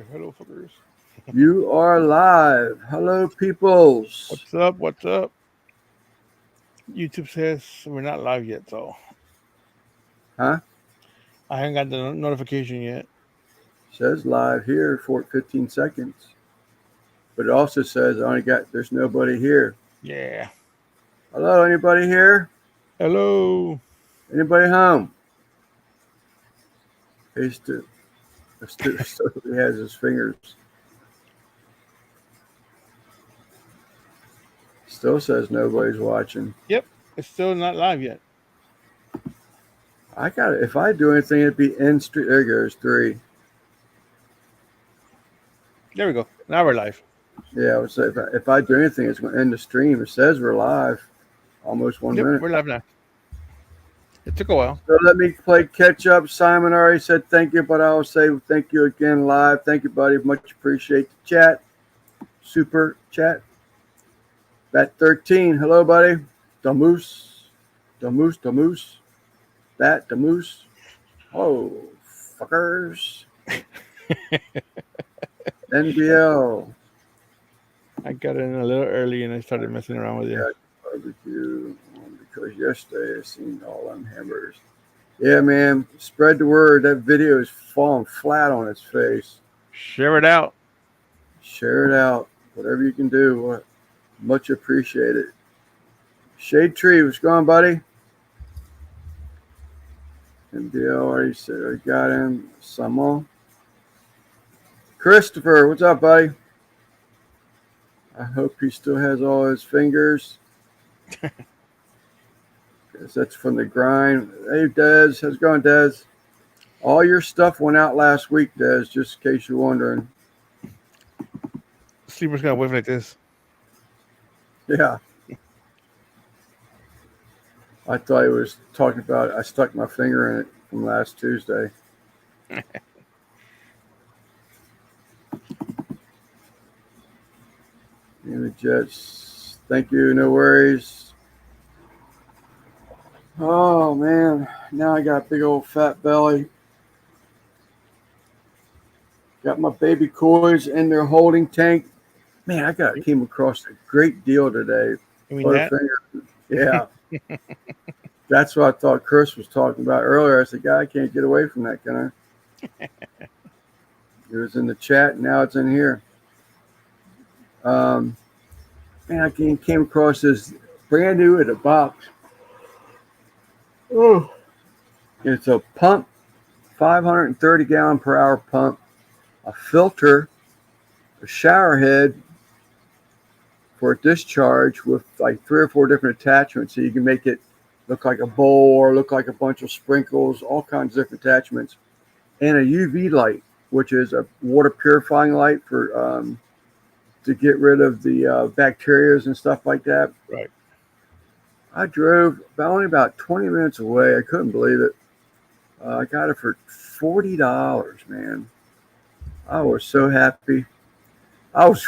Hello, fuckers. You are live. Hello, peoples. What's up? What's up? YouTube says we're not live yet, so Huh? I haven't got the notification yet. Says live here for 15 seconds. But it also says there's nobody here. Yeah. Hello, anybody here? Hello. Anybody home? He still he has his fingers. Still says nobody's watching. Yep. It's still not live yet. I got it. If I do anything, it'd be in street. There goes 3. There we go. Now we're live. Yeah, I would say if I do anything, it's going to end the stream. It says we're live. Almost 1 minute. We're live now. It took a while. So let me play catch up. Simon already said thank you, but I'll say thank you again live. Thank you, buddy. Much appreciate the chat. Super chat. Bat 13. Hello, buddy. The moose. Bat the moose. Oh, fuckers. NBL. I got in a little early and I started messing around with it. Barbecue. Because yesterday I seen all them hamburgers. Yeah, man. Spread the word. That video is falling flat on its face. Share it out. Share it out. Whatever you can do. Much appreciated. Shade Tree, what's going on, buddy? NBL already said I got him. Samo. Christopher, what's up, buddy? I hope he still has all his fingers. That's from the grind. Hey, Dez. How's it going, Dez? All your stuff went out last week, Dez, just in case you're wondering. Sleeper's gonna whiff like this. Yeah. I thought he was talking about I stuck my finger in it from last Tuesday. The Jets. Thank you. No worries. Oh, man. Now I got a big old fat belly. Got my baby koi's in their holding tank. Man, came across a great deal today. You mean that? Yeah. That's what I thought Chris was talking about earlier. I said, God, I can't get away from that, can I? It was in the chat. Now it's in here. Man, I came across this brand new in a box. Oh, it's a pump, 530 gallon per hour pump, a filter, a shower head for a discharge with like 3 or 4 different attachments. So you can make it look like a bowl or look like a bunch of sprinkles, all kinds of different attachments, and a UV light, which is a water purifying light for to get rid of the bacteria and stuff like that. Right. I drove only about 20 minutes away. I couldn't believe it. I got it for $40, man. I was so happy. I was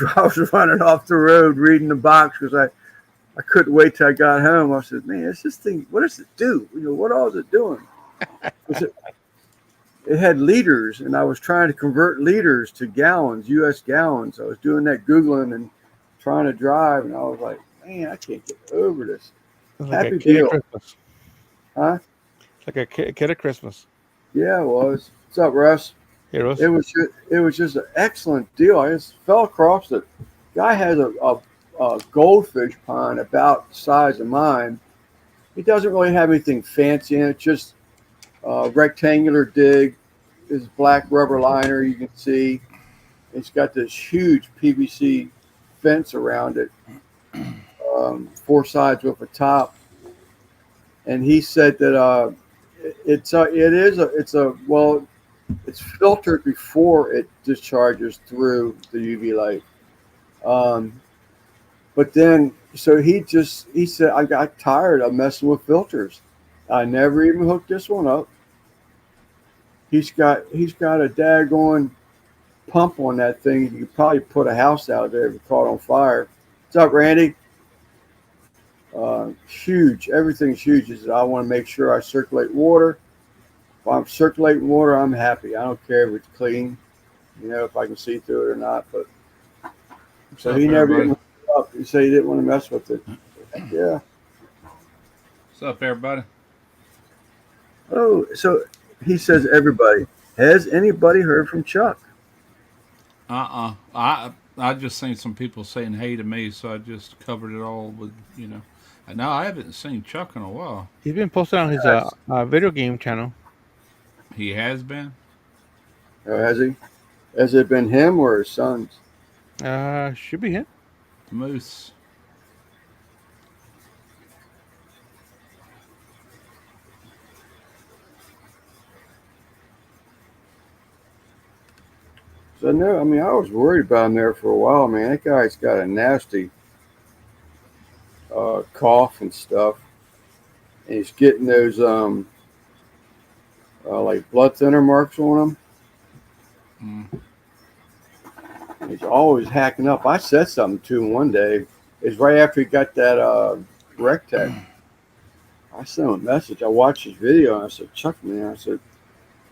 running off the road reading the box because I couldn't wait till I got home. I said, man, it's this thing. What does it do? What all is it doing? It had liters, and I was trying to convert liters to gallons, U.S. gallons. I was doing that Googling and trying to drive, and I was like, man, I can't get over this. Like happy deal. Christmas. Huh? It's like a kid at Christmas. Yeah, it was. What's up, Russ? Hey, Russ. It was just an excellent deal. I just fell across it. Guy has a goldfish pond about the size of mine. He doesn't really have anything fancy in it, just rectangular dig. This black rubber liner you can see. It's got this huge PVC fence around it, 4 sides with a top. And he said that it's filtered before it discharges through the UV light. But then, so he said, I got tired of messing with filters. I never even hooked this one up. He's got a daggone pump on that thing. You could probably put a house out there if it caught on fire. What's up, Randy? Huge. Everything's huge. He said, I want to make sure I circulate water. If I'm circulating water, I'm happy. I don't care if it's clean. if I can see through it or not. But What's so up, he never everybody? even up. He said he didn't want to mess with it. Heck yeah. What's up, everybody? Oh, so he says, everybody, has anybody heard from Chuck? I just seen some people saying hey to me, so I just covered it all with. No, I haven't seen Chuck in a while. He's been posted on his Yes. video game channel. He has been. Has he? Has it been him or his sons? Should be him. The Moose. So no, I mean I was worried about him there for a while, man. That guy's got a nasty cough and stuff, and he's getting those like blood thinner marks on Mm. him. He's always hacking up. I said something to him one day. It's right after he got that rec tech. I sent him a message. I watched his video and I said, Chuck, man, I said,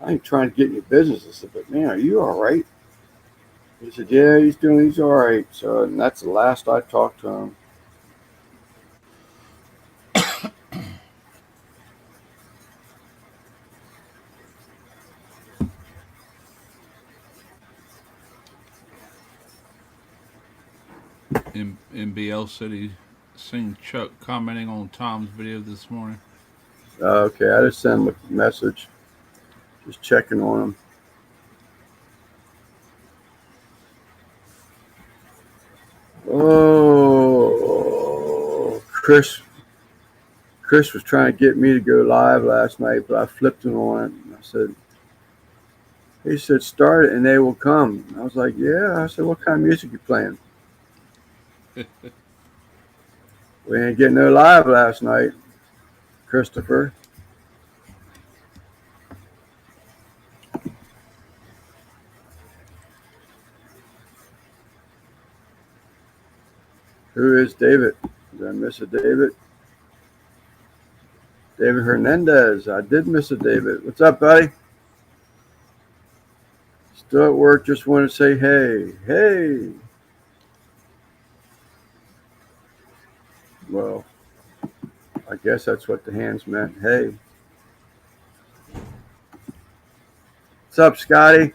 I ain't trying to get in your business. I said, but man, are you all right? He said, yeah, he's all right. So, and that's the last I talked to him. MBL said he seen Chuck commenting on Tom's video this morning. Okay, I just sent him a message, just checking on him. Oh, Chris was trying to get me to go live last night, but I flipped him on it. He said, start it and they will come. I was like, yeah. I said, what kind of music you playing? We ain't getting no live last night, Christopher. Who is David? Did I miss a David? David Hernandez. I did miss a David. What's up, buddy? Still at work. Just want to say hey. Hey. Well, I guess that's what the hands meant. Hey. What's up, Scotty?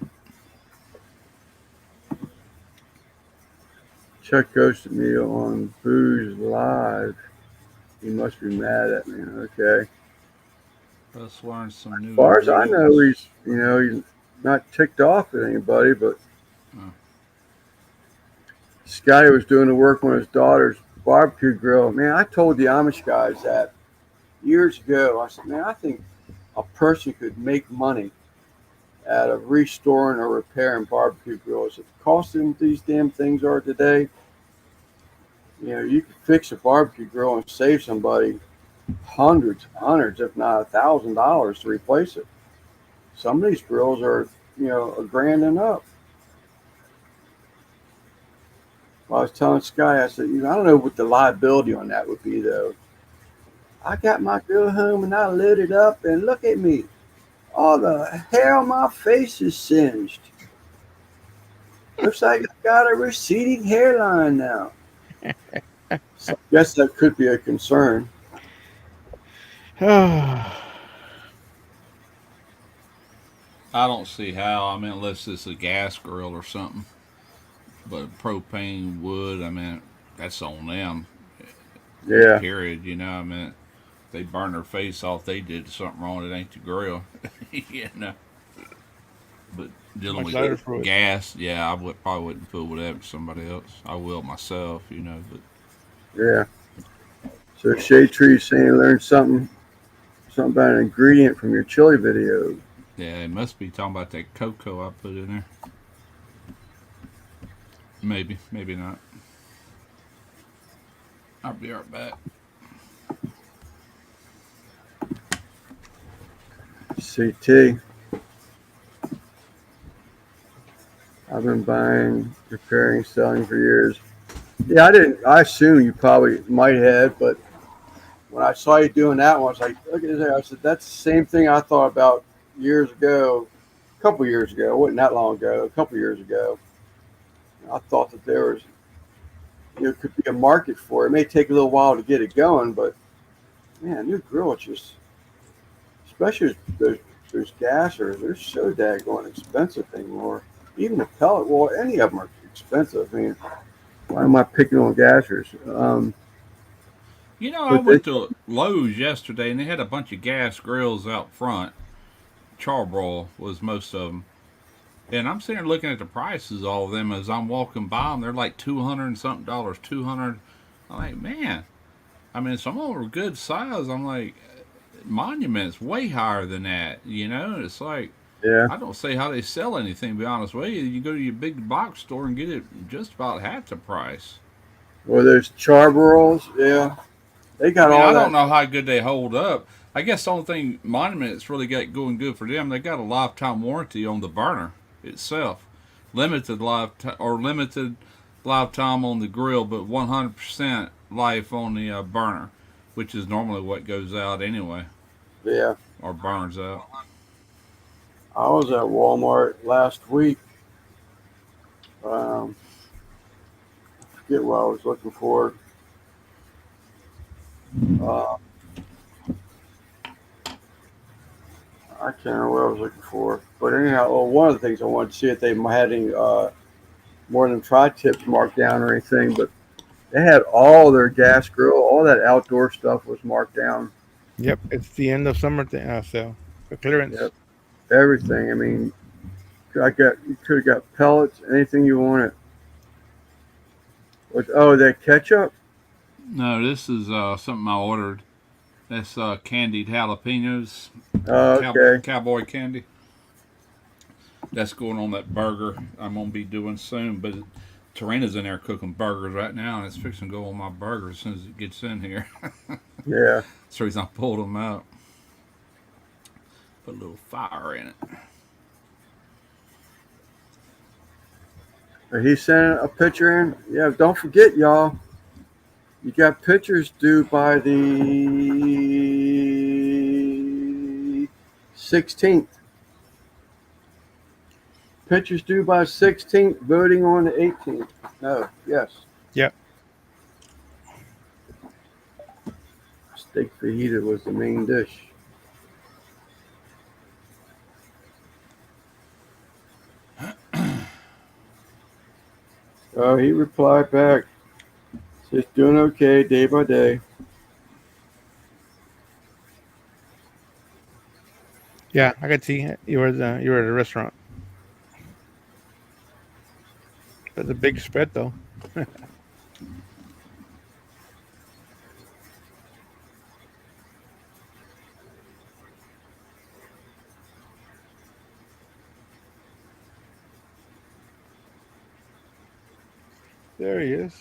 Chuck ghosted me on Booze Live. He must be mad at me. Okay. Let's learn some new. As far as I know, rules. he's not ticked off at anybody, but Oh. Scotty was doing the work on his daughter's barbecue grill. Man, I told the Amish guys that years ago. I said, man, I think a person could make money out of restoring or repairing barbecue grills. If the cost of these damn things are today, you could fix a barbecue grill and save somebody hundreds, if not $1,000 to replace it. Some of these grills are, $1,000 and up. Well, I was telling Sky, I said, I don't know what the liability on that would be, though. I got my grill home and I lit it up, and look at me. All the hair on my face is singed. Looks like I got a receding hairline now. So I guess that could be a concern. I don't see how. I mean, unless it's a gas grill or something. But propane, wood, I mean, that's on them. Yeah. Period. I mean, they burn their face off. They did something wrong. It ain't the grill. But dealing Much lighter with fluid. gas, yeah, probably wouldn't fool with that with somebody else. I will myself, But Yeah. So Shade Tree saying learn something about an ingredient from your chili video. yeah, it must be talking about that cocoa I put in there. Maybe, maybe not. I'll be right back. CT. I've been buying, repairing, selling for years. Yeah, I assume you probably might have, but when I saw you doing that one, I was like, look at this. I said, that's the same thing I thought about years ago. a couple years ago. It wasn't that long ago. A couple years ago, I thought that there was, could be a market for it. It may take a little while to get it going, but man, new grill, it's just, especially those gassers, they're so daggone expensive anymore. Even the pellet, well, any of them are expensive. I mean, why am I picking on gassers? I But went to Lowe's yesterday and they had a bunch of gas grills out front. Charbroil was most of them. And I'm sitting there looking at the prices, all of them, as I'm walking by them. They're like $200 and something dollars, 200. I'm like, man. I mean, some of them are good size. I'm like, Monument's way higher than that. It's like, yeah, I don't see how they sell anything, to be honest with you. You go to your big box store and get it just about half the price. well, there's charbroils. Yeah, they I got mean, all I don't that. know how good they hold up. I guess the only thing Monument that's really got going good for them, they got a lifetime warranty on the burner itself, limited lifetime on the grill, but 100% life on the burner, which is normally what goes out anyway Yeah, or burns out. I was at Walmart last week. Um, Forget what I was looking for. Uh, I can't remember what I was looking for. But anyhow, well, one of the things I wanted to see if they had any more than tri-tips marked down or anything, but they had all their gas grill, all that outdoor stuff was marked down. Yep, it's the end of summer sale. The clearance. Yep, everything. I mean, you could have got pellets, anything you wanted. That ketchup? No, this is something I ordered. That's candied jalapenos, Okay. cowboy candy. That's going on that burger I'm gonna be doing soon. But Tarina's in there cooking burgers right now, and it's fixing to go on my burger as soon as it gets in here. Yeah. That's the reason I pulled them out. Put a little fire in it. He sent a picture in. Yeah, don't forget, y'all. You got pictures due by the 16th. Pictures due by 16th, voting on the 18th. No, yes. Yep. Steak fajita was the main dish. Oh, he replied back. Says doing okay day by day. Yeah, I could see you were at a restaurant. That's a big spread though. There he is.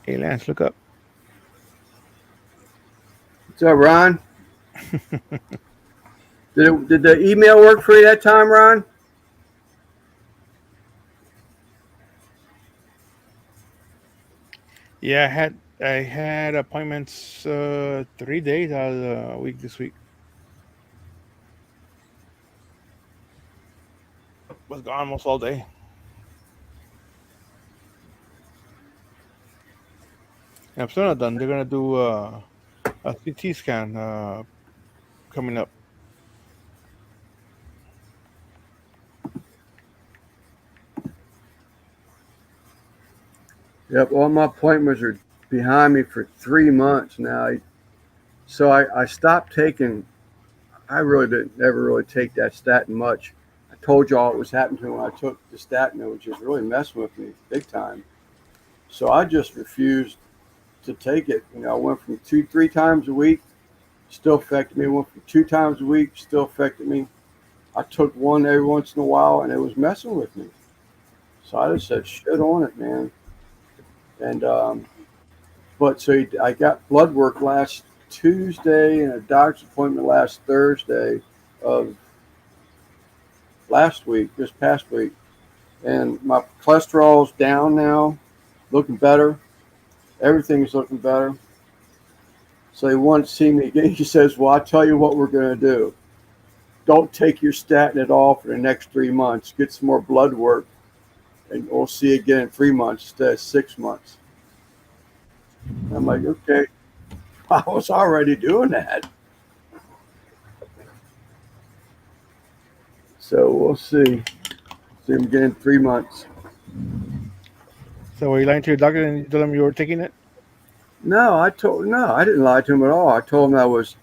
Hey Lance, look up. What's up, Ron? Did the email work for you that time, Ron? Yeah, I had appointments 3 days out of the week this week. Was gone almost all day. And I'm still not done. They're gonna do a CT scan coming up. Yep, all my appointments are behind me for 3 months now. So I stopped taking. I really didn't never really take that statin much. I told y'all it was happening to me when I took the statin, which is really messing with me big time. So I just refused to take it. I went from 2, 3 times a week, still affected me. Went from 2 times a week, still affected me. I took one every once in a while, and it was messing with me. So I just said, shit on it, man. And but so I got blood work last Tuesday and a doctor's appointment last Thursday of last week, this past week. And my cholesterol's down now, looking better. Everything is looking better. So he wanted to see me again. He says, "Well, I'll tell you what we're going to do. Don't take your statin at all for the next 3 months. Get some more blood work, and we'll see you again in 3 months instead of 6 months." And I'm like, okay. I was already doing that. So we'll see. See him again in 3 months. So were you lying to your doctor and you told him you were taking it? No, I didn't lie to him at all. I told him that was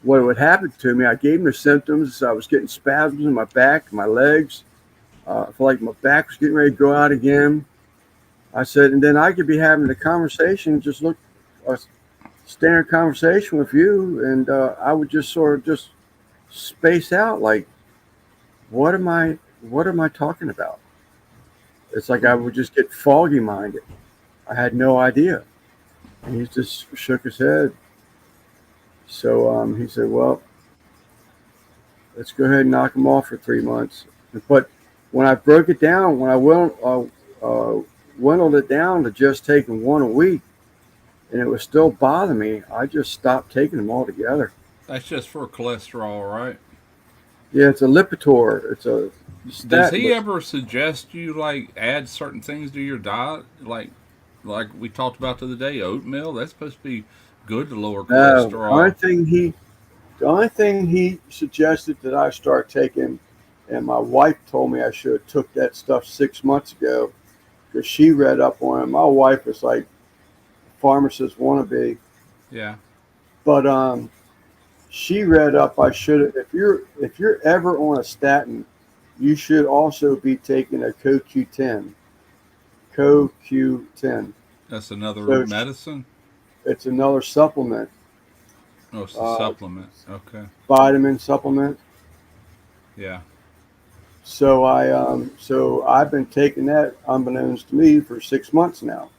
what would happen to me. I gave him the symptoms. I was getting spasms in my back, my legs. I felt like my back was getting ready to go out again. I said, and then I could be having a conversation, just look, a standard conversation with you, and I would just sort of just space out, like, what am I talking about? It's like I would just get foggy minded. I had no idea. And he just shook his head. So he said, well, let's go ahead and knock him off for 3 months. But when I broke it down, when I dwindled it down to just taking one a week, and it was still bothering me, I just stopped taking them altogether. That's just for cholesterol, right? Yeah, it's a Lipitor. It's a statin. Does he ever suggest you like add certain things to your diet, like we talked about the other day, oatmeal? That's supposed to be good to lower cholesterol. The only thing he suggested that I start taking, and my wife told me I should have took that stuff 6 months ago because she read up on it. My wife was like a pharmacist wannabe. Yeah. But she read up I should, if you're ever on a statin, you should also be taking a CoQ10. CoQ10. That's another medicine? It's another supplement. Oh, it's a supplement. Okay. Vitamin supplement. Yeah. So I've been taking that unbeknownst to me for 6 months now.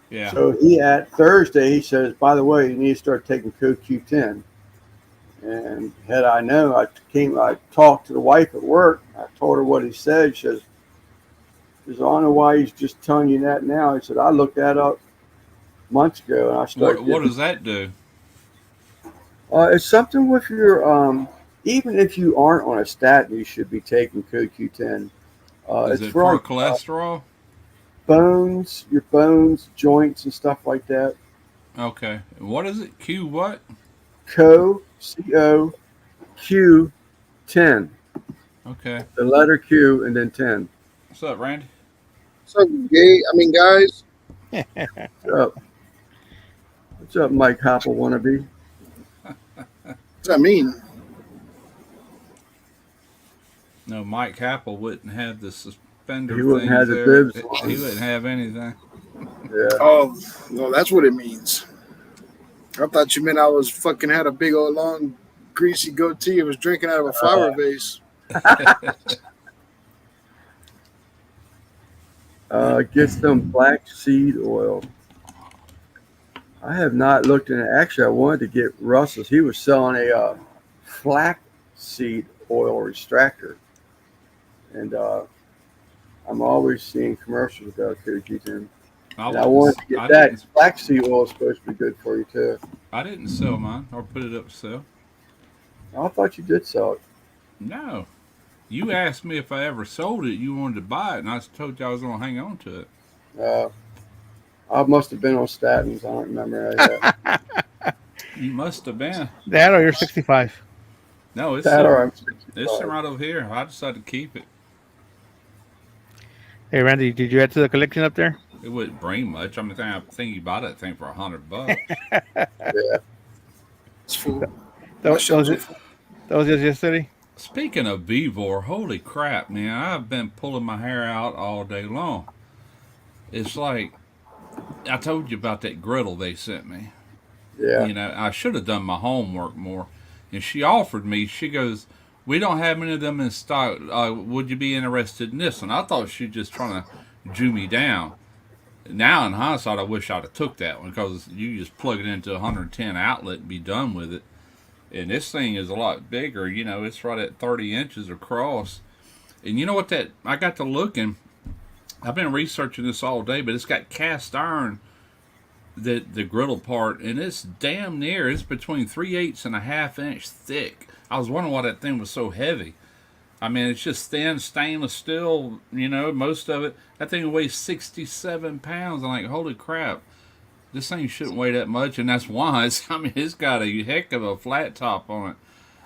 Yeah. So at Thursday he says, by the way, you need to start taking CoQ10. And had I known, I talked to the wife at work. I told her what he said. She says, I don't know why he's just telling you that now. He said, I looked that up months ago, and I started. What does that do? It's something with your, even if you aren't on a statin, you should be taking CoQ10. Is it for cholesterol? Your bones, joints, and stuff like that. Okay. What is it? Q what? CoQ10. Okay. The letter Q and then 10. What's up, Randy? What's up, guys? What's up? What's up, Mike Hopple wannabe? What's that mean? No, Mike Happel wouldn't have the suspender. He wouldn't have the bibs. He wouldn't have anything. Yeah. Oh, no, that's what it means. I thought you meant I was fucking had a big old long greasy goatee and was drinking out of a flower vase. Get some black seed oil. I have not looked in it. Actually, I wanted to get Russ's. He was selling a flax seed oil extractor. And I'm always seeing commercials about CoQ10. I wanted to get that. Flaxseed oil is supposed to be good for you, too. I didn't sell mine or put it up for sale. I thought you did sell it. No. You asked me if I ever sold it. You wanted to buy it, and I told you I was going to hang on to it. I must have been on statins. I don't remember that. You must have been. That or you're 65. No, it's that or I'm 65. It's right over here. I decided to keep it. Hey, Randy, did you add to the collection up there? It wouldn't bring much. I think you bought that thing for $100. Yeah. It's full. That was just yesterday? Speaking of Vivor, holy crap, man. I've been pulling my hair out all day long. It's like, I told you about that griddle they sent me. Yeah. You know, I should have done my homework more. And she offered me, she goes, we don't have any of them in stock. Would you be interested in this one? I thought she was just trying to Jew me down. Now, in hindsight, I wish I'd have took that one because you just plug it into a 110 outlet and be done with it. And this thing is a lot bigger. You know, it's right at 30 inches across. And you know what I got to looking. I've been researching this all day, but it's got cast iron the griddle part, and it's damn near. It's between 3/8 and a half inch thick. I was wondering why that thing was so heavy. I mean, it's just thin stainless steel. Most of it. That thing weighs 67 pounds. I'm like, holy crap. This thing shouldn't weigh that much, and that's why. It's got a heck of a flat top on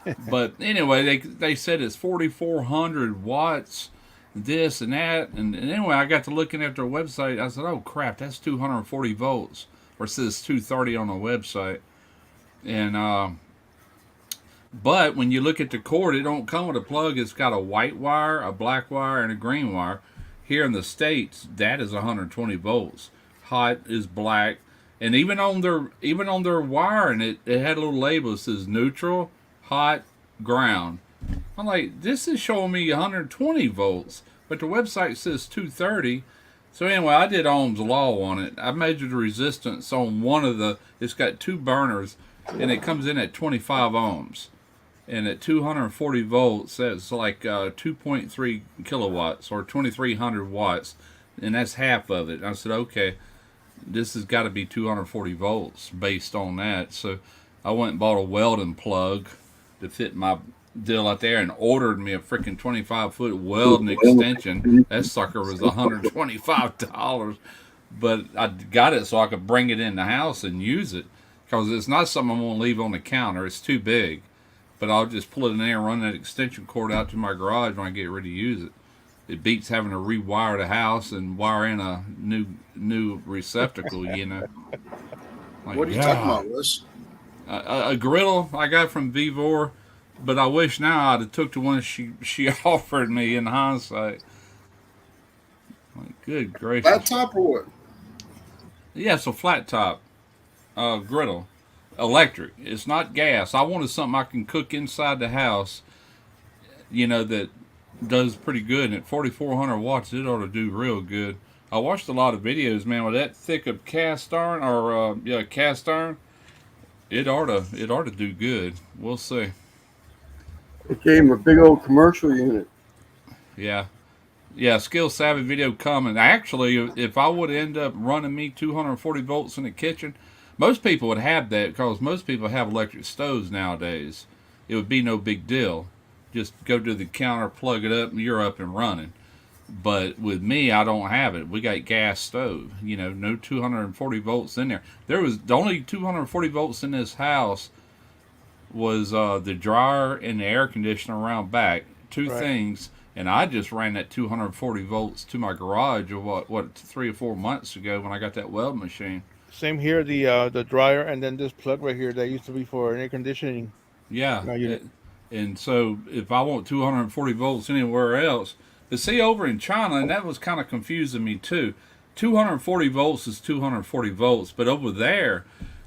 it. But anyway, they said it's 4,400 watts, this and that. And anyway, I got to looking at their website. I said, oh, crap, that's 240 volts. Or it says 230 on the website. And, but when you look at the cord, it don't come with a plug. It's got a white wire, a black wire, and a green wire. Here in the States, that is 120 volts. Hot is black. And even on their wiring, it had a little label that says neutral, hot, ground. I'm like, this is showing me 120 volts, but the website says 230. So anyway, I did Ohm's law on it. I measured the resistance on one of it's got two burners, and it comes in at 25 ohms. And at 240 volts, that's like 2.3 kilowatts or 2,300 watts, and that's half of it. And I said, okay, this has got to be 240 volts based on that. So I went and bought a welding plug to fit my deal out there and ordered me a freaking 25-foot welding extension. That sucker was $125. But I got it so I could bring it in the house and use it, because it's not something I'm going to leave on the counter. It's too big. But I'll just pull it in there and run that extension cord out to my garage when I get ready to use it. It beats having to rewire the house and wire in a new receptacle, Like, what are you talking about, Russ? A griddle I got from Vivor, but I wish now I'd have took the one she offered me in hindsight. Like, good gracious. Flat top or what? Yeah, it's a flat top griddle. Electric. It's not gas. I wanted something I can cook inside the house, that does pretty good. And at 4,400 watts, it ought to do real good. I watched a lot of videos, man, with that thick of cast iron, cast iron. It ought to do good. We'll see. It gave him a big old commercial unit. Yeah. Yeah, Skill Savvy video coming. Actually, if I would end up running me 240 volts in the kitchen, most people would have that, because most people have electric stoves nowadays. It would be no big deal. Just go to the counter, plug it up, and you're up and running. But with me, I don't have it. We got gas stove. No 240 volts in there. There was the only 240 volts in this house was the dryer and the air conditioner around back. Two things. And I just ran that 240 volts to my garage, what 3 or 4 months ago when I got that weld machine. Same here, the dryer, and then this plug right here that used to be for air conditioning. Yeah. And so if I want 240 volts anywhere else, but see, over in China, and that was kind of confusing me too, 240 volts is 240 volts, but over there,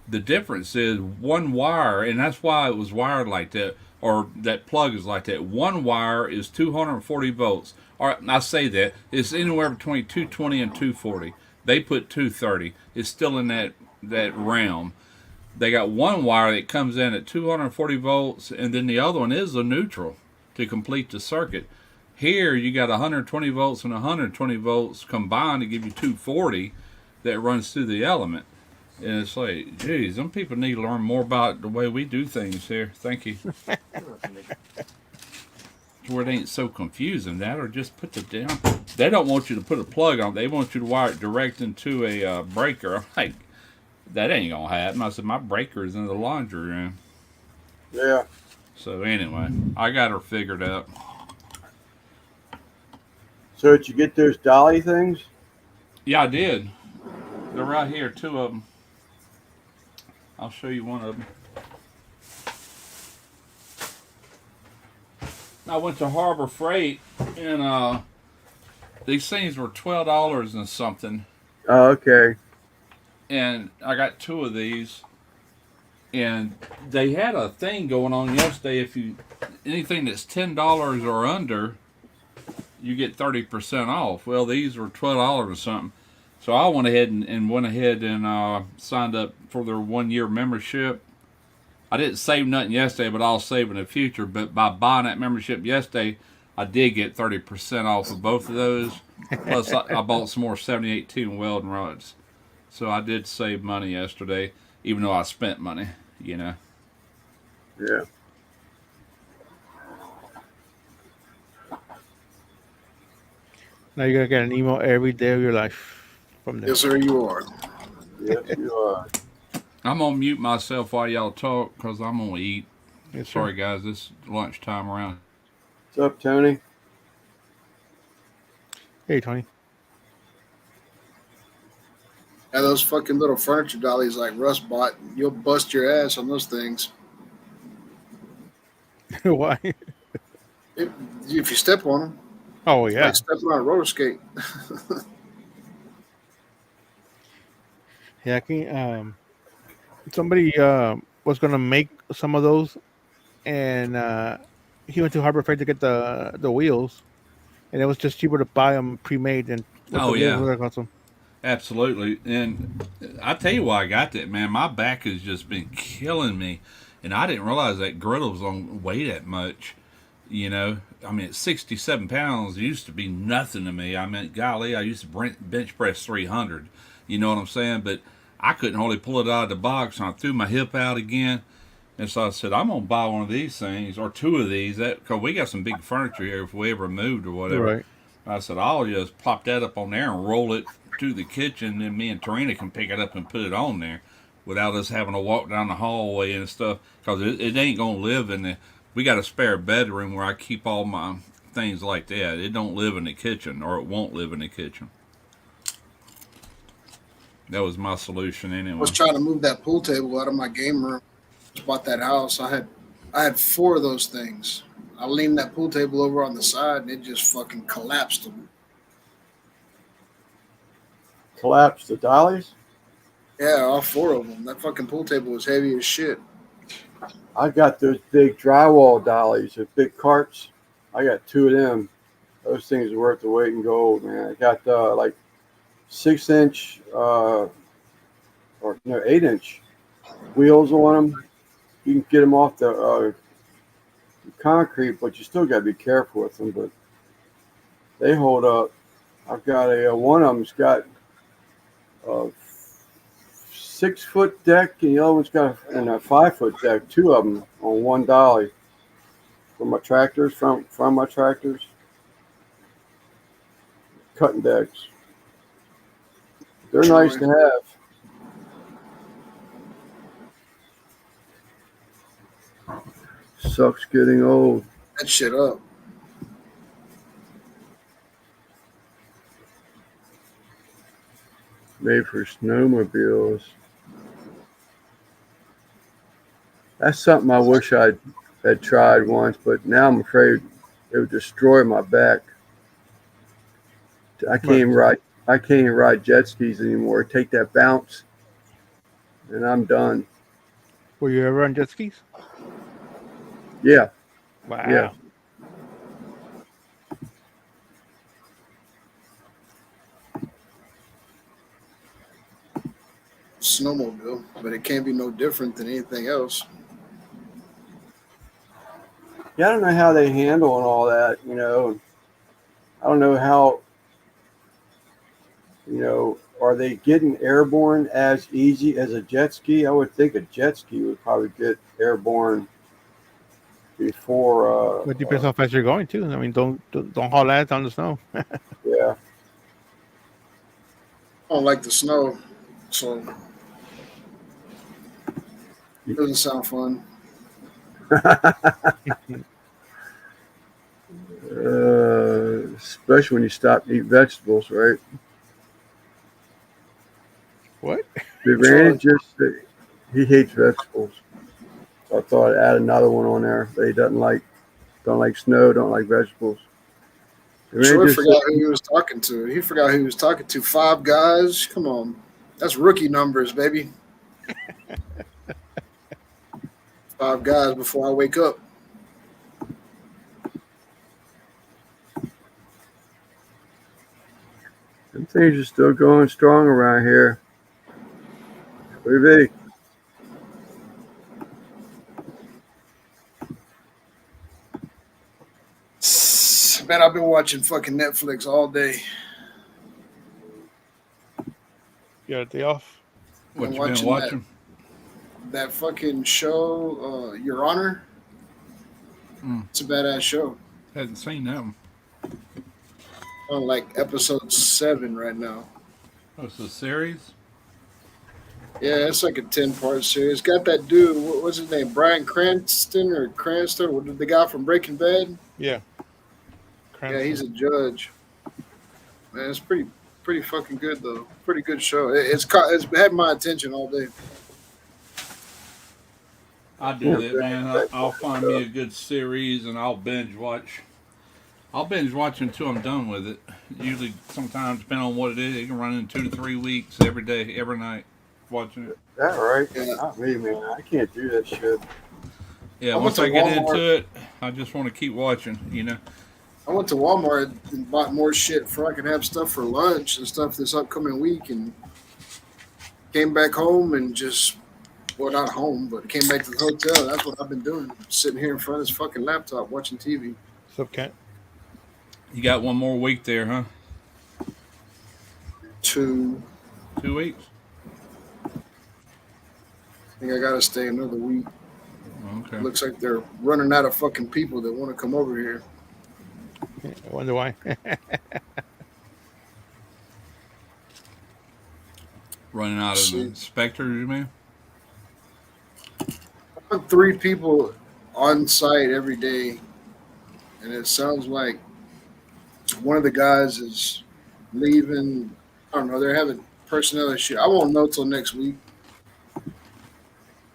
the difference is one wire, and that's why it was wired like that, or that plug is like that. One wire is 240 volts. Or I say that, it's anywhere between 220 and 240. They put 230. It's still in that realm. They got one wire that comes in at 240 volts, and then the other one is a neutral to complete the circuit. Here, you got 120 volts and 120 volts combined to give you 240 that runs through the element. And it's like, geez, some people need to learn more about the way we do things here. Thank you. Where it ain't so confusing. That, or just put the down. They don't want you to put a plug on. They want you to wire it direct into a breaker. I'm like, that ain't gonna happen. I said, my breaker is in the laundry room. Yeah. So anyway, I got her figured out. So did you get those dolly things? Yeah, I did. They're right here, 2 of them. I'll show you one of them. I went to Harbor Freight, and these things were $12 and something. Oh, okay. And I got 2 of these. And they had a thing going on yesterday. If you anything that's $10 or under, you get 30% off. Well, these were $12 or something. So I went ahead and signed up for their 1-year membership. I didn't save nothing yesterday, but I'll save in the future. But by buying that membership yesterday, I did get 30% off of both of those. Plus, I bought some more 7018 welding rods. So I did save money yesterday, even though I spent money. You know. Yeah. Now you're gonna get an email every day of your life from them. Yes, sir, you are. Yes, you are. I'm gonna mute myself while y'all talk because I'm gonna eat. Yes, sir. Sorry, guys. It's lunchtime around. What's up, Tony? Hey, Tony. Yeah, those fucking little furniture dollies like Russ bought, you'll bust your ass on those things. Why? If, if you step on them, Oh it's yeah. like stepping on a roller skate. Yeah, I can. Somebody was gonna make some of those, and he went to Harbor Freight to get the wheels, and it was just cheaper to buy them pre-made than what the Oh wheels yeah, were gonna cost them. absolutely. And I tell you why I got that, man. My back has just been killing me, and I didn't realize that griddle was on weigh that much. You know, I mean, at 67 pounds, it used to be nothing to me. I mean, golly, I used to bench press 300. You know what I'm saying? But I couldn't hardly pull it out of the box, and I threw my hip out again. And so I said, I'm gonna buy one of these things or two of these. Cause we got some big furniture here if we ever moved or whatever. Right. I said, I'll just pop that up on there and roll it to the kitchen, and me and Tarina can pick it up and put it on there without us having to walk down the hallway and stuff. Cause it ain't gonna live in the. We got a spare bedroom where I keep all my things like that. It don't live in the kitchen, or it won't live in the kitchen. That was my solution I anyway. was trying to move that pool table out of my game room. Just bought that house. I had four of those things. I leaned that pool table over on the side and it just fucking collapsed. Collapsed the dollies. Yeah, all four of them. That fucking pool table was heavy as shit. I got those big drywall dollies, the big carts. I got two of them. Those things are worth the weight in gold, man. I got like 6-inch or no 8-inch wheels on them. You can get them off the concrete, but you still got to be careful with them. But they hold up. I've got one of them's got a 6-foot deck, and the other one's got a 5-foot deck. Two of them on one dolly for my tractors, from my tractors, cutting decks. They're nice to have. Sucks getting old. That shit up. Made for snowmobiles. That's something I wish I had tried once, but now I'm afraid it would destroy my back. I can't even ride jet skis anymore. Take that bounce, and I'm done. Were you ever on jet skis? Yeah, Wow. yeah. Snowmobile, but it can't be no different than anything else. Yeah, I don't know how they handle and all that, you know. I don't know how, you know, are they getting airborne as easy as a jet ski? I would think a jet ski would probably get airborne before. It depends how fast you're going too. I mean, don't haul ass on the snow. Yeah. I don't like the snow, so it doesn't sound fun. Especially when you stop to eat vegetables, right? What? Randy just he hates vegetables. So I thought I'd add another one on there. But he don't like snow, don't like vegetables. Troy forgot who he was talking to. He forgot who he was talking to. 5 guys. Come on, that's rookie numbers, baby. 5 guys before I wake up. Some things are still going strong around here. Baby. Man, I've been watching fucking Netflix all day. You got a day off? What I'm you been watching watching? that fucking show, Your Honor. Mm, It's a badass show. hadn't seen that one. On like episode 7 right now. Oh, it's a series. Yeah, it's like a 10-part series. Got that dude. What's his name? Brian Cranston or Cranston? The guy from Breaking Bad. Yeah. Yeah, Cranston. he's a judge. Man, it's pretty fucking good though. Pretty good show. It's had my attention all day. I do that, man. I'll find me a good series and I'll binge watch. I'll binge watch until I'm done with it. Usually, sometimes, depending on what it is, it can run in 2 to 3 weeks every day, every night, watching it. That right? Yeah. Not me, man. I can't do that shit. Yeah, I went once to I get Walmart. into it, I just want to keep watching, you know. I went to Walmart and bought more shit for I could have stuff for lunch and stuff this upcoming week, and came back home and just well, not home, but came back to the hotel. That's what I've been doing, sitting here in front of this fucking laptop watching TV. What's up, Kent? You got one more week there, huh? 2. 2 weeks? I think I gotta stay another week. Okay. Looks like they're running out of fucking people that want to come over here. I wonder why. Running out of inspectors, you mean? I want 3 people on site every day, and it sounds like one of the guys is leaving. I don't know. They're having personnel issue. I won't know till next week.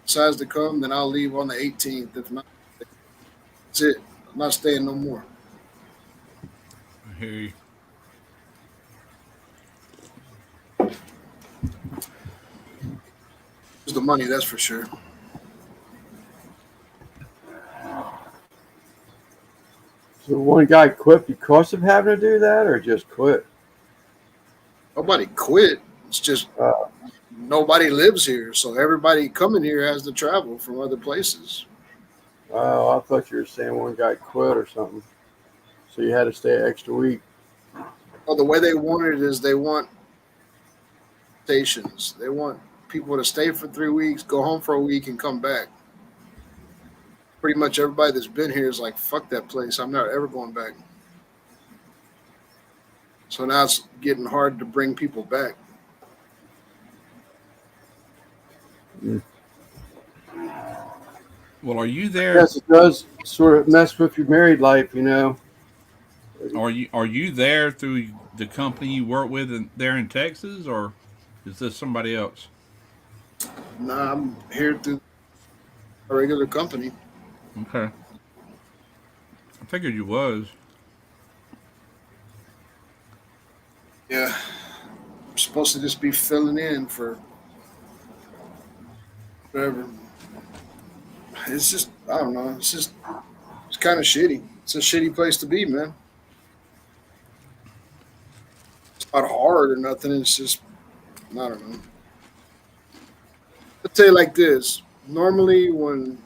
Decides to come, then I'll leave on the 18th. If not, that's it. I'm not staying no more. I hear you. It's the money, that's for sure. So one guy quit because of having to do that, or just quit? Nobody quit. It's just nobody lives here, so everybody coming here has to travel from other places. Oh, I thought you were saying one guy quit or something. So you had to stay an extra week. Well, the way they want it is they want stations. They want people to stay for 3 weeks, go home for a week, and come back. Pretty much everybody that's been here is like, fuck that place. I'm not ever going back. So now it's getting hard to bring people back. Well, are you there? Yes, it does sort of mess with your married life, you know. Are you there through the company you work with there in Texas, or is this somebody else? Nah, I'm here through a regular company. Okay. I figured you was. Yeah. I'm supposed to just be filling in for whatever. It's just, I don't know. It's kind of shitty. It's a shitty place to be, man. It's not hard or nothing. It's just, I don't know. I'll tell you like this. Normally, when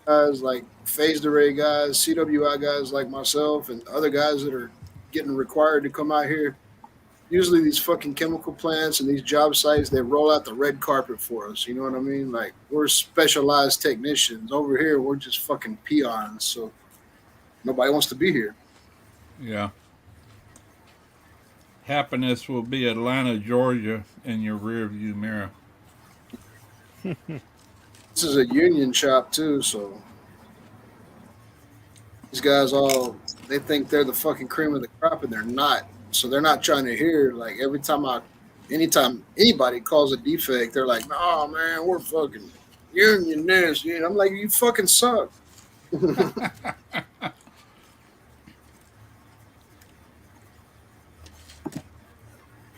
guys like phased array guys, CWI guys like myself, and other guys that are getting required to come out here, usually these fucking chemical plants and these job sites, they roll out the red carpet for us. You know what I mean? Like, we're specialized technicians. Over here, we're just fucking peons. So nobody wants to be here. Yeah. Happiness will be Atlanta, Georgia in your rear view mirror. This is a union shop too, so these guys they think they're the fucking cream of the crop, and they're not. So they're not trying to hear. Like, anytime anybody calls a defect, they're like, "No, man, we're fucking union this." You know, I'm like, "You fucking suck."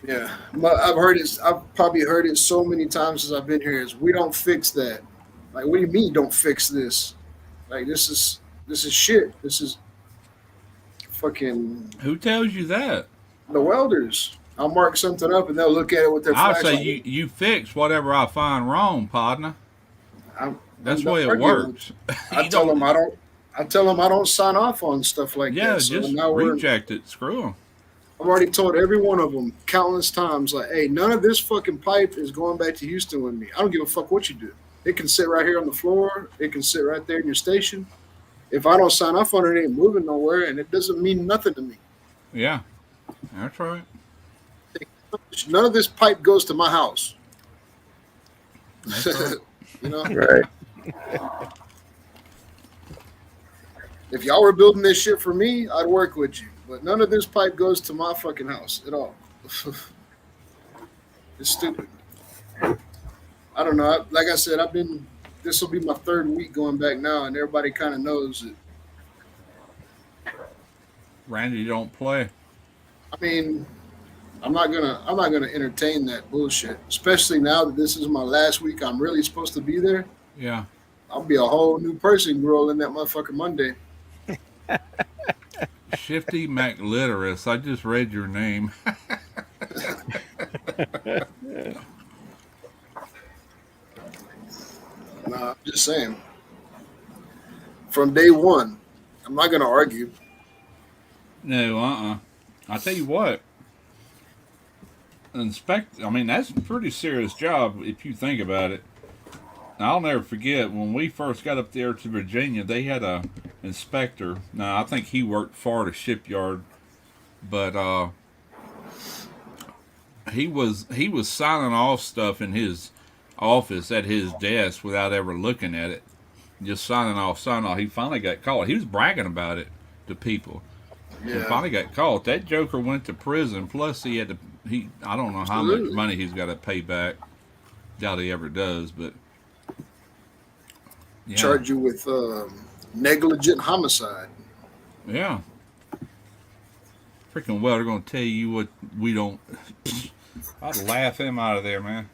Yeah, but I've probably heard it so many times since I've been here. Is we don't fix that. Like, what do you mean don't fix this? Like, this is shit. This is fucking Who tells you that? the welders. I'll mark something up and they'll look at it with their I'll flashlight. say you fix whatever I find wrong, partner. That's the way it arguing. works. I tell them I don't sign off on stuff like Yeah, that. So just now reject it. Screw them. I've already told every one of them countless times, like, hey, none of this fucking pipe is going back to Houston with me. I don't give a fuck what you do. It can sit right here on the floor. It can sit right there in your station. If I don't sign off on it, it ain't moving nowhere, and it doesn't mean nothing to me. Yeah, that's right. None of this pipe goes to my house. That's right. You know, Right. if y'all were building this shit for me, I'd work with you. But none of this pipe goes to my fucking house at all. It's stupid. I don't know. Like I said, this will be my third week going back now, and everybody kind of knows it. Randy don't play. I mean, I'm not gonna entertain that bullshit. Especially now that this is my last week, I'm really supposed to be there. Yeah. I'll be a whole new person rolling that motherfucking Monday. Shifty McLitterus. I just read your name. Nah, I'm just saying. From day one, I'm not gonna argue. No, I tell you what. I mean, that's a pretty serious job if you think about it. I'll never forget when we first got up there to Virginia. They had a inspector. Now I think he worked for the shipyard, but he was signing off stuff in his office at his desk without ever looking at it. Just signing off. He finally got caught. He was bragging about it to people. He finally got caught. That joker went to prison. Plus, he had to. I don't know how much money he's got to pay back. Doubt he ever does, but yeah. Charge you with negligent homicide. Yeah. Freaking well, they're going to tell you what we don't. I'd laugh him out of there, man.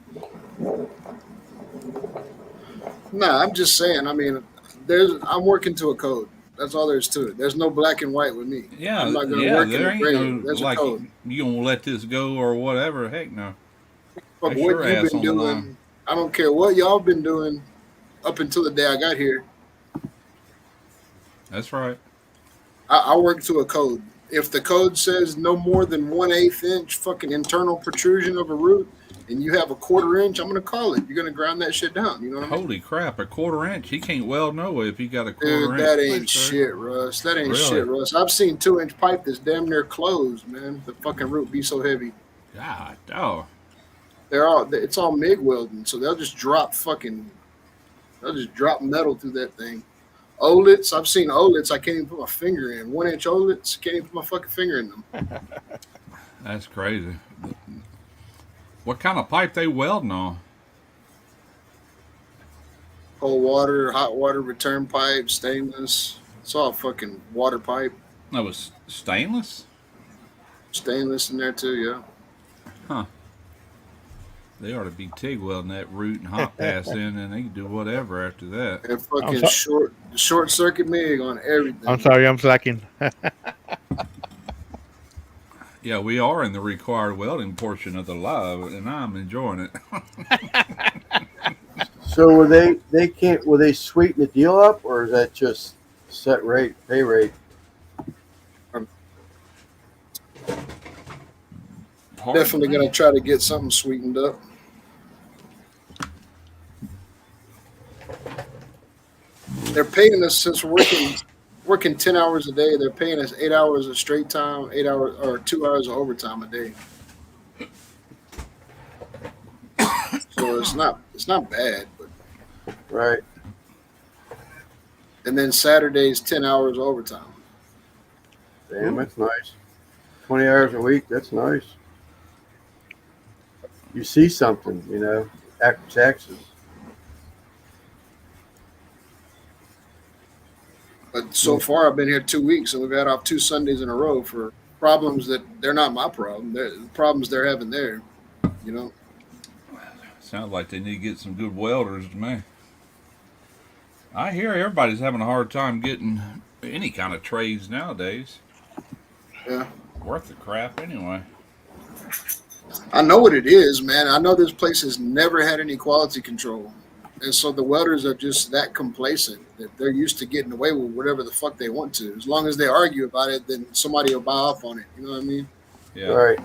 Nah, I'm just saying. I mean, I'm working to a code. That's all there is to it. There's no black and white with me. Yeah, I'm not gonna work in the gray. There's like, a code. You gonna let this go or whatever? Heck no. But what you've been doing, I don't care what y'all been doing up until the day I got here. That's right. I work to a code. If the code says no more than 1/8 inch fucking internal protrusion of a root, and you have a 1/4 inch, I'm gonna call it. You're gonna ground that shit down. You know what I mean? Holy crap! A 1/4 inch. He can't weld no way if he got a 1/4 Dude, inch. that ain't shit, Russ. That ain't shit, Russ. I've seen 2-inch pipe that's damn near closed, man. The fucking root be so heavy. God, oh. It's all MIG welding, so they'll just drop metal through that thing. Olets, I've seen olets I can't even put my finger in. 1-inch olets, can't even put my fucking finger in them. That's crazy. What kind of pipe they welding on? Cold water, hot water return pipe, stainless. It's all fucking water pipe. That was stainless? Stainless in there too, yeah. Huh. They ought to be TIG welding that root and hot pass in, and they can do whatever after that. And fucking short circuit MIG on everything. I'm sorry, I'm slacking. Yeah, we are in the required welding portion of the live, and I'm enjoying it. So will they sweeten the deal up, or is that just set rate, pay rate? Definitely gonna try to get something sweetened up. They're paying us since working 10 hours a day. They're paying us 8 hours of straight time, 8 hours or 2 hours of overtime a day. So it's not bad, but Right. and then Saturday's 10 hours overtime. Damn, that's nice. 20 hours a week, that's nice. You see something, after taxes. But so far I've been here 2 weeks and we've had off 2 Sundays in a row for problems that they're not my problem. They're the problems they're having there, Sounds like they need to get some good welders to me. I hear everybody's having a hard time getting any kind of trades nowadays. Yeah. Worth the crap anyway. I know what it is, man. I know this place has never had any quality control. And so the welders are just that complacent that they're used to getting away with whatever the fuck they want to. As long as they argue about it, then somebody will buy off on it. You know what I mean? Yeah. Right.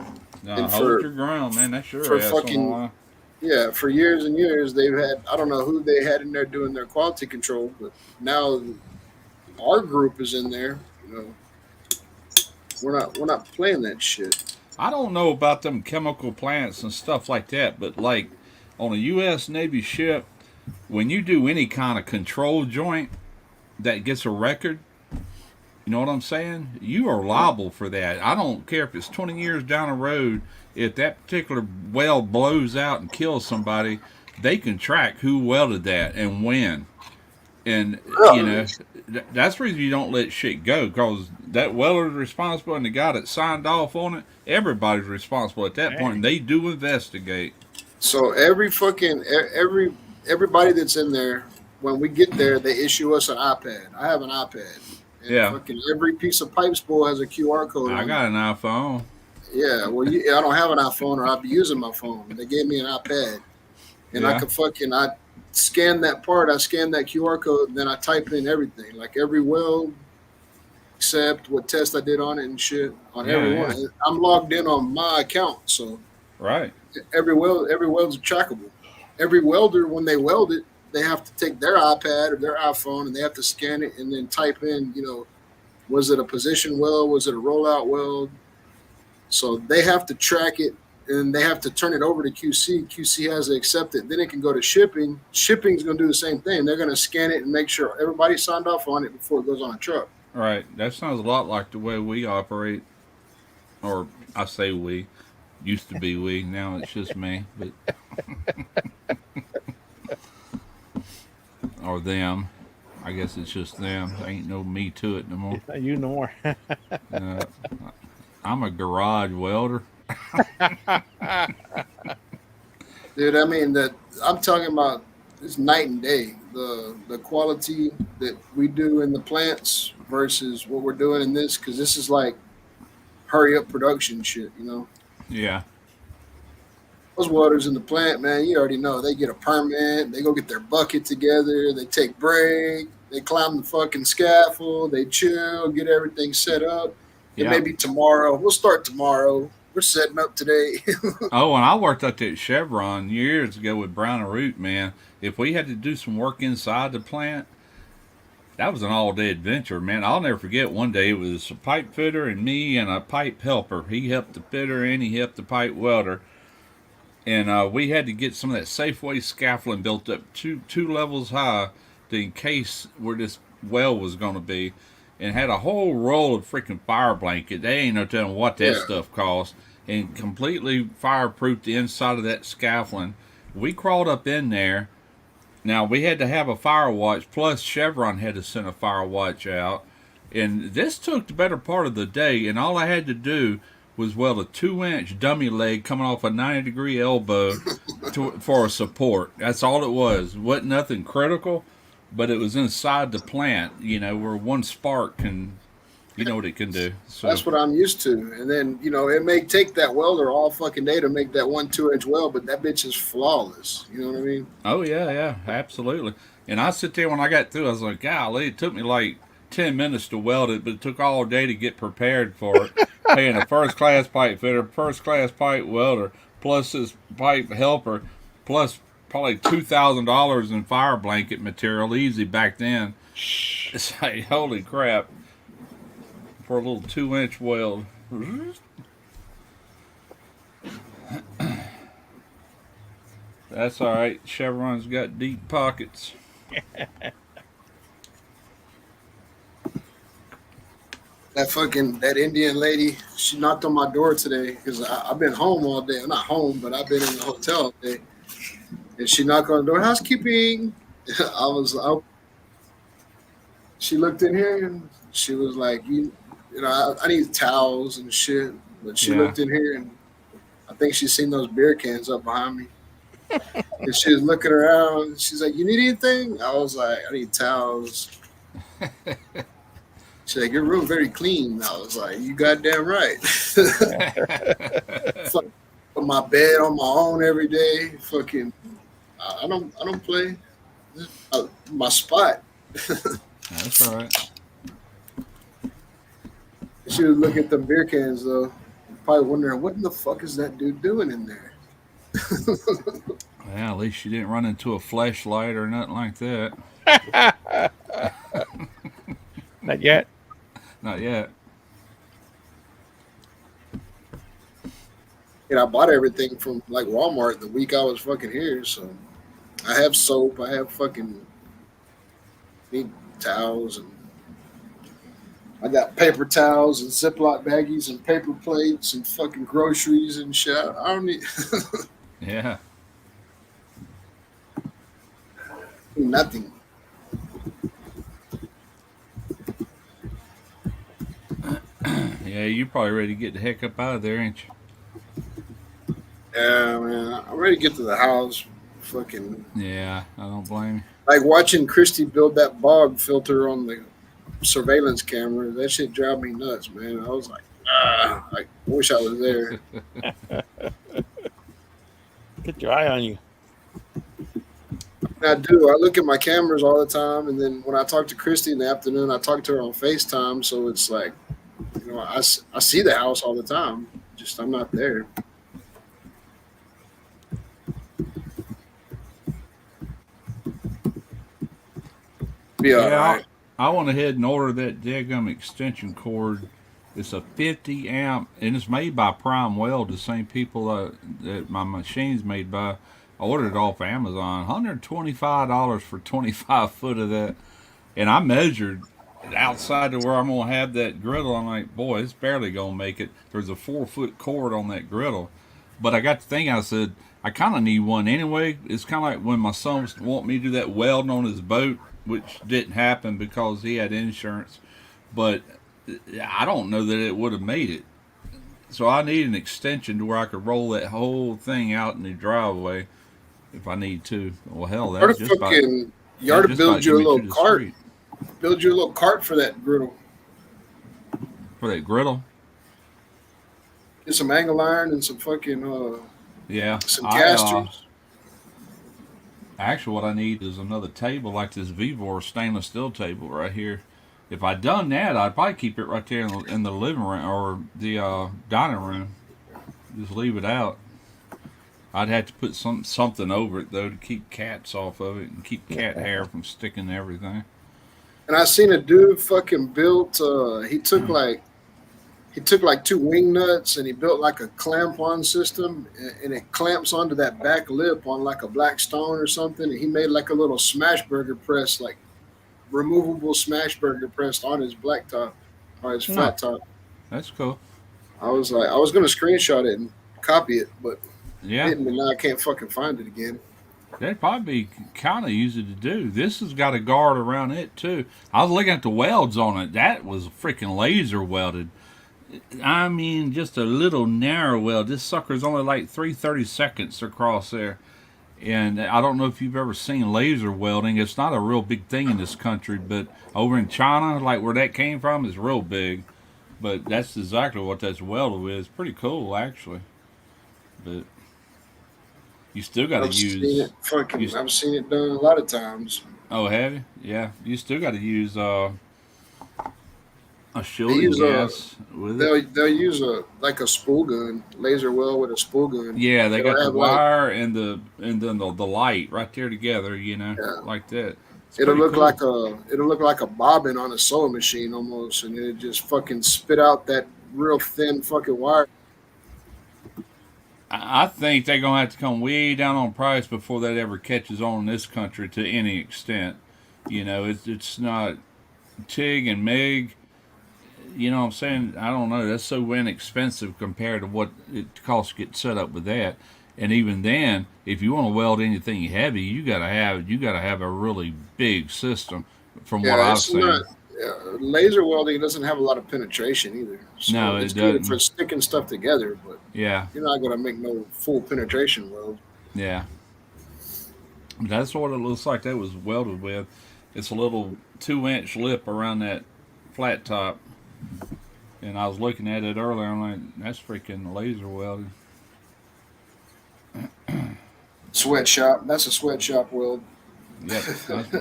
No, And hold your ground, man. That's your for ass on the fucking line. yeah, for years and years they've had, I don't know who they had in there doing their quality control, but now our group is in there. You know, we're not playing that shit. I don't know about them chemical plants and stuff like that, but like on a U.S. Navy ship, when you do any kind of control joint that gets a record, you know what I'm saying? You are liable for that. I don't care if it's 20 years down the road. If that particular well blows out and kills somebody, they can track who welded that and when. And, you Really? know, that's the reason you don't let shit go, because that welder's responsible and the guy that signed off on it, everybody's responsible at that point, and they do investigate. So everybody that's in there, when we get there, they issue us an iPad. I have an iPad, and Yeah. fucking every piece of pipe spool has a QR code. I on got an iPhone. Yeah, well, I don't have an iPhone, or I'd be using my phone. They gave me an iPad, and Yeah. I scan that part, I scan that QR code, and then I type in everything, like every weld, except what test I did on it and shit on every Yeah. one. I'm logged in on my account, so Right. every weld's trackable. Every welder, when they weld it, they have to take their iPad or their iPhone and they have to scan it and then type in, was it a position weld? Was it a rollout weld? So they have to track it and they have to turn it over to QC. QC has to accept it. Then it can go to shipping. Shipping's going to do the same thing. They're going to scan it and make sure everybody signed off on it before it goes on a truck. Right. That sounds a lot like the way we operate. Or I say we. Used to be we. Now it's just me. But or them. I guess it's just them. There ain't no me to it no more. It's not you no more. Uh, I'm a garage welder. Dude, I mean that I'm talking about it's night and day. The quality that we do in the plants versus what we're doing in this, because this is like hurry up production shit, Yeah. Those welders in the plant, man, you already know they get a permit, they go get their bucket together, they take break, they climb the fucking scaffold, they chill, get everything set up. Yeah. And maybe tomorrow, we'll start tomorrow. We're setting up today. Oh, and I worked up at Chevron years ago with Brown and Root, man. If we had to do some work inside the plant, that was an all-day adventure, man. I'll never forget one day it was a pipe fitter and me and a pipe helper. He helped the fitter and he helped the pipe welder. And we had to get some of that Safeway scaffolding built up two levels high to encase where this well was going to be. And had a whole roll of freaking fire blanket. They ain't no telling what that stuff cost. And completely fireproofed the inside of that scaffolding. We crawled up in there. Now, we had to have a fire watch, plus Chevron had to send a fire watch out. And this took the better part of the day, and all I had to do was weld a 2-inch dummy leg coming off a 90-degree elbow for a support. That's all it was. It wasn't nothing critical, but it was inside the plant, where one spark can, what it can do. So That's what I'm used to. And then, it may take that welder all fucking day to make that 1 2-inch weld, but that bitch is flawless. You know what I mean? Oh, yeah, absolutely. And I sit there when I got through, I was like, golly, it took me like 10 minutes to weld it, but it took all day to get prepared for it. Paying a first-class pipe fitter, first-class pipe welder, plus this pipe helper, plus probably $2,000 in fire blanket material, easy back then. It's like, holy crap. For a little 2-inch weld. That's all right. Chevron's got deep pockets. That Indian lady, she knocked on my door today because I've been home all day. I'm not home, but I've been in the hotel all day. And she knocked on the door, housekeeping. She looked in here and she was like, I need towels and shit. But she looked in here and I think she's seen those beer cans up behind me. And she was looking around. She's like, you need anything? I was like, I need towels. She's like, your room very clean. I was like, you goddamn right. Put my bed on my own every day. Fucking, I don't play. This is my spot. That's all right. She was looking at the beer cans though. probably wondering what in the fuck is that dude doing in there. Well, at least you didn't run into a flashlight or nothing like that. Not yet. Not yet. And I bought everything from like Walmart the week I was fucking here, so I have soap, I have fucking neat towels, and I got paper towels and Ziploc baggies and paper plates and fucking groceries and shit. I don't need Yeah. nothing. Yeah, you probably ready to get the heck up out of there, ain't you? Yeah, man, I'm ready to get to the house. Fucking Yeah, I don't blame like watching Christy build that bog filter on the surveillance camera. That shit drive me nuts, man. I was like, I wish I was there. Get your eye on you. I do. I look at my cameras all the time, and then when I talk to Christy in the afternoon, I talk to her on FaceTime. So it's like, I see the house all the time. Just I'm not there. Be all right. I went ahead and ordered that daggum extension cord. It's a 50 amp, and it's made by Prime Weld, the same people that my machine's made by. I ordered it off Amazon, $125 for 25 foot of that. And I measured outside to where I'm going to have that griddle. I'm like, boy, it's barely going to make it. There's a 4-foot cord on that griddle. But I got to think, I said, I kind of need one anyway. It's kind of like when my son was wanting me to do that welding on his boat, which didn't happen because he had insurance. But I don't know that it would have made it. So I need an extension to where I could roll that whole thing out in the driveway if I need to. Well, hell, that's just about... You ought to build you a little cart. Street. Build you a little cart for that griddle. For that griddle? Get some angle iron and some fucking some casters. Actually, what I need is another table like this Vivor stainless steel table right here. If I'd done that, I'd probably keep it right there in the living room or the dining room. Just leave it out. I'd have to put something over it though to keep cats off of it and keep cat hair from sticking to everything. And I seen a dude fucking built. He took like 2 wing nuts and he built like a clamp-on system, and it clamps onto that back lip on like a black stone or something. And he made like a little smash burger press, like removable smash burger press on his black top or his flat top. That's cool. I was like, I was gonna screenshot it and copy it, but yeah, didn't, and now I can't fucking find it again. That'd probably be kind of easy to do. This has got a guard around it too. I was looking at the welds on it. That was freaking laser welded. I mean, just a little narrow weld. This sucker's only like 3/32 across there. And I don't know if you've ever seen laser welding. It's not a real big thing in this country, but over in China, like where that came from, is real big. But that's exactly what that's welded with. It's pretty cool, actually. But you still got to use. I've seen it done a lot of times. Oh, have you? Yeah, you still got to use a shielding gas with it. They'll use a spool gun, laser weld with a spool gun. Yeah, they got the wire and then the light right there together, like that. It'll look like a bobbin on a sewing machine almost, and it just fucking spit out that real thin fucking wire. I think they're gonna have to come way down on price before that ever catches on in this country to any extent. It's not TIG and MIG. You know what I'm saying? I don't know. That's so inexpensive compared to what it costs to get set up with that. And even then, if you want to weld anything heavy, you gotta have a really big system. From what I've seen, laser welding doesn't have a lot of penetration either. So no, it's it doesn't. Good for sticking stuff together, but yeah, you're not gonna make no full penetration weld. Yeah, that's what it looks like. That was welded with. It's a little 2-inch lip around that flat top. And I was looking at it earlier. I'm like, that's freaking laser welded. Sweatshop. That's a sweatshop weld. Yep,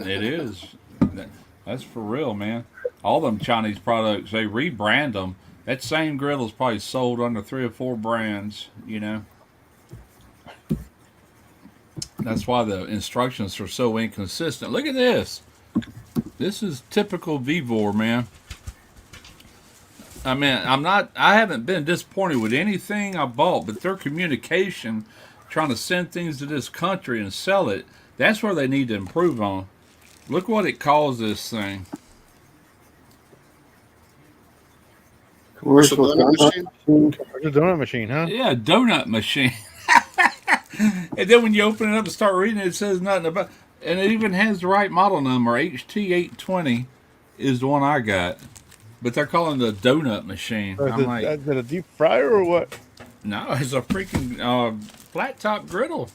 it is. That's for real, man. All them Chinese products, they rebrand them That same griddle's probably sold under 3 or 4 brands, you know. That's why the instructions are so inconsistent. Look at this. This is typical Vivor, man. I mean, I haven't been disappointed with anything I bought, but their communication, trying to send things to this country and sell it, that's where they need to improve on. Look what it calls this thing. Commercial donut machine? The donut machine, huh? Yeah, donut machine. And then when you open it up and start reading it, it says nothing about. And it even has the right model number. HT820 is the one I got, but they're calling it a donut machine. I'm like, is it a deep fryer or what? no, it's a freaking flat top griddle.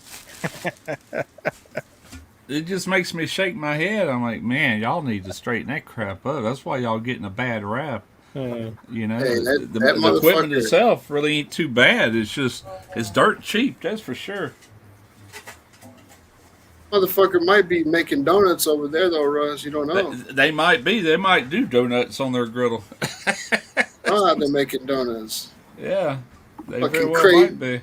It just makes me shake my head. I'm like, man, y'all need to straighten that crap up. That's why y'all getting a bad rap. You know, Hey, that the equipment motherfucker- itself really ain't too bad. It's just it's dirt cheap. That's for sure. Motherfucker might be making donuts over there though, Russ. You don't know. They might be. They might do donuts on their griddle. Oh, they're making donuts. Yeah, they Fucking very well crazy. might be.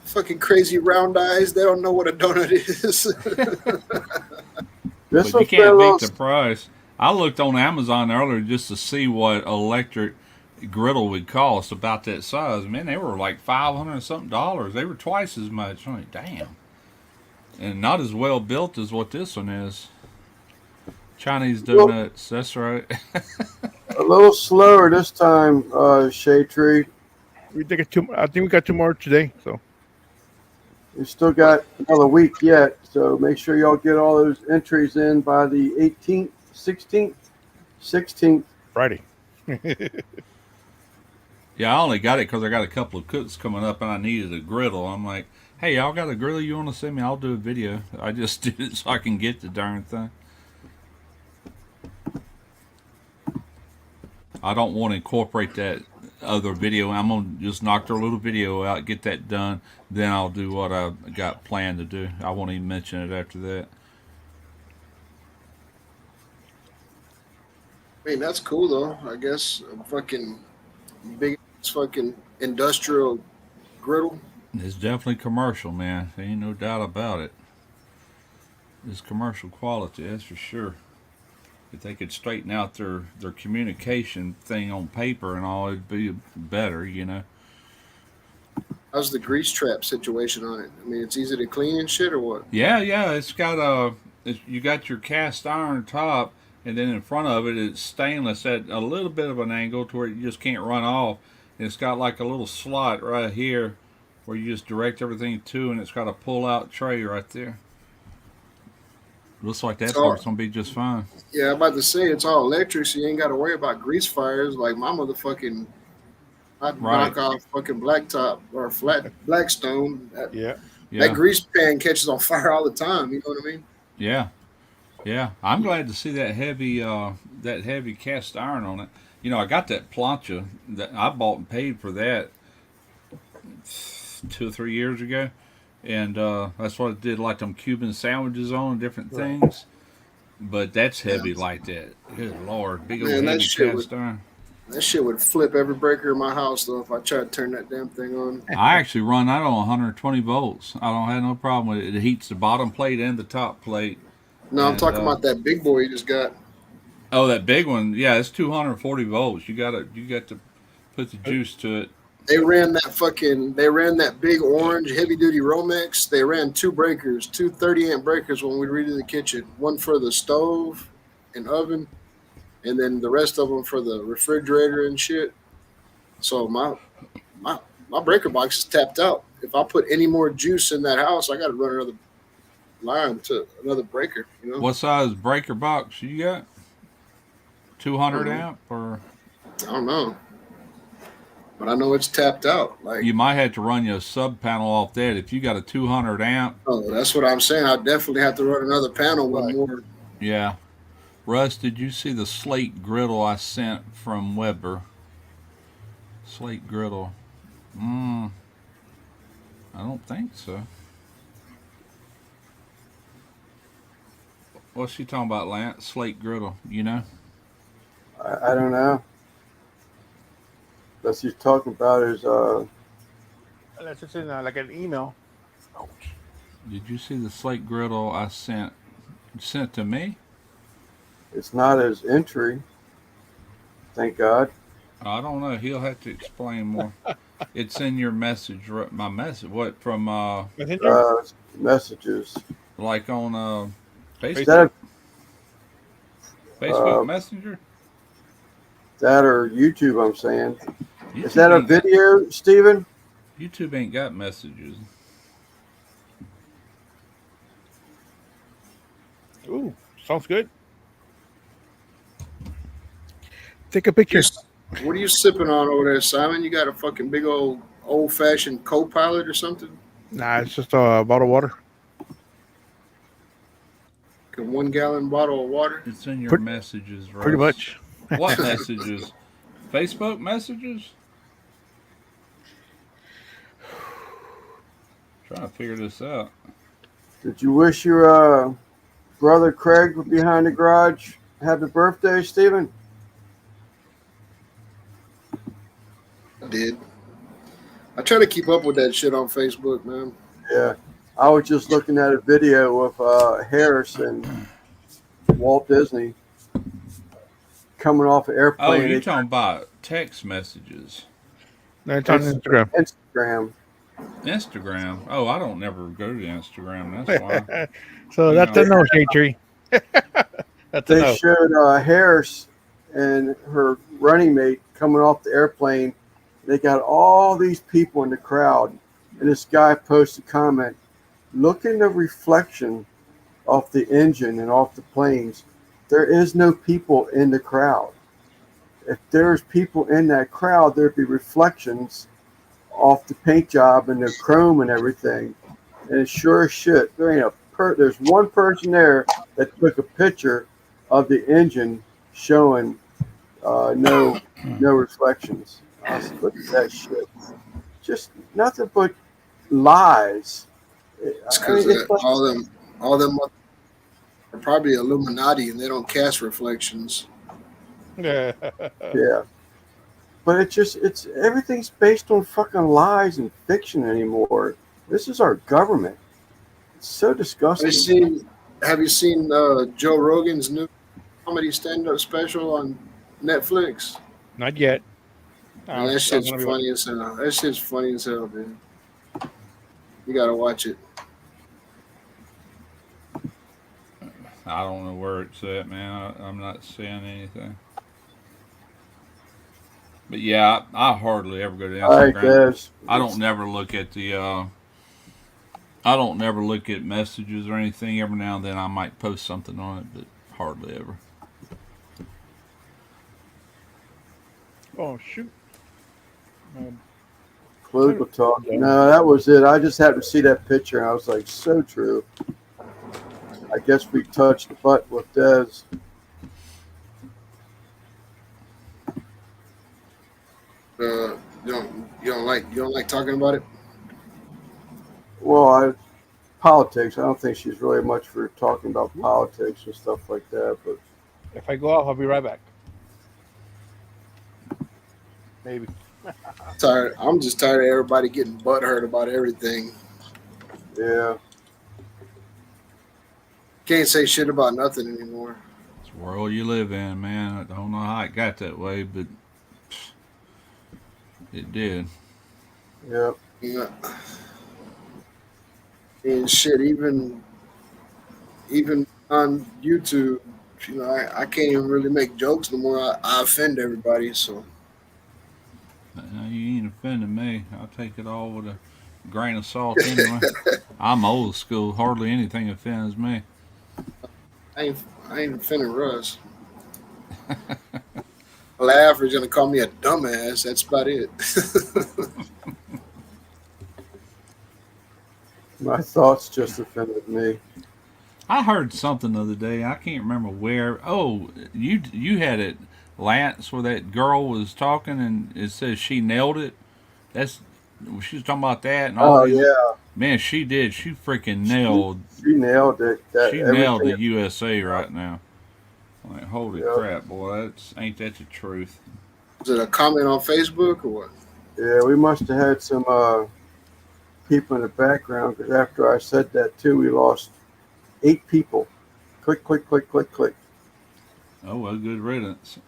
Fucking crazy round eyes. They don't know what a donut is. This But will you fit a can't little, beat the price. I looked on Amazon earlier just to see what electric griddle would cost about that size. Man, they were like $500 and something. They were twice as much. I'm like, damn. And not as well built as what this one is. Chinese donuts. That's right. a little slower this time, Shade Tree. We think it I think we got 2 more today. So We still got another week yet, so make sure y'all get all those entries in by the 18th, 16th, 16th. Friday. Yeah, I only got it because I got a couple of cooks coming up and I needed a griddle. I'm like, hey, y'all got a griddle you want to send me? I'll do a video. I just did it so I can get the darn thing. I don't want to incorporate that other video. I'm going to just knock their little video out, get that done. Then I'll do what I got planned to do. I won't even mention it after that. I mean, that's cool though. I guess a fucking big fucking industrial griddle. It's definitely commercial, man. There ain't no doubt about it. It's commercial quality, that's for sure. If they could straighten out their communication thing on paper and all, it'd be better, you know. How's the grease trap situation on it? I mean, it's easy to clean and shit, or what? Yeah, it's got you got your cast iron top, and then in front of it, it's stainless at a little bit of an angle to where you just can't run off. And it's got like a little slot right here where you just direct everything to, and it's got a pull-out tray right there. Looks like that part's gonna be just fine. Yeah, I'm about to say it's all electric, so you ain't got to worry about grease fires like my motherfucking. I'd knock off fucking blacktop or flat Blackstone. Yeah. That grease pan catches on fire all the time. You know what I mean? Yeah. I'm glad to see that heavy cast iron on it. You know, I got that plancha that I bought and paid for that 2 or 3 years ago, and that's what I did, like them Cuban sandwiches on and different things. But that's heavy like that. Good Lord, big old heavy cast iron. That shit would flip every breaker in my house, though, if I tried to turn that damn thing on. I actually run that on 120 volts. I don't have no problem with it. It heats the bottom plate and the top plate. No, I'm talking about that big boy you just got. Oh, that big one. Yeah, it's 240 volts. You got to put the juice to it. They ran that big orange heavy duty Romex. They ran 2 breakers, 2 30-amp breakers when we redid the kitchen. One for the stove and oven, and then the rest of them for the refrigerator and shit. So my breaker box is tapped out. If I put any more juice in that house, I got to run another line to another breaker. You know? What size breaker box you got? 200 amp or? I don't know, but I know it's tapped out. Like, you might have to run your sub panel off that if you got a 200 amp. Oh, that's what I'm saying. I definitely have to run another panel with more. Yeah. Russ, did you see the Slate Griddle I sent from Weber? Slate Griddle. I don't think so. What's she talking about, Lance? Slate Griddle, you know? I don't know. That's he's talking about is Unless it's in like an email. Did you see the Slate Griddle I sent to me? it's not his entry. Thank God. I don't know. He'll have to explain more. It's in your message. My message. What from? Messenger? Messages. Like on Is Facebook. that Facebook Messenger. that or YouTube? I'm saying. Is YouTube that a ain't got, video, Steven? YouTube ain't got messages. Ooh, sounds good. Take a picture. What are you sipping on over there, Simon? You got a fucking big old fashioned co-pilot or something? Nah, it's just a bottle of water. A 1 gallon bottle of water? It's in your Pretty- messages, Russ. Pretty much. What messages? Facebook messages? Trying to figure this out. Did you wish your brother Craig behind the garage happy birthday, Steven? I did. I try to keep up with that shit on Facebook, man. Yeah. I was just looking at a video of Harris and Walt Disney coming off an Oh, airplane. you're talking about text messages. No, it's on Instagram. Instagram. Instagram. Oh, I don't never go to Instagram. That's why. So You that's know. a no, Shade Tree. That's a They no. showed Harris and her running mate coming off the airplane. They got all these people in the crowd, and this guy posted a comment, look in the reflection off the engine and off the planes. There is no people in the crowd. If there's people in that crowd, there'd be reflections off the paint job and the chrome and everything. And sure as shit, there ain't there's one person there that took a picture of the engine showing no reflections. I was like, look at that shit. Just nothing but lies. It's because all them are probably Illuminati and they don't cast reflections. Yeah. Yeah. But it's everything's based on fucking lies and fiction anymore. This is our government. It's so disgusting. Have you seen Joe Rogan's new comedy stand-up special on Netflix? Not yet. Man, that shit's funny as hell. That shit's funny as hell, man. You gotta watch it. I don't know where it's at, man. I'm not seeing anything. But yeah, I hardly ever go to All right, Instagram. Dez. I don't never look at the. I don't never look at messages or anything. Every now and then I might post something on it, but hardly ever. Oh shoot. Political talk. No, that was it. I just happened to see that picture, and I was like, so true. I guess we touched the button with Dez. You don't like talking about it? Well, politics. I don't think she's really much for talking about politics and stuff like that. But If I go off, I'll be right back. Maybe. Tired. I'm just tired of everybody getting butthurt about everything. yeah, Can't say shit about nothing anymore. It's the world you live in, man. I don't know how it got that way, but it did. yeah. Yeah. And shit, even on YouTube, I can't even really make jokes no more. I offend everybody, so You ain't offending me. I'll take it all with a grain of salt anyway. I'm old school. Hardly anything offends me. I ain't offending Russ. Laugh is gonna call me a dumbass. That's about it. My thoughts just offended me. I heard something the other day. I can't remember where. Oh, you had it, Lance, where that girl was talking and it says she nailed it. She was talking about that and all. Oh yeah, Man, she did. She freaking nailed. she nailed it. She nailed the everything- USA right now. Like, holy Yeah. crap, boy! Ain't that the truth? Is it a comment on Facebook or what? Yeah, we must have had some people in the background because after I said that too, we lost 8 people. Click, click, click, click, click. Oh well, good riddance.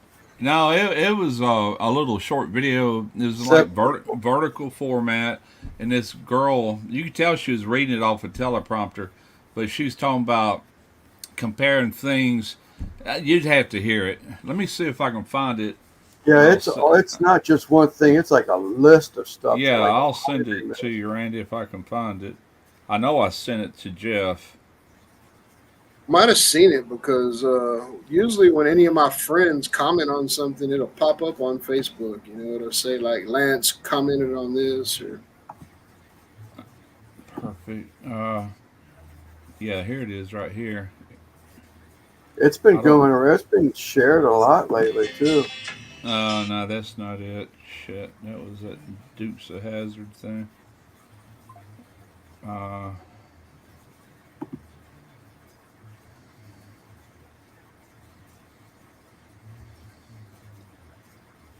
No, it was a little short video. It was like Except, vertical format, and this girl, you could tell she was reading it off a teleprompter, but she was talking about comparing things. You'd have to hear it. Let me see if I can find it. yeah, I'll it's not just one thing. It's like a list of stuff. yeah, Like I'll send it to you, Randy, if I can find it. I know I sent it to Jeff. Might have seen it because usually when any of my friends comment on something, it'll pop up on Facebook. You know, it'll say like Lance commented on this or Perfect. Yeah, here it is, right here. it's been I don't. going around. It's been shared a lot lately too. No, that's not it. Shit, that was that Dukes of Hazard thing. Uh,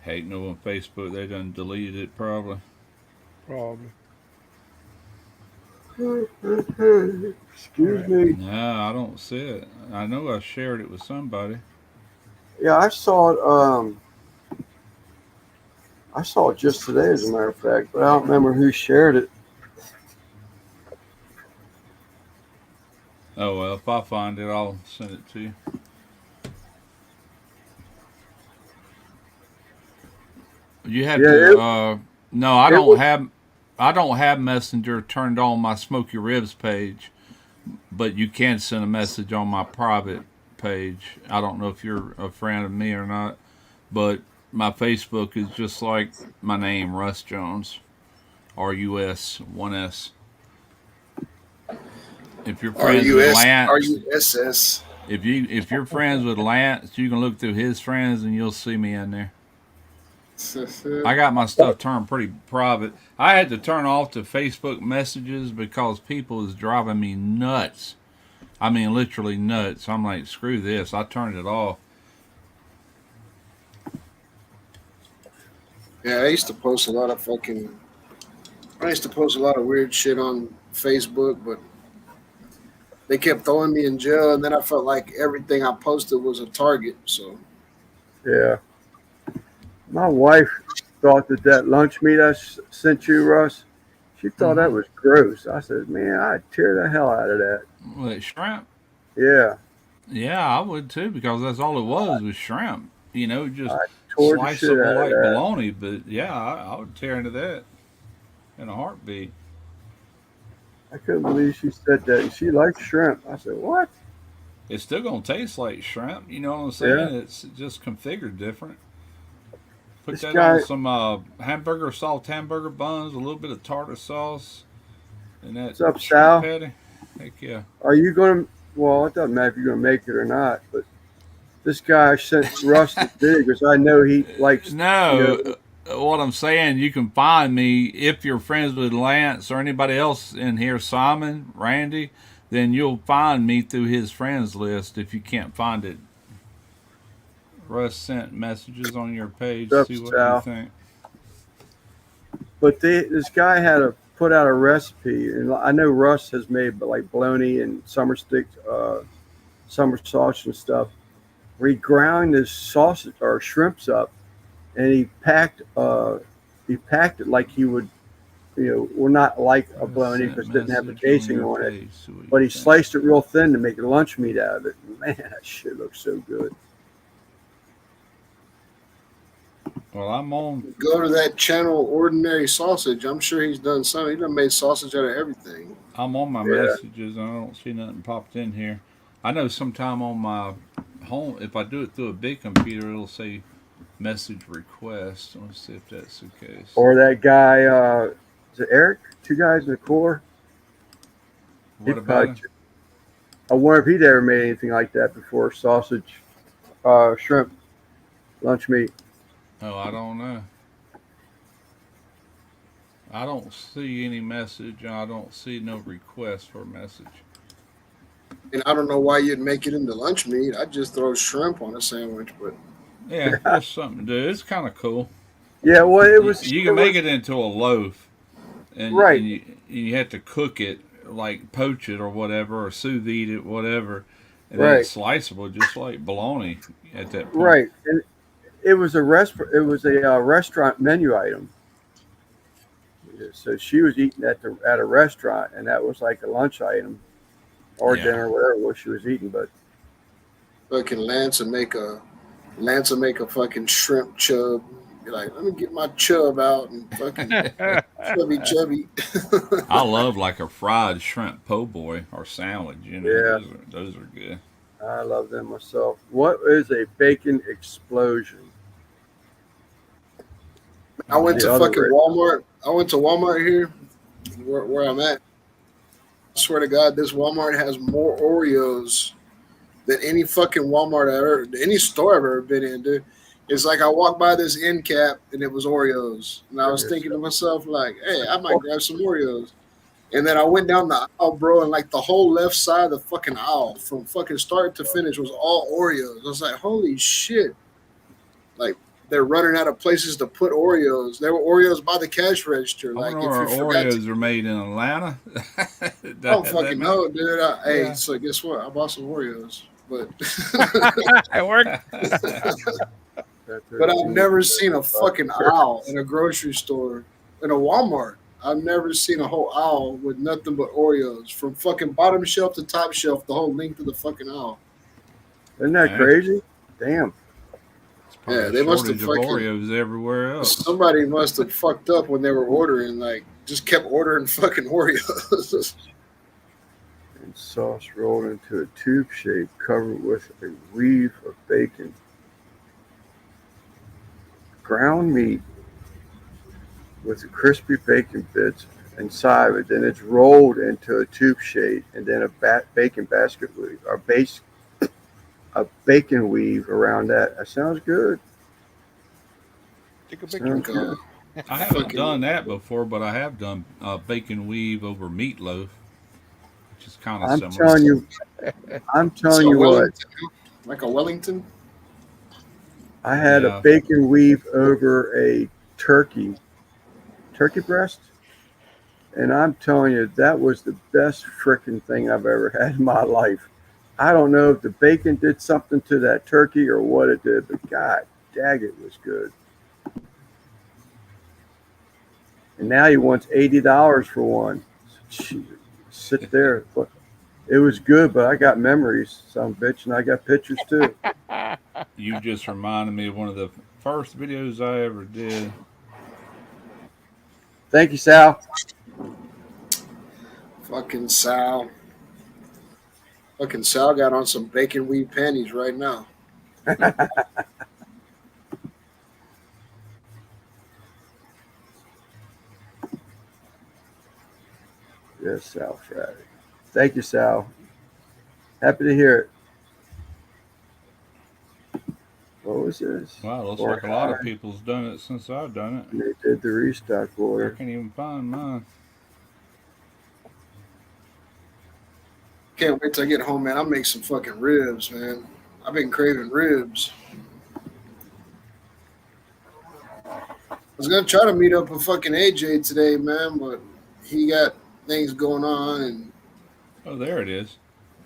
Hate no on Facebook. They done deleted it probably. Probably. All Excuse right. me. No, I don't see it. I know I shared it with somebody. Yeah, I saw it. I saw it just today, as a matter of fact, but I don't remember who shared it. Oh well, if I find it, I'll send it to you. You have Yeah, to. No, I it don't was. have. I don't have Messenger turned on my Smoky Ribs page, but you can send a message on my private page. I don't know if you're a friend of me or not, but my Facebook is just like my name, Russ Jones, RUS, one S. If you're friends with RUS Lance, RUSS. if you're friends with Lance, you can look through his friends and you'll see me in there. I got my stuff turned pretty private. I had to turn off the Facebook messages because people is driving me nuts. I mean, literally nuts. I'm like, screw this. I turned it off. Yeah, I used to post a lot of fucking. I used to post a lot of weird shit on Facebook, but they kept throwing me in jail, and then I felt like everything I posted was a target. So Yeah, my wife thought that lunch meat sent you, Russ. She thought that Mm-hmm. was gross. I said, man, I'd tear the hell out of that. Like shrimp. Yeah, Yeah, I would too because that's all it was shrimp. You know, just I tore the shit sliceable out of like that. bologna. But yeah, I would tear into that in a heartbeat. I couldn't believe she said that. And she likes shrimp. I said, what? It's still gonna taste like shrimp. You know what I'm Yeah, saying? It's just configured different. Put this that on guy. some hamburger soft hamburger buns, a little bit of tartar sauce, and that What's up, shrimp Sal? patty. Heck yeah. Are you going to? Well, it doesn't matter if you're going to make it or not. But this guy sent Russ this video because I know he likes. You No, know, what I'm saying, you can find me if you're friends with Lance or anybody else in here, Simon, Randy, then you'll find me through his friends list. If you can't find it, Russ sent messages on your page. what's up, See what you Sal? think. But this guy had to put out a recipe, and I know Russ has made like bologna and summer stick, summer sausage and stuff. Where he ground his sausage or shrimps up, and he packed it like he would, well, not like a Russ bologna sent because it didn't have the message on casing your on it, page. See what you but he think. sliced it real thin to make a lunch meat out of it. Man, that shit looks so good. Well, I'm on. go to that channel, Ordinary Sausage. I'm sure he's done some. He done made sausage out of everything. I'm on my Yeah, messages. I don't see nothing popped in here. I know sometime on my home, if I do it through a big computer, it'll say message request. Let's see if that's the case. or that guy, is it Eric? Two guys in the cooler. He What about probably. him? I wonder if he'd ever made anything like that before. Sausage, shrimp, lunch meat. Oh, I don't know. I don't see any message. I don't see no request for a message. And I don't know why you'd make it into lunch meat. I'd just throw shrimp on a sandwich, but Yeah, just something to do. It's kind of cool. Yeah, well, You can make it into a loaf, and right, you have to cook it, like poach it or whatever, or sous vide it, whatever, and then right, it's sliceable just like bologna at that point. right. And it was a restaurant menu item. So she was eating at a restaurant, and that was like a lunch item or Yeah. dinner, whatever it was she was eating. But Fucking Lance will make a fucking shrimp chub. Be like, let me get my chub out and fucking chubby. I love like a fried shrimp po' boy or sandwich. yeah, Those are good. I love them myself. What is a bacon explosion? I went The to other fucking way. Walmart. I went to Walmart here, where I'm at. I swear to God, this Walmart has more Oreos than any fucking any store I've ever been in, dude. It's like I walked by this end cap and it was Oreos, and I was thinking to myself like, "Hey, I might grab some Oreos." And then I went down the aisle, bro, and like the whole left side of the fucking aisle, from fucking start to finish, was all Oreos. I was like, "Holy shit!" Like they're running out of places to put Oreos. There were Oreos by the cash register. I wonder Like where if you our forgot to, Oreos are made in Atlanta. I don't That fucking many? know, dude. Hey, Yeah. so guess what? I bought some Oreos, but It worked. but I've never seen a fucking aisle in a grocery store, in a Walmart. I've never seen a whole aisle with nothing but Oreos from fucking bottom shelf to top shelf, the whole length of the fucking aisle. Isn't that Hey, crazy? Damn. it's probably Yeah, a they must have shortage of fucking Oreos everywhere else. somebody must have fucked up when they were ordering, like just kept ordering fucking Oreos. And sauce rolled into a tube shape covered with a weave of bacon. Ground meat with the crispy bacon bits inside of it. Then it's rolled into a tube shape and then a bacon basket weave or a bacon weave around that. That sounds good. Take a picture. Sounds Like good. I haven't fucking done that before, but I have done bacon weave over meatloaf, which is kind of I'm similar. telling you, I'm it's telling a you what. Wellington, like a Wellington. I had a Yeah. bacon weave over a turkey breast, and I'm telling you that was the best freaking thing I've ever had in my life. I don't know if the bacon did something to that turkey or what it did, but God dag it was good. And now he wants $80 for one. Gee, sit there. But it was good, but I got memories, some bitch, and I got pictures too. You just reminded me of one of the first videos I ever did. Thank you, Sal. Fucking Sal. Fucking Sal got on some bacon weave panties right now. Yes, Sal Friday. Thank you, Sal. Happy to hear it. What was this? Wow, looks Or like a lot of high. people's done it since I've done it. They did the restock I order. can't even find mine. Can't wait till I get home, man. I'll make some fucking ribs, man. I've been craving ribs. I was gonna try to meet up with fucking AJ today, man, but he got things going on, and Oh, there it is.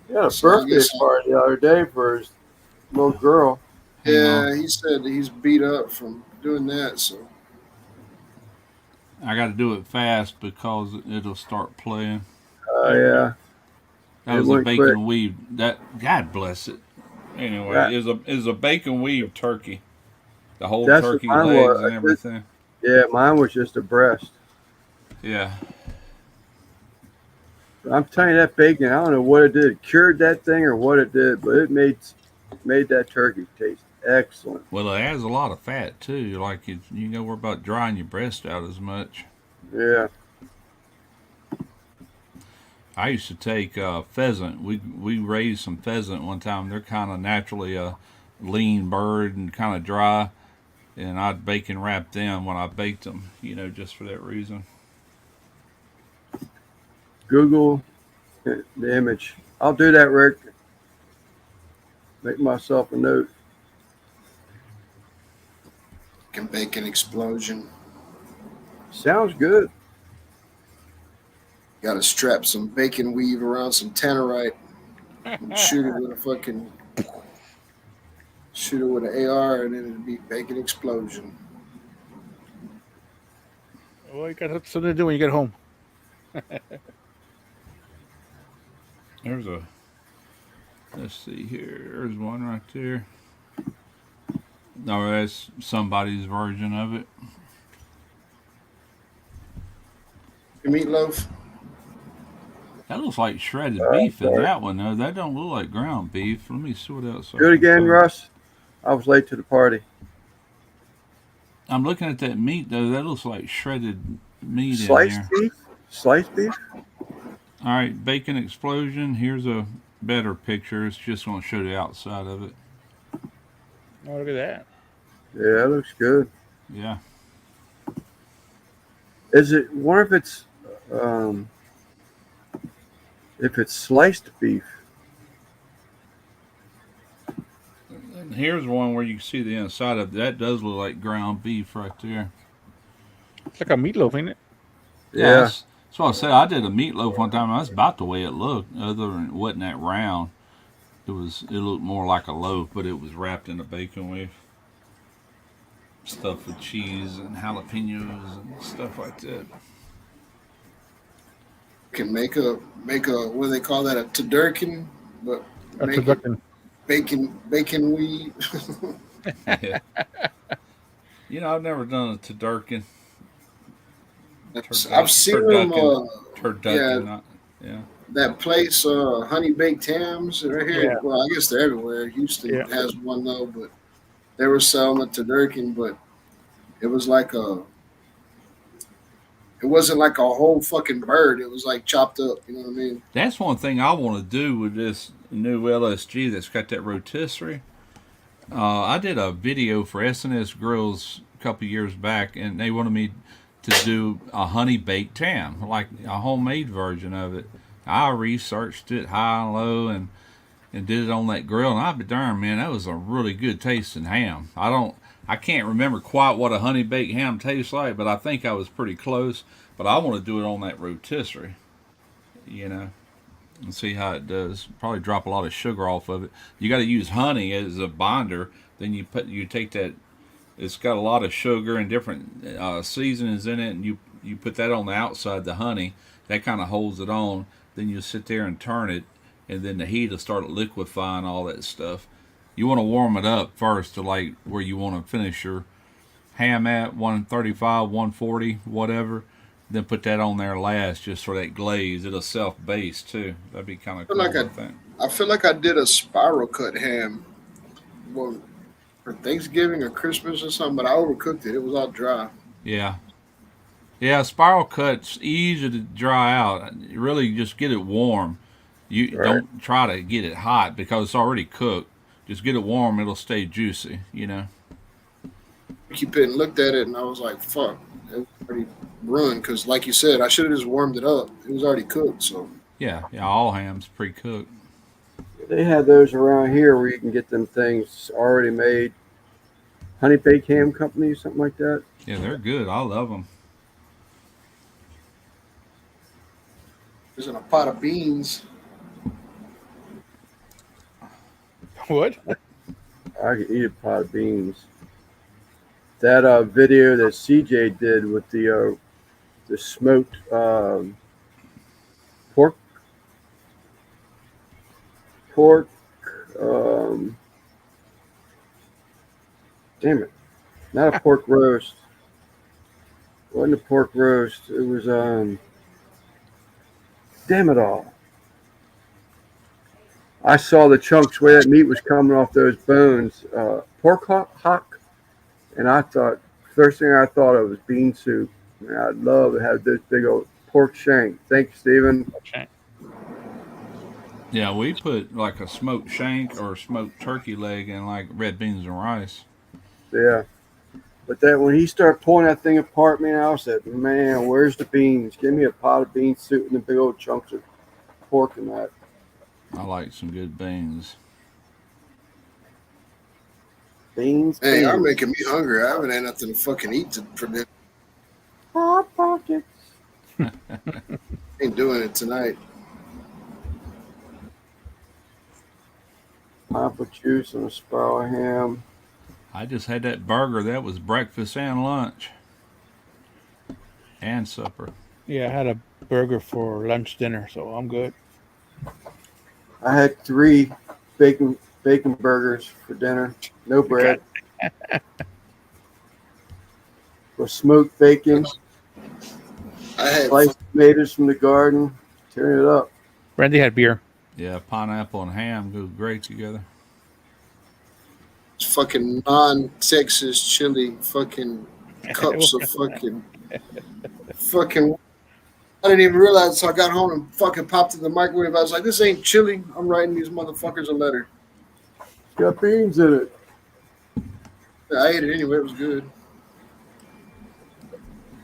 He had a so I birthday guess party the other day for his little girl. Hang on. yeah, he said he's beat up from doing that. So I got to do it fast because it'll start playing. Oh, yeah. That It was a went quick. bacon weave. That God bless it. Anyway, That, it was a bacon weave turkey. The whole that's what turkey mine legs and was. everything. Yeah, mine was just a breast. Yeah. I'm telling you, that bacon, I don't know what it did. It cured that thing or what it did, but it made that turkey taste excellent. Well, it adds a lot of fat too. Like you know, worry about drying your breast out as much. Yeah. I used to take pheasant. We raised some pheasant one time. They're kind of naturally a lean bird and kind of dry, and I'd bacon wrap them when I baked them. Just for that reason. Google the image. I'll do that, Rick. Make myself a note. Can bake an explosion. Sounds good. Got to strap some bacon weave around some tannerite and shoot it with a fucking shoot it with an AR, and then it'd be bacon explosion. Well, you got something to do when you get home. There's a. Let's see here. There's one right there. No, that's somebody's version of it. Your meatloaf. That looks like shredded beef in that one, though. That don't look like ground beef. Let me see what else. I Do it can again, find. Russ. I was late to the party. I'm looking at that meat, though. That looks like shredded meat in Sliced there. beef? Sliced beef? All right, bacon explosion. Here's a better picture. It's just going to show the outside of it. Oh, look at that. Yeah, that looks good. Yeah. Is it? Wonder if it's sliced beef. And here's one where you can see the inside of it. That does look like ground beef right there. It's like a meatloaf, ain't it? Yeah. That's what I said. I did a meatloaf one time. That's about the way it looked. Other than it wasn't that round. It looked more like a loaf, but it was wrapped in a bacon leaf. Stuffed with cheese and jalapenos and stuff like that. Can make a what do they call that, a turducken, but A make it turducken. bacon weave. Yeah. I've never done a turducken. I've seen them. Turducken. Yeah. That place, Honey Baked Hams, right here. Yeah. Well, I guess they're everywhere. Houston has one though, but they were selling a turducken, but it was like it wasn't like a whole fucking bird. It was like chopped up. You know what I mean? That's one thing I want to do with this new LSG that's got that rotisserie. I did a video for SNS Grills a couple years back, and they wanted me to do a honey baked ham, like a homemade version of it. I researched it high and low and did it on that grill, and I'll be darned, man, that was a really good tasting ham. I can't remember quite what a honey baked ham tastes like, but I think I was pretty close. But I want to do it on that rotisserie, and see how it does. Probably drop a lot of sugar off of it. You got to use honey as a binder. Then you take that. It's got a lot of sugar and different seasonings in it, and you put that on the outside, the honey. That kind of holds it on. Then you sit there and turn it, and then the heat will start liquefying all that stuff. You want to warm it up first to like where you want to finish your ham at 135, 140, whatever. Then put that on there last just for that glaze. It'll self-base too. That'd be kind of cool. I feel like I did a spiral cut ham, well, for Thanksgiving or Christmas or something, but I overcooked it. It was all dry. Yeah. Yeah, spiral cut's easy to dry out. You really just get it warm. You don't try to get it hot because it's already cooked. Just get it warm, it'll stay juicy, I keep it and looked at it, and I was like, fuck, it was already ruined. Because, like you said, I should have just warmed it up. It was already cooked, so. Yeah, all ham's pre-cooked. They have those around here where you can get them things already made. Honey Baked Ham Company, something like that. Yeah, they're good. I love them. There's in a pot of beans. What? I could eat a pot of beans. That video that CJ did with the smoked pork. Damn it, not a pork roast. It wasn't a pork roast. It was damn it all. I saw the chunks where that meat was coming off those bones. Pork hock, and I thought first thing I thought of was bean soup. And I'd love to have this big old pork shank. Thank you, Stephen. Yeah, we put like a smoked shank or smoked turkey leg in like red beans and rice. Yeah. But that when he started pulling that thing apart, man, I said, man, where's the beans? Give me a pot of bean soup and the big old chunks of pork in that. I like some good beans. Beans. Hey, beans. you're making me hungry. I haven't had nothing to fucking eat for dinner. Hot pockets. Ain't doing it tonight. Pineapple juice and a sparrow ham. I just had that burger. That was breakfast and lunch and supper. Yeah, I had a burger for lunch, dinner, so I'm good. I had 3 bacon burgers for dinner. No bread. With smoked bacon. I had Sliced tomatoes from the garden. Tearing it up. Randy had beer. Yeah, pineapple and ham go great together. fucking non-Texas chili fucking cups of fucking. I didn't even realize until I got home and fucking popped in the microwave. I was like, this ain't chili. I'm writing these motherfuckers a letter. It's got beans in it. Yeah, I ate it anyway. It was good.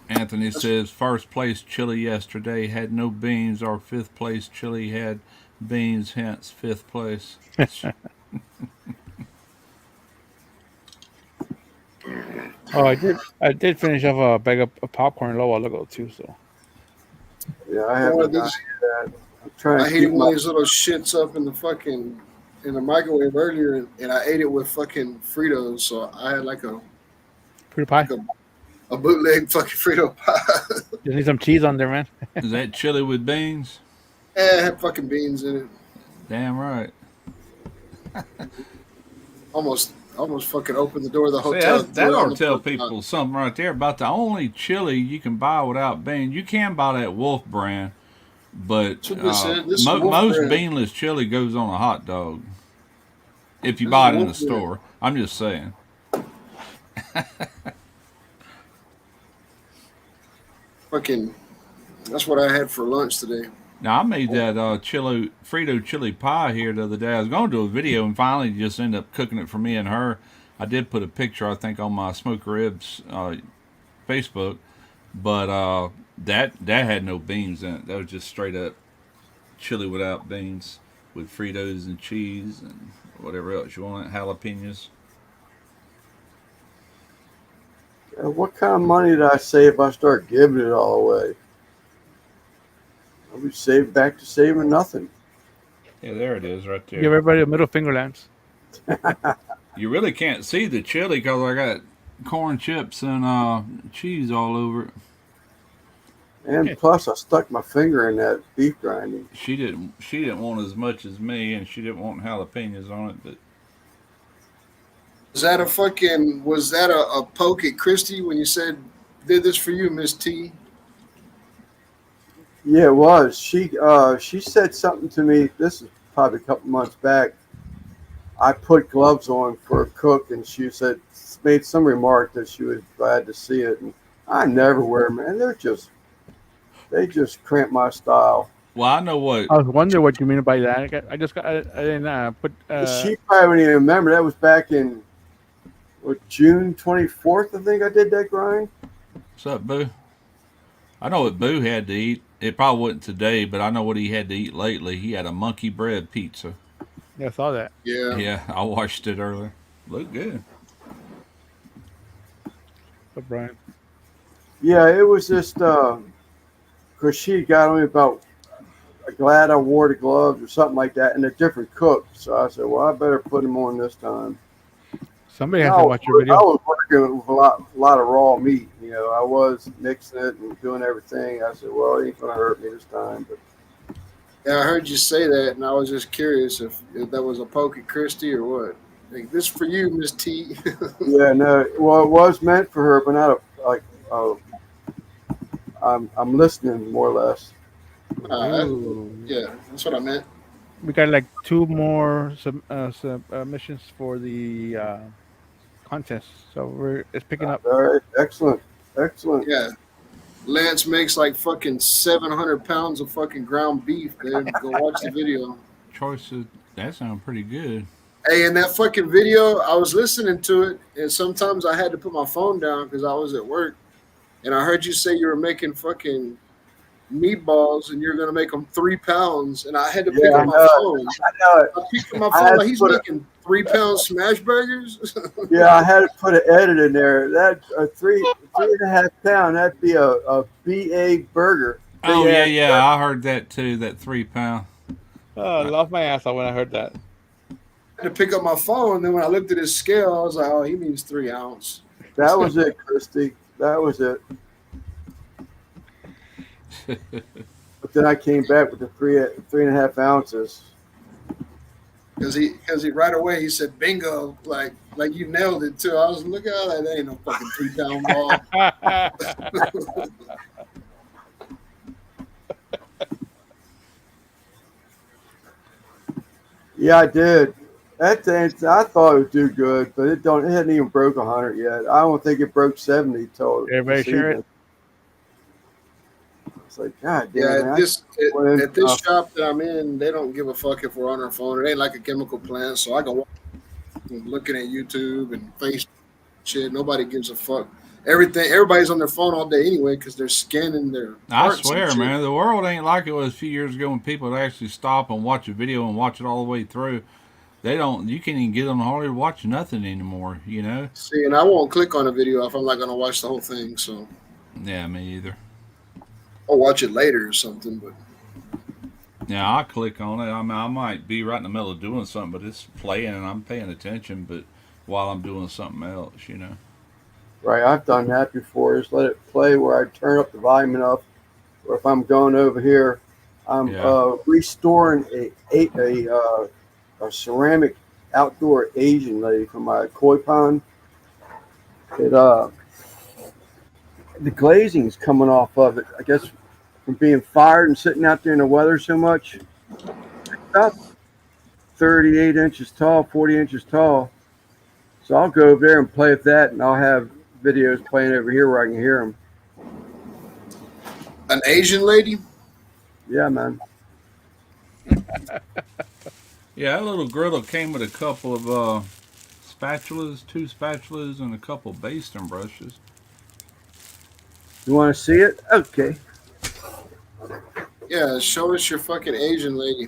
Anthony says first place chili yesterday had no beans. Our fifth place chili had beans, hence fifth place. Oh, I did finish off a bag of popcorn a little while ago too. So Yeah, I haven't done that. I'm trying I to heated keep one my of these little shits up in the microwave earlier, and I ate it with fucking Fritos. So I had like a pretty pie. a bootleg fucking Frito pie. You need some cheese on there, man. Is that chili with beans? Yeah, it had fucking beans in it. Damn right. Almost fucking opened the door of the See, hotel. that ought to tell people something right there about the only chili you can buy without beans. You can buy that Wolf brand, but most brand. beanless chili goes on a hot dog. If you This buy is it in the Wolf store, I'm just saying. Fucking, that's what I had for lunch today. Now I made that Frito chili pie here the other day. I was going to do a video and finally just ended up cooking it for me and her. I did put a picture, I think, on my Smoke Ribs Facebook, but that had no beans in it. That was just straight up chili without beans with Fritos and cheese and whatever else you want, jalapenos. what kind of money did I save if I start giving it all away? I'll be back to saving nothing. Yeah, there it is right there. Give everybody a middle finger, Lance. You really can't see the chili because I got corn chips and cheese all over it. And plus, I stuck my finger in that beef grinding. She didn't want as much as me, and she didn't want jalapenos on it. But Was that a poke at Christy when you said, did this for you, Miss T? Yeah, it was. She said something to me. This is probably a couple months back. I put gloves on for a cook, and she made some remark that she was glad to see it. And I never wear them, man. They just cramp my style. well, I know what. I was wondering what you mean by that. I didn't put. She probably wouldn't even remember. That was back in June 24th, I think I did that grind. What's up, Boo? I know what Boo had to eat. It probably wasn't today, but I know what he had to eat lately. He had a monkey bread pizza. Yeah, I saw that. Yeah. Yeah, I watched it earlier. Looked good. But Brian. Yeah, it was just because she got on me about glad I wore the gloves or something like that, and a different cook. So I said, well, I better put them on this time. Somebody has to watch your video. I was working with a lot of raw meat. You know, I was mixing it and doing everything. I said, well, it ain't going to hurt me this time. But Yeah, I heard you say that, and I was just curious if that was a poke at Christy or what. Like, this for you, Miss T. yeah, no, well, it was meant for her, but not I'm listening more or less. Yeah, that's what I meant. We got like 2 more submissions for the contest, so it's picking up. All right, excellent. Yeah. Lance makes like fucking 700 pounds of fucking ground beef, babe. Go watch the video. Choices. That sounds pretty good. Hey, in that fucking video, I was listening to it, and sometimes I had to put my phone down because I was at work. And I heard you say you were making fucking meatballs, and you're gonna make them 3 pounds. And I had to pick Yeah, up my phone. I know it. I picked up my I phone had like to he's put making 3-pound smash burgers. Yeah, I had to put an edit in there. That a 3.5 pound. That'd be a BA burger. Big Oh yeah, ass yeah, burger. I heard that too. That 3 pound. Oh, I lost my ass off when I heard that. I had to pick up my phone, and then when I looked at his scale, I was like, "Oh, he means 3 ounce." That was it, Christy. That was it. But then I came back with the 3.5 ounces. Because he right away he said bingo, like you nailed it too. I was looking at that, that ain't no fucking 3-pound ball. Yeah, I did. That thing, I thought it would do good, but it hadn't even broke 100 yet. I don't think it broke 70 till Everybody this share it? evening. It's like, God damn, Yeah, man, at this shop that I'm in, they don't give a fuck if we're on our phone. It ain't like a chemical plant, so I can walk looking at YouTube and Facebook shit. Nobody gives a fuck. Everybody's on their phone all day anyway because they're scanning their I parts and swear, shit. man, the world ain't like it was a few years ago when people would actually stop and watch a video and watch it all the way through. They don't. You can't even get them hardly to watch nothing anymore. You know. See, and I won't click on a video if I'm not gonna watch the whole thing. So Yeah, me either. I'll watch it later or something. But Yeah, I click on it. I mean, I might be right in the middle of doing something, but it's playing and I'm paying attention. But while I'm doing something else, you know. Right, I've done that before. Just let it play where I turn up the volume enough, or if I'm going over here, I'm Yeah. restoring a ceramic outdoor Asian lady from my koi pond. It the glazing is coming off of it. I guess from being fired and sitting out there in the weather so much. About 38 inches tall, 40 inches tall. So I'll go over there and play with that, and I'll have videos playing over here where I can hear them. an Asian lady, Yeah, man. Yeah, that little griddle came with a couple of spatulas, 2 spatulas, and a couple basting brushes. You want to see it? Okay. yeah, show us your fucking Asian lady.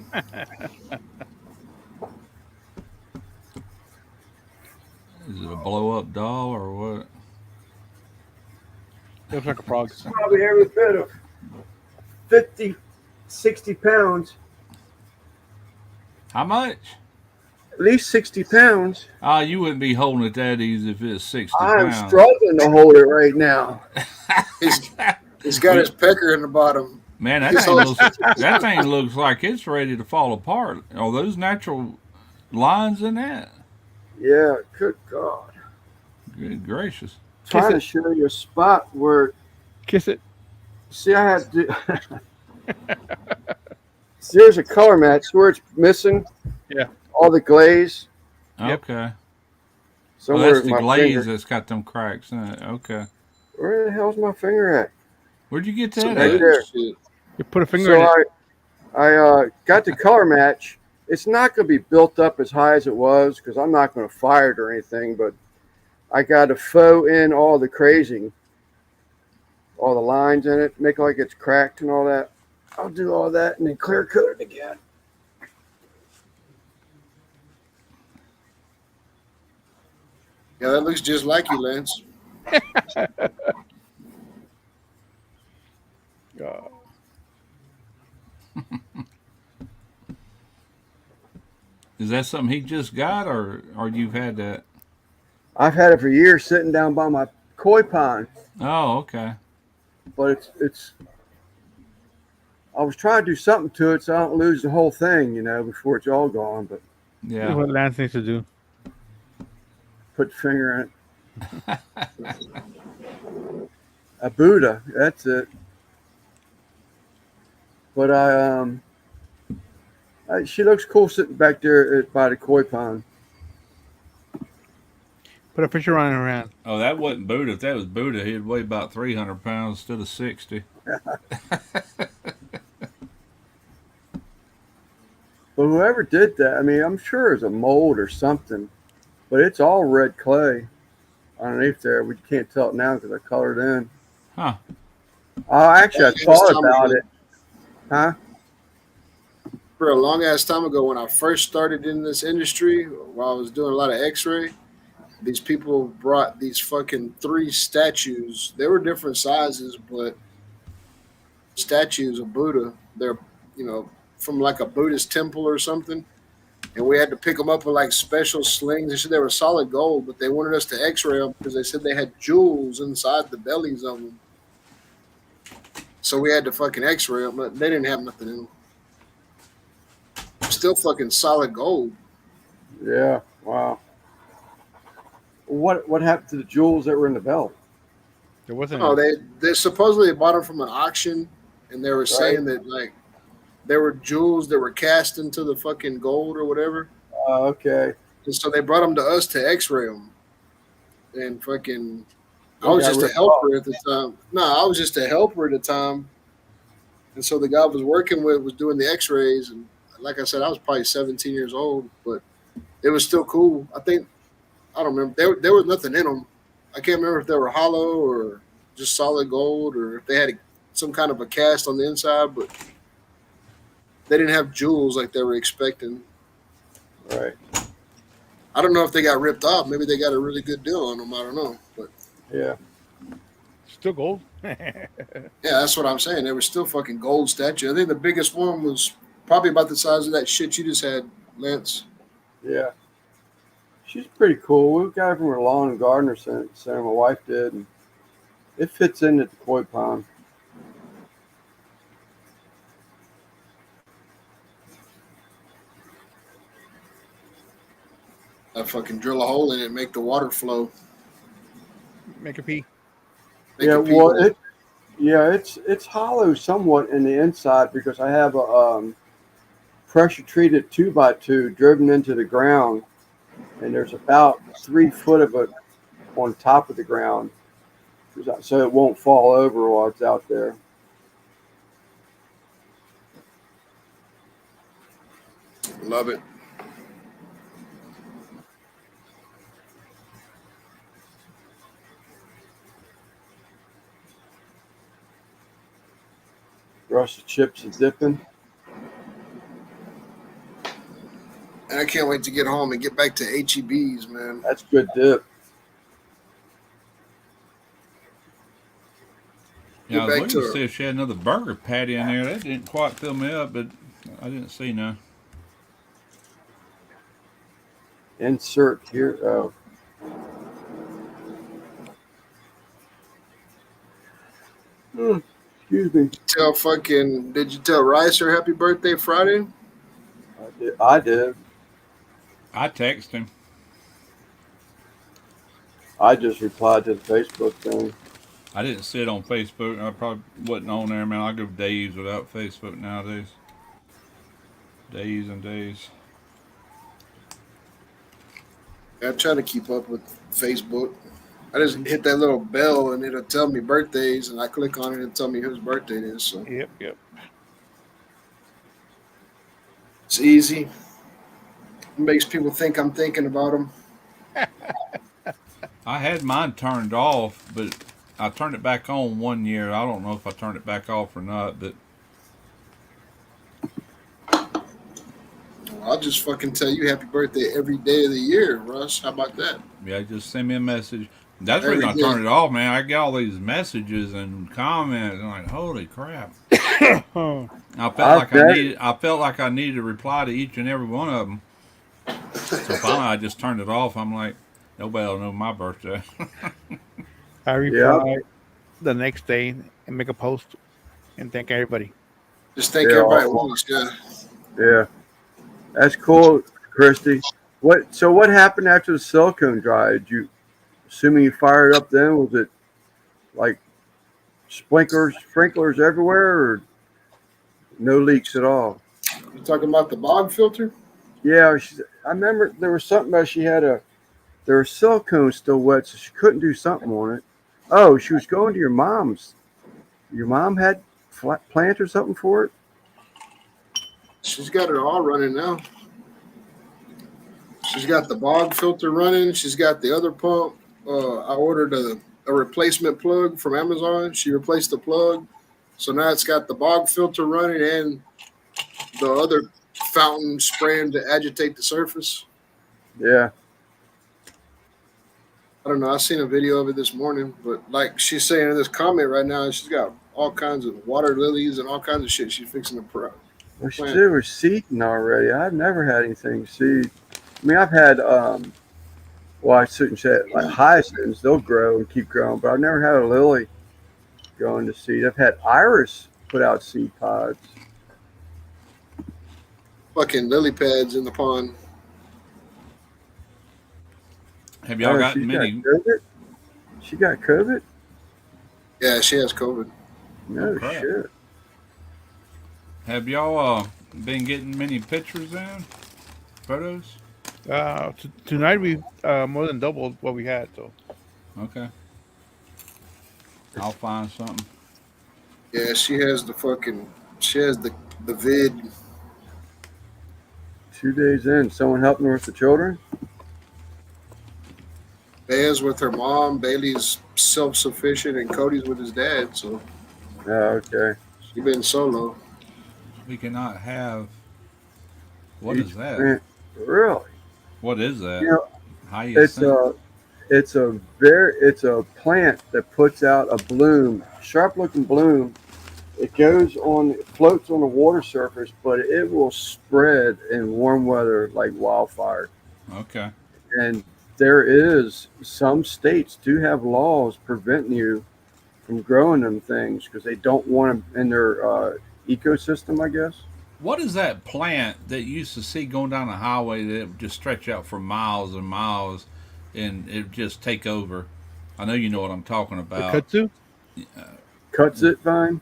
Is it a blow up doll or what? Looks like a frog. Probably every bit of 50, 60 pounds. How much? At least 60 pounds. Ah, you wouldn't be holding it that easy if it's 60 I'm pounds. struggling to hold it right now. He's got his pecker in the bottom. Man, Just that thing looks like it's ready to fall apart. Are those natural lines in that? Yeah, good God. Good gracious. Trying to it. show you a spot where, Kiss it. see, I had to. See, there's a color match where it's missing. Yeah. All the glaze. Yep. Okay. Well, Somewhere that's the my glaze finger. that's got them cracks in it. Okay. Where the hell's my finger at? Where'd you get some that Right at? there. shit. You put a finger in So it. I got the color match. It's not going to be built up as high as it was because I'm not going to fire it or anything, but I got to faux in all the crazing, all the lines in it, make it like it's cracked and all that. I'll do all that and then clear coat it again. Yeah, that looks just like you, Lance. God. Is that something he just got, or you've had that? I've had it for years sitting down by my koi pond, Oh, okay. but it's. I was trying to do something to it so I don't lose the whole thing, before it's all gone. But This is Yeah. what Lance needs to do. put the finger in it. A Buddha, that's it. But she looks cool sitting back there by the koi pond. Put a picture on her hand. Oh, that wasn't Buddha. If that was Buddha, he'd weigh about 300 pounds instead of 60. But whoever did that, I mean, I'm sure it's a mold or something, but it's all red clay underneath there. We can't tell it now because I colored in. Huh. Actually, I thought about it. Huh? For a long ass time ago, when I first started in this industry, while I was doing a lot of X-ray, these people brought these fucking 3 statues. They were different sizes, but statues of Buddha. They're, you know, from like a Buddhist temple or something. And we had to pick them up with like special slings. They said they were solid gold, but they wanted us to X-ray them because they said they had jewels inside the bellies of them. So we had to fucking X-ray them, but they didn't have nothing in them. Still fucking solid gold. Yeah. Wow. What happened to the jewels that were in the belt? There wasn't. No, they supposedly bought them from an auction, and they were saying that like there were jewels that were cast into the fucking gold or whatever. Okay. And so they brought them to us to X-ray them, and fucking. I They was got just a ripped helper at the time. No, I was just a helper at the time, and so the guy I was working with was doing the X-rays, and like I said, I was probably 17 years old, but it was still cool. I don't remember. There was nothing in them. I can't remember if they were hollow or just solid gold, or if they had some kind of a cast on the inside, but they didn't have jewels like they were expecting. Right. I don't know if they got ripped off. Maybe they got a really good deal on them. I don't know, but Yeah. Still gold. yeah, that's what I'm saying. They were still fucking gold statue. I think the biggest one was probably about the size of that shit you just had, Lance. Yeah. She's pretty cool. We got her from her lawn and gardener center. My wife did, and it fits in at the koi pond. I fucking drill a hole in it and make the water flow. Make a pee. Make Yeah. it pee. Well, it's hollow somewhat in the inside because I have a pressure treated 2x2 driven into the ground, and there's about 3 foot of it on top of the ground, so it won't fall over while it's out there. Love it. Russ, the chips and dipping. And I can't wait to get home and get back to HEB's, man. That's good dip. Yeah, I Get was back looking to to see if she had another burger patty in there. That didn't quite fill me up, but I didn't see none. Insert here. Oh. Excuse me. Did you tell Rice her happy birthday Friday? I did. I texted him. I just replied to the Facebook thing. I didn't see it on Facebook. I probably wasn't on there, man. I go days without Facebook nowadays. Days and days. I try to keep up with Facebook. I just hit that little bell and it'll tell me birthdays, and I click on it and tell me whose birthday it is. So Yep. it's easy. It makes people think I'm thinking about them. I had mine turned off, but I turned it back on one year. I don't know if I turned it back off or not, but I'll just fucking tell you happy birthday every day of the year, Russ. How about that? yeah, just send me a message. That's the Every reason I day. turned it off, man. I get all these messages and comments, and I'm like, holy crap! Oh, I felt like I needed to reply to each and every one of them. So finally, I just turned it off. I'm like, nobody will know my birthday. I reply the next day and make a post and thank everybody. Just thank Yeah, everybody awesome. once, yeah. Yeah. That's cool, Christy. What happened after the silicone dried? Assuming you fired up then, was it like sprinklers everywhere, or no leaks at all? You talking about the bog filter? Yeah, I remember there was something about there was silicone still wet, so she couldn't do something on it. Oh, she was going to your mom's. Your mom had plant or something for it? She's got it all running now. She's got the bog filter running. She's got the other pump. I ordered a replacement plug from Amazon. She replaced the plug, so now it's got the bog filter running and the other fountain spraying to agitate the surface. Yeah. I don't know. I seen a video of it this morning, but like she's saying in this comment right now, she's got all kinds of water lilies and all kinds of shit she's fixing to Well, she plant. said we're seeding already. I've never had anything seed. I mean, I've had, well, I shouldn't say it, like hyacinths, they'll grow and keep growing, but I've never had a lily going to seed. I've had iris put out seed pods. Fucking lily pads in the pond. Have y'all got She's got many? COVID? She got COVID? Yeah, she has COVID. No Oh, crap. shit. Have y'all been getting many pictures in? Photos? Tonight we more than doubled what we had. So Okay. I'll find something. Yeah, she has the vid. 2 days in, someone helping her with the children? Bea's with her mom. Bailey's self-sufficient, and Cody's with his dad. So Oh, okay. she been solo. We cannot have. What Each is that? plant- Really? What is that? You know, Hyacinth? it's a plant that puts out a bloom, sharp looking bloom. It floats on the water surface, but it will spread in warm weather like wildfire. Okay. And there is some states do have laws preventing you from growing them things because they don't want them in their ecosystem, I guess. What is that plant that you used to see going down the highway that would just stretch out for miles and miles and it just take over? I know you know what I'm talking the about. kudzu. Cuts it vine.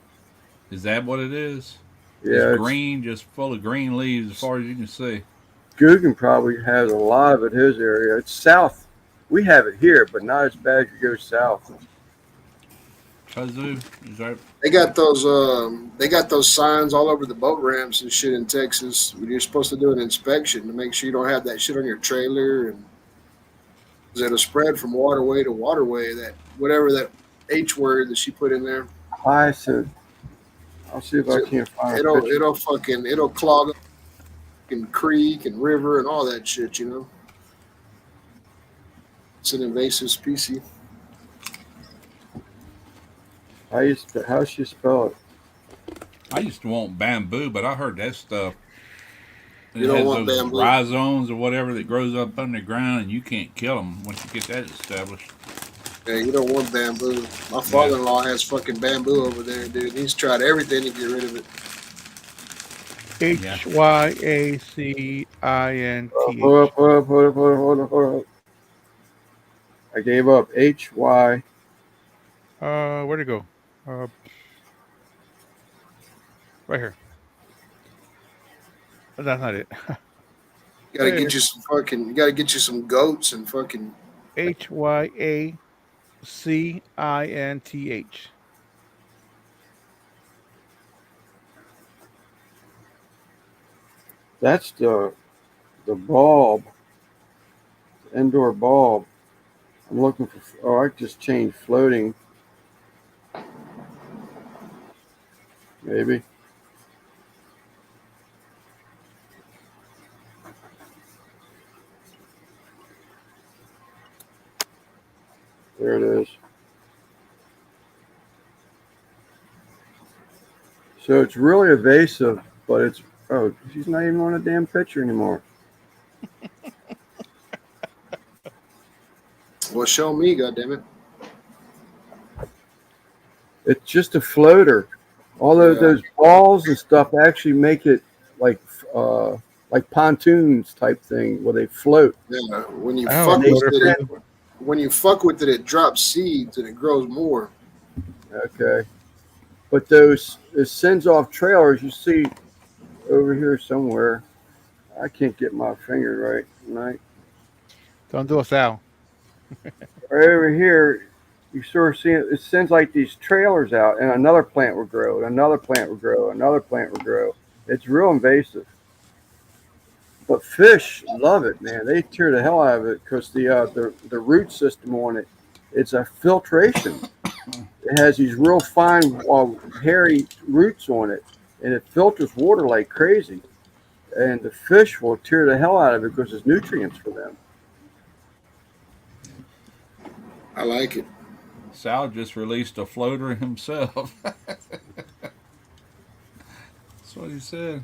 Is that what it is? Yeah, It's green, just full of green leaves as far as you can see. Guggen probably has a lot of it in his area. It's south. We have it here, but not as bad as you go south. Kudzu? Is that? They got those. They got those signs all over the boat ramps and shit in Texas. You're supposed to do an inspection to make sure you don't have that shit on your trailer, and 'cause it'll spread from waterway to waterway. That whatever that H word that she put in there, Hyacinth. I'll see if I can't find a picture. it'll clog up fucking creek and river and all that shit. You know, it's an invasive species. How she spell it? I used to want bamboo, but I heard that stuff. You It don't has want those bamboo. rhizomes or whatever that grows up underground, and you can't kill them once you get that established. Yeah, you don't want bamboo. My father-in-law has fucking bamboo over there, dude. He's tried everything to get rid of it. Hyacinthe. Hold up. I gave up. HY. Where'd it go? Right here. But that's not it. You gotta get you some fucking. You gotta get you some goats and fucking. Hyacinthe. That's the bulb, indoor bulb. I'm looking for. Oh, I just changed floating. Maybe. There it is. So it's really evasive, but it's she's not even on a damn picture anymore. Well, show me, goddammit. It's just a floater. All those balls and stuff actually make it like pontoons type thing where they float. Yeah, when you Oh, fuck they- with it, when you fuck with it, it drops seeds and it grows more. Okay. But it sends off trailers you see over here somewhere. I can't get my finger right tonight. Don't do a Sal. Right over here, you sort of see it. It sends like these trailers out, and another plant will grow, and another plant will grow, another plant will grow. It's real invasive. But fish love it, man. They tear the hell out of it because the root system on it It's a filtration. It has these real fine, hairy roots on it, and it filters water like crazy. And the fish will tear the hell out of it because it's nutrients for them. I like it. Sal just released a floater himself. That's what he said.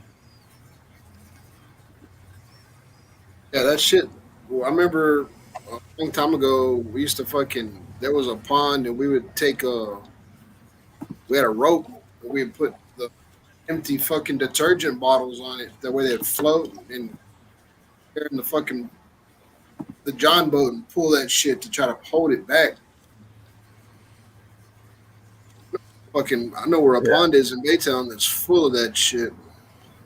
Yeah, that shit. Well, I remember a long time ago, we used to fucking. There was a pond, and we would take a. We had a rope, and we'd put the empty fucking detergent bottles on it. That way they'd float and they're in the fucking the John boat and pull that shit to try to hold it back. Fucking, I know where a pond is in Baytown that's full of that shit.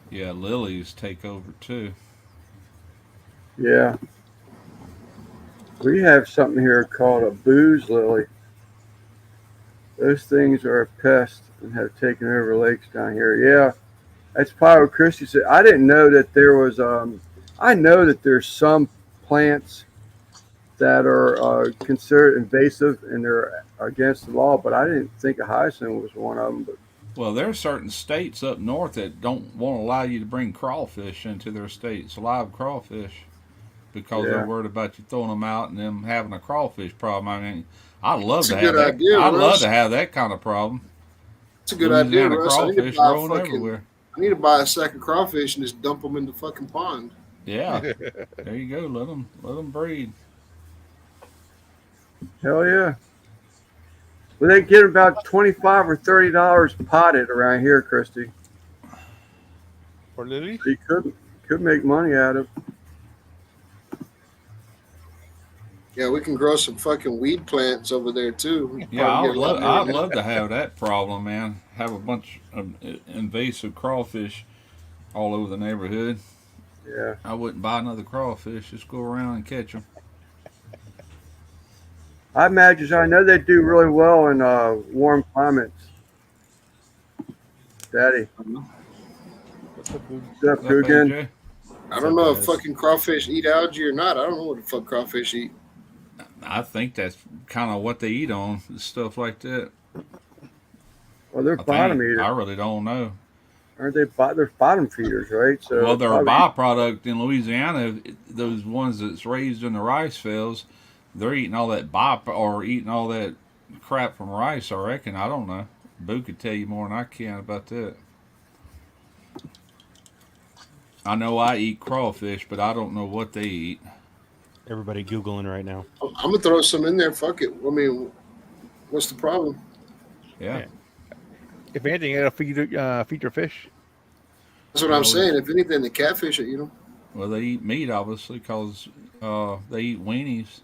Yeah, lilies take over too. Yeah. We have something here called a booze lily. Those things are a pest and have taken over lakes down here. Yeah, that's probably what Christy said. I didn't know that there was. I know that there's some plants that are considered invasive and they're against the law, but I didn't think a hyacinth was one of them. But Well, there are certain states up north that don't want to allow you to bring crawfish into their states, live crawfish, because they're worried about you throwing them out and them having a crawfish problem. I mean, I'd love It's a to have good that. idea, I'd love Russ. to have that kind of problem. It's a good idea, Louisiana Russ. I need to crawfish buy a growing fucking. everywhere. I need to buy a sack of crawfish and just dump them in the fucking pond. Yeah, there you go. Let them breed. hell yeah. Well, they get about $25 or $30 potted around here, Christy. For lilies? You could make money out of. Yeah, we can grow some fucking weed plants over there too. We could Yeah, probably get a lot more I'd than that. love to have that problem, man. Have a bunch of invasive crawfish all over the neighborhood. Yeah. I wouldn't buy another crawfish. Just go around and catch them. I imagine. I know they do really well in warm climates. Daddy. What's up, dude? What's up, What's up, Coogan? AJ? I don't know if fucking crawfish eat algae or not. I don't know what the fuck crawfish eat. I think that's kind of what they eat on stuff like that. Well, they're bottom eaters. I really don't know. Aren't they? They're bottom feeders, right? So Well, they're a probably- byproduct in Louisiana. Those ones that's raised in the rice fields, they're eating all that or eating all that crap from rice. I reckon. I don't know. Boo could tell you more than I can about that. I know I eat crawfish, but I don't know what they eat. Everybody Googling right now. I'm gonna throw some in there. Fuck it. I mean, what's the problem? Yeah. If anything, it'll feed your fish. That's what I'm saying. If anything, the catfish will eat them. Well, they eat meat, obviously, because they eat weenies.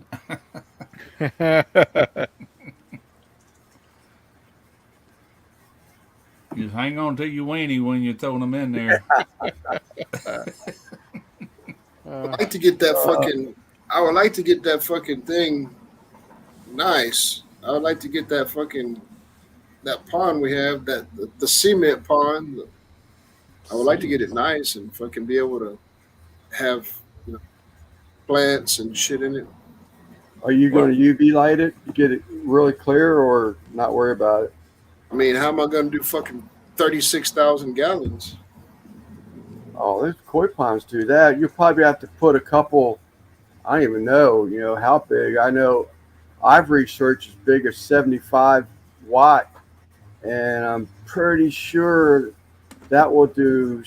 Just hang on to your weenie when you're throwing them in there. I'd like to get that fucking. I would like to get that fucking thing nice. I would like to get that fucking that pond we have, that the cement pond. I would like to get it nice and fucking be able to have plants and shit in it. Are you going to UV light it to get it really clear, or not worry about it? I mean, how am I going to do fucking 36,000 gallons? Oh, there's koi ponds do that. You'll probably have to put a couple. I don't even know, how big. I know I've researched as big as 75 watt, and I'm pretty sure that will do.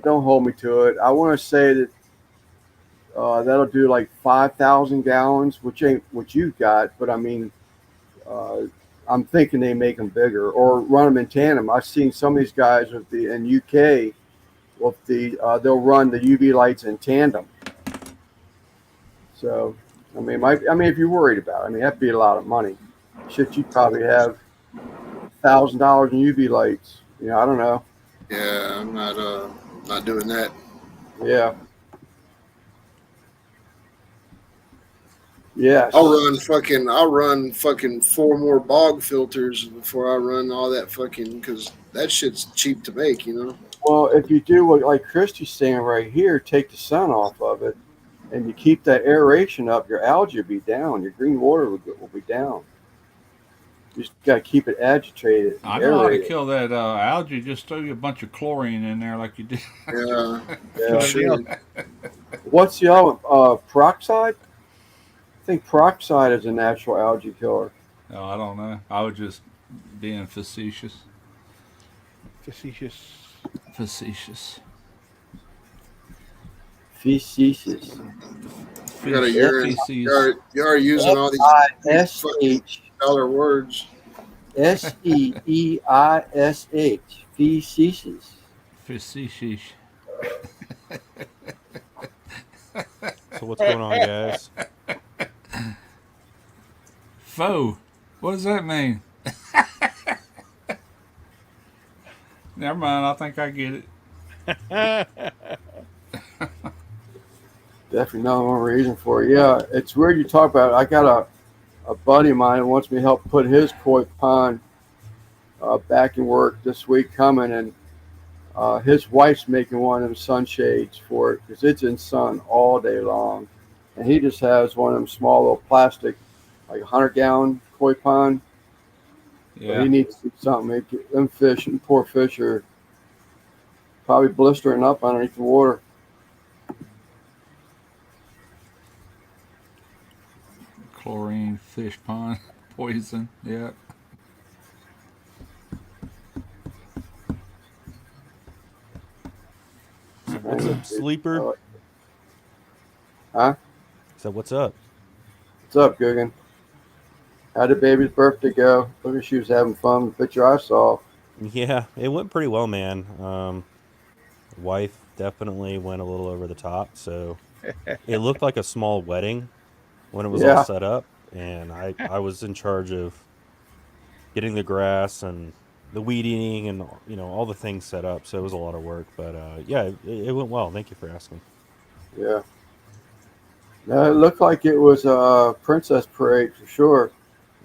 Don't hold me to it. I want to say that that'll do like 5,000 gallons, which ain't what you've got, but I mean, I'm thinking they make them bigger or run them in tandem. I've seen some of these guys in UK with they'll run the UV lights in tandem. So, I mean, if you're worried about it, that'd be a lot of money. Shit, you'd probably have $1,000 in UV lights. I don't know. Yeah, I'm not doing that. Yeah. Yes. I'll run fucking 4 more bog filters before I run all that fucking, because that shit's cheap to make, Well, if you do what like Christy's saying right here, take the sun off of it, and you keep that aeration up, your algae will be down. Your green water will be down. You just got to keep it agitated and I know how to aerated. kill that algae. Just throw you a bunch of chlorine in there like you did. Yeah, Kill Yeah. everything else. sure. What's the other one? Peroxide? I think peroxide is a natural algae killer. No, I don't know. I was just being facetious. Facetious. Facetious. Feces. You got a Fish. F urine. Feces. You're using all these fucking Fish. dollar words. Seish. Feces. Facetious. So what's going on, guys? Foe. What does that mean? Never mind. I think I get it. Definitely no more reason for it. Yeah, it's weird you talk about it. I got a buddy of mine who wants me to help put his koi pond back in work this week coming, and his wife's making one of them sunshades for it because it's in sun all day long. And he just has one of them small little plastic, like 100-gallon koi pond. But Yeah. he needs to do something. Them fish, and poor fish are probably blistering up underneath the water. Chlorine, fish pond, poison. Yeah. So what's up, sleeper? Huh? So what's up? What's up, Guggen? How'd the baby's birthday go? Look at she was having fun. The picture I saw. Yeah, it went pretty well, man. Wife definitely went a little over the top, so it looked like a small wedding when it was all Yeah, set up, and I was in charge of getting the grass and the weed eating and all the things set up. So it was a lot of work, but yeah, it went well. Thank you for asking. yeah. No, it looked like it was a princess parade for sure.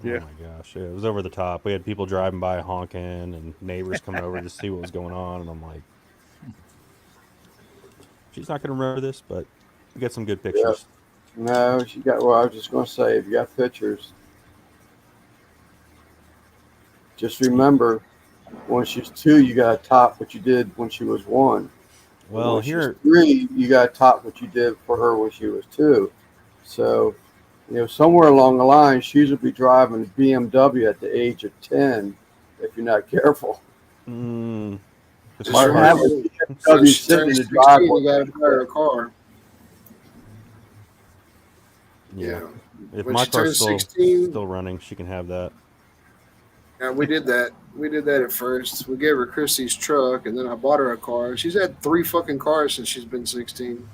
Oh Yeah. my gosh, yeah, it was over the top. We had people driving by honking and neighbors coming over to see what was going on, and I'm like, she's not gonna remember this, but we got some good Yeah. pictures. No, she got. Well, I was just gonna say, if you got pictures, just remember, when she's 2, you got to top what you did when she was 1. And Well, when she's here, 3, you got to top what you did for her when she was 2. So, somewhere along the line, she's will be driving a BMW at the age of 10 if you're not careful. mm, if Just my Or car, have a remember, when BMW she sitting in turns the 16, you driveway. got to buy her a car. yeah, Yeah. if When my she car's turns 16, still running, she can have that. yeah, we did that. We did that at first. We gave her Christy's truck, and then I bought her a car. She's had 3 fucking cars since she's been 16.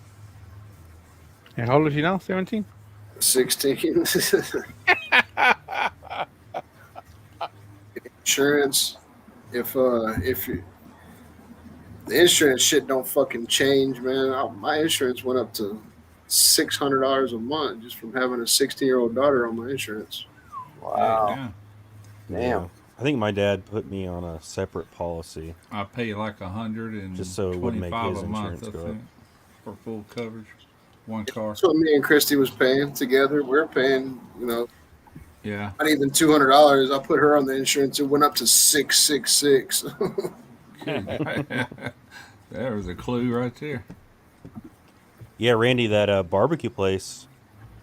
And how old is she now? 17? 16. Insurance. If you, the insurance shit don't fucking change, man. My insurance went up to $600 a month just from having a 16-year-old daughter on my insurance. Heck Wow. yeah. Damn. Yeah, I think my dad put me on a separate policy I pay like just so it wouldn't make 125 his a month, insurance I go up. think, for full coverage. One car. That's what me and Christy was paying together. We're paying, Yeah. not even $200. I put her on the insurance. It went up to 666. Good. There was a clue right there. Yeah, Randy, that barbecue place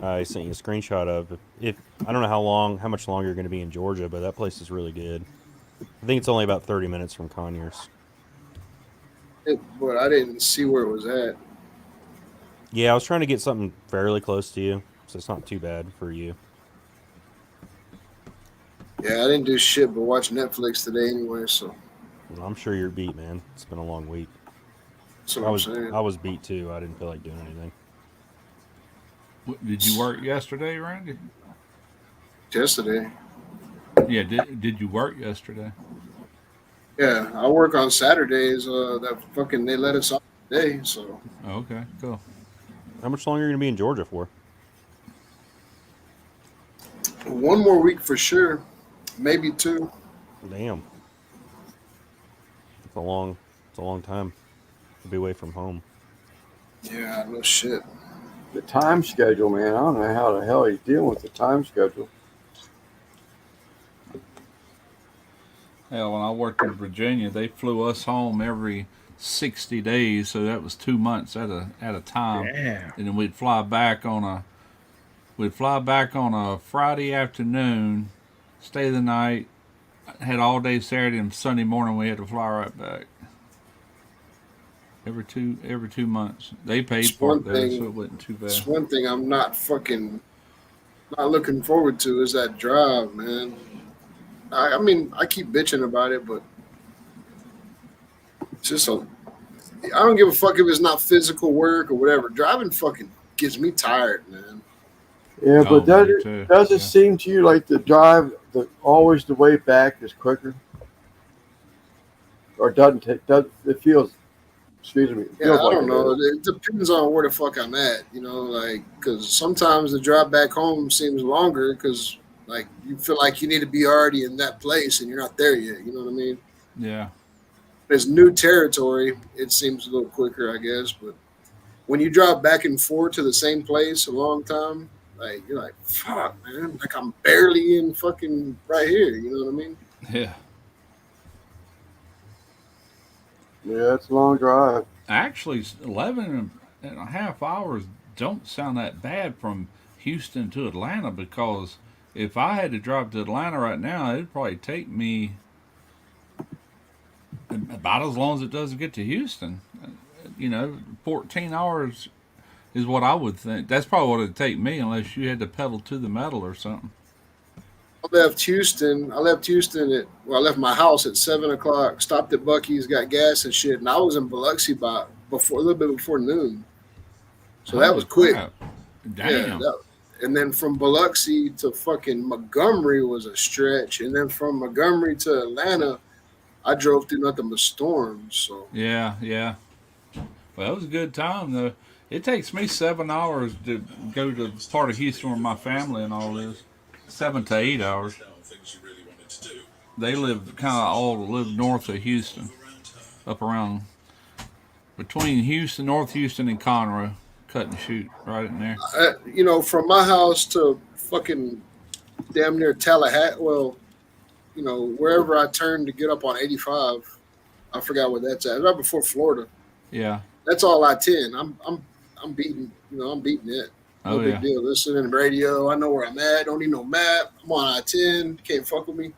I sent you a screenshot of. If I don't know how much longer you're going to be in Georgia, but that place is really good. I think it's only about 30 minutes from Conyers. But I didn't see where it was at. Yeah, I was trying to get something fairly close to you, so it's not too bad for you. Yeah, I didn't do shit but watch Netflix today anyway, so Well, I'm sure you're beat, man. It's been a long week. that's what I I'm was saying. I was beat too. I didn't feel like doing anything. Did you work yesterday, Randy? Yesterday. Yeah. Did you work yesterday? Yeah, I work on Saturdays. That fucking they let us off today, so Oh, okay. Cool. How much longer are you going to be in Georgia for? one more week for sure, maybe 2. Damn, it's a long time to be away from home. Yeah, no shit. The time schedule, man. I don't know how the hell he's dealing with the time schedule. Hell, when I worked in Virginia, they flew us home every 60 days, so that was 2 months at a time, Damn. and then we'd fly back on a Friday afternoon, stay the night, had all day Saturday and Sunday morning. We had to fly right back. Every 2 months. They paid It's for one it though, thing. so it wasn't too bad. It's one thing I'm not looking forward to is that drive, man. I mean, I keep bitching about it, but it's just I don't give a fuck if it's not physical work or whatever. Driving fucking gets me tired, man. Yeah, Oh, but me too. does it Yeah. seem to you like the drive, always the way back is quicker? Or doesn't it? It feels, excuse me, it Yeah, feels I like don't it know. is. It depends on where the fuck I'm at, like, because sometimes the drive back home seems longer because, like, you feel like you need to be already in that place and you're not there yet. You know what I mean? Yeah. It's new territory. It seems a little quicker, I guess. But when you drive back and forth to the same place a long time, like, you're like, fuck, man. Like, I'm barely in fucking right here. You know what I mean? Yeah. Yeah, it's a long drive. Actually, 11 and a half hours don't sound that bad from Houston to Atlanta, because if I had to drive to Atlanta right now, it'd probably take me about as long as it does to get to Houston. 14 hours is what I would think. That's probably what it'd take me, unless you had to pedal to the metal or something. I left Houston. I left my house at 7 o'clock. Stopped at Bucky's, got gas and shit, and I was in Biloxi by before a little bit before noon. So that Holy was quick. crap. Yeah. Damn. And then from Biloxi to fucking Montgomery was a stretch, and then from Montgomery to Atlanta, I drove through nothing but storms. So Yeah, yeah. Well, it was a good time, though. It takes me 7 hours to go to part of Houston where my family and all is. 7 to 8 hours. They live north of Houston, up around between Houston, North Houston, and Conroe. Cut and shoot right in there. from my house to fucking damn near Tallahassee. Well, wherever I turned to get up on 85, I forgot where that's at. Right before Florida. Yeah. That's all I-10. I'm beating. I'm beating it. No Oh big yeah. deal. Listening to the radio. I know where I'm at. Don't need no map. I'm on I-10. Can't fuck with me.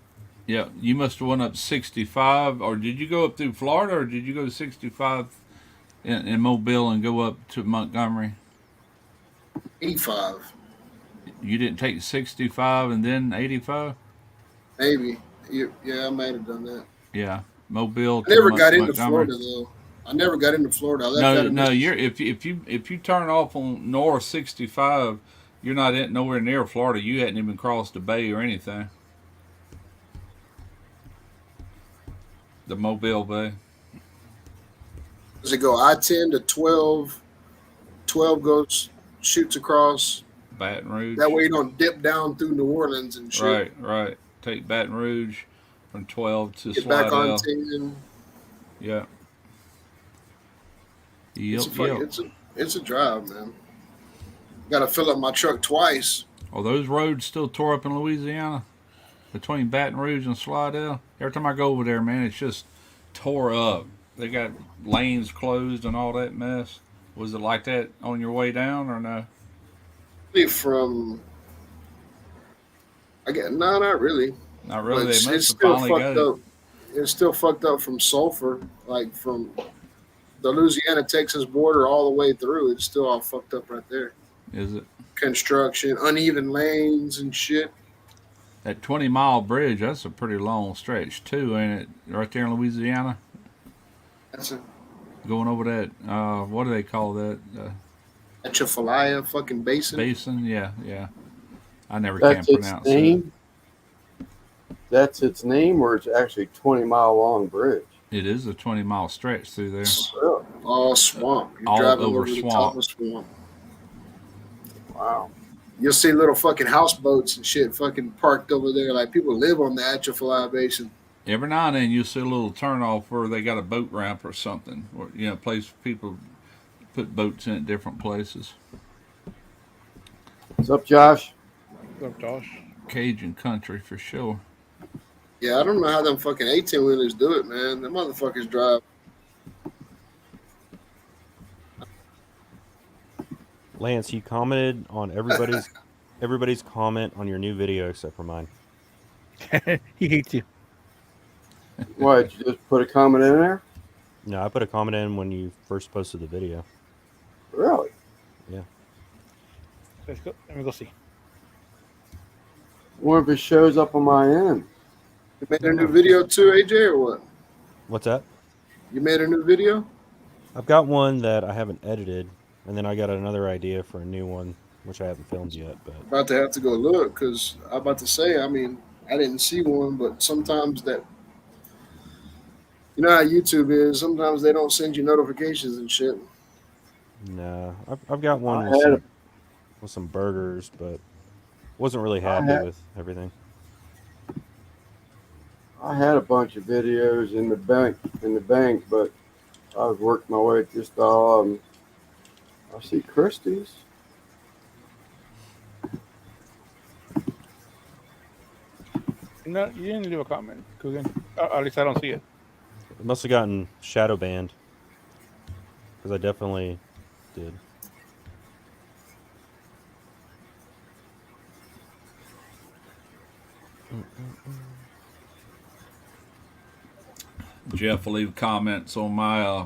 Yeah. You must have went up 65, or did you go up through Florida, or did you go to 65 in Mobile and go up to Montgomery? 85, You didn't take 65 and then 85? maybe. Yeah, I might have done that. Yeah. Mobile I to never got into Montgomery. Florida though. I never got into Florida. I left No, out of no. Mississippi. If you turn off on North 65, you're not nowhere near Florida. You hadn't even crossed the bay or anything. The Mobile Bay. Does it go I-10 to 12? 12 goes shoots across. Baton Rouge. That way you don't dip down through New Orleans and shit. Right, right. Take Baton Rouge from 12 to Get back on Slidell. 10. Yeah. It's Yep, yep. it's a drive, man. Got to fill up my truck twice. Are those roads still tore up in Louisiana? Between Baton Rouge and Slidell? Every time I go over there, man, it's just tore up. They got lanes closed and all that mess. Was it like that on your way down or no? From no, not really. Not really. But They it's must have still finally fucked got it. up. It's still fucked up from Sulphur, like from the Louisiana Texas border all the way through. It's still all fucked up right there. Is it? Construction, uneven lanes and shit. That 20-mile bridge, that's a pretty long stretch too, ain't it? Right there in Louisiana? That's a Going over that, what do they call that? Atchafalaya fucking basin. Basin? Yeah, yeah. I never can That's its pronounce it. name. That's its name, or it's actually 20-mile long bridge. It is a 20-mile stretch through there. Really? All swamp. You're All driving over over the swamp. top of swamp. Wow. You'll see little fucking houseboats and shit fucking parked over there. Like people live on the Atchafalaya basin. Every now and then you'll see a little turnoff where they got a boat ramp or something, or place people put boats in at different places. What's up, Josh? What's up, Josh? Cajun country for sure. Yeah, I don't know how them fucking 18-wheelers do it, man. Them motherfuckers drive. Lance, you commented on everybody's comment on your new video except for mine. He hates you. What? You just put a comment in there? No, I put a comment in when you first posted the video. Really? Yeah. Let's go. Let me go see. What if it shows up on my end? You made a new video too, AJ, or what? What's that? You made a new video? I've got one that I haven't edited, and then I got another idea for a new one, which I haven't filmed yet. But About to have to go look because I'm about to say, I mean, I didn't see one, but sometimes that, you know how YouTube is, sometimes they don't send you notifications and shit. no, I've got one I with had some burgers, but wasn't really I happy had- with everything. I had a bunch of videos in the bank, but I was working my way just I see Christie's. No, you didn't leave a comment, Coogan. At least I don't see it. It must have gotten shadow banned because I definitely did. Jeff will leave comments on my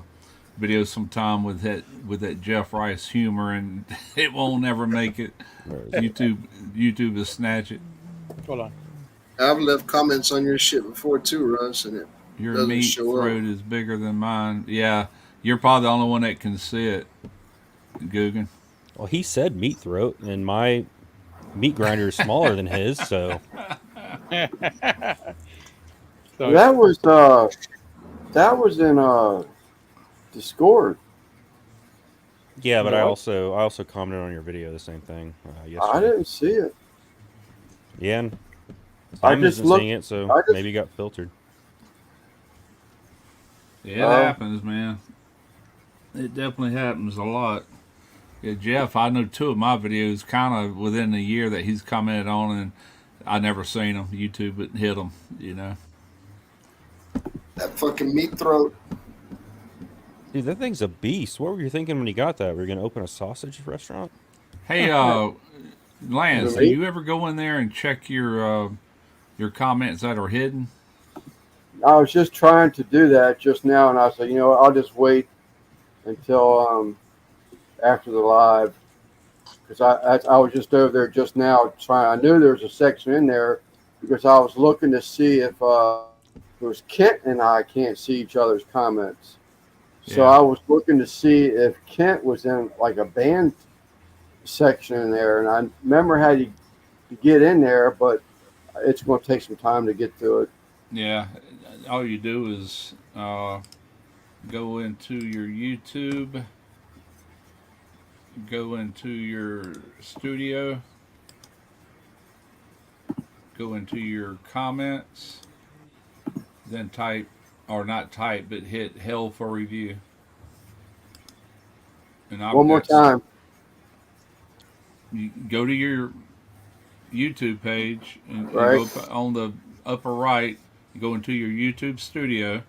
videos sometime with that Jeff Rice humor, and it won't ever make it. YouTube will snatch it. Hold on. I've left comments on your shit before too, Russ, and it Your doesn't meat show throat up. is bigger than mine. Yeah, you're probably the only one that can see it, Guggen. Well, he said meat throat, and my meat grinder is smaller than his, so So That was in Discord. yeah. But I What? also commented on your video the same thing I yesterday. didn't see it. Yeah, and I Simon just isn't looked- seeing it, so I just- maybe it got filtered. Yeah, it happens, man. It definitely happens a lot. Yeah, Jeff, I know 2 of my videos kind of within a year that he's commented on, and I never seen them. YouTube it hit them, you know. That fucking meat throat. Dude, that thing's a beast. What were you thinking when you got that? Were you gonna open a sausage restaurant? Hey, Lance, do Really? you ever go in there and check your comments that are hidden? I was just trying to do that just now, and I said, you know what, I'll just wait until after the live, because I was just over there just now trying. I knew there was a section in there because I was looking to see if it was Kent and I can't see each other's comments. So Yeah. I was looking to see if Kent was in like a band section in there, and I remember how to get in there, but it's going to take some time to get to it. Yeah, all you do is go into your YouTube, go into your studio, go into your comments, then type, or not type, but hit hell for review. And I've One more got- time. You go to your YouTube page and you Right. go on the upper right, you go into your YouTube studio.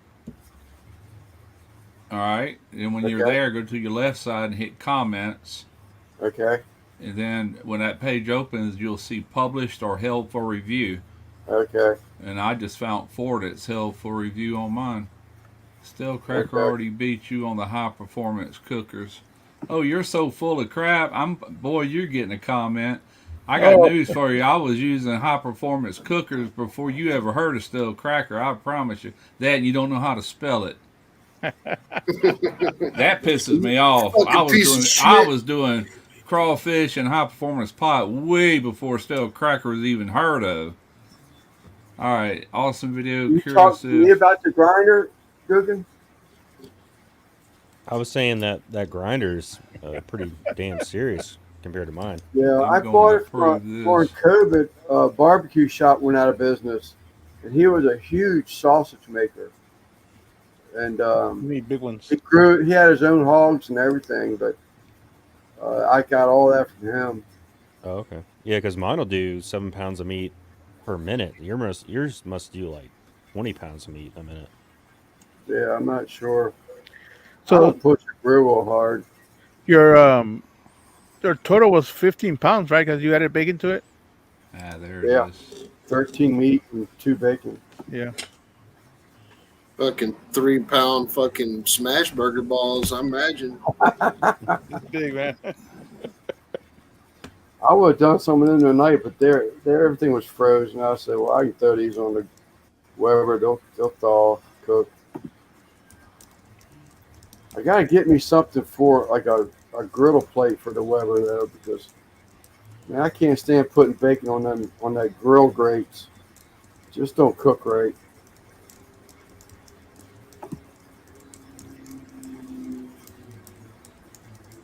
All right. And when you're Okay. there, go to your left side and hit comments. Okay. And then when that page opens, you'll see published or held for review. Okay. And I just found 4 that's held for review on mine. Stale Cracker Okay. already beat you on the high performance cookers. Oh, you're so full of crap. Boy, you're getting a comment. I got Oh. news for you. I was using high performance cookers before you ever heard of Stale Cracker. I promise you. That and you don't know how to spell it. That pisses me off. Fucking piece of shit. I was doing crawfish and high performance pot way before Stale Cracker was even heard of. All right, awesome video. You Curious talked to me if about the grinder, Guggen? I was saying that grinder's pretty damn serious compared to mine. Yeah, I'm I gonna bought it approve for this. COVID. Barbecue shop went out of business, and he was a huge sausage maker. And you need big ones. he had his own hogs and everything, but I got all that from him. Oh, okay. Yeah, because mine will do 7 pounds of meat per minute. Yours must do like 20 pounds of meat a minute. Yeah, I'm not sure. I So don't push it real hard. your your total was 15 pounds, right? Because you added bacon to it. Ah, there it Yeah, is. 13 meat and 2 bacon. Yeah. Fucking 3 pound fucking smash burger balls, I imagine. It's big, man. I would have done some of them tonight, but there everything was frozen. I said, well, I can throw these on the wherever they'll thaw, cook. I gotta get me something for like a griddle plate for the Weber though, because man, I can't stand putting bacon on them on that grill grates. Just don't cook right.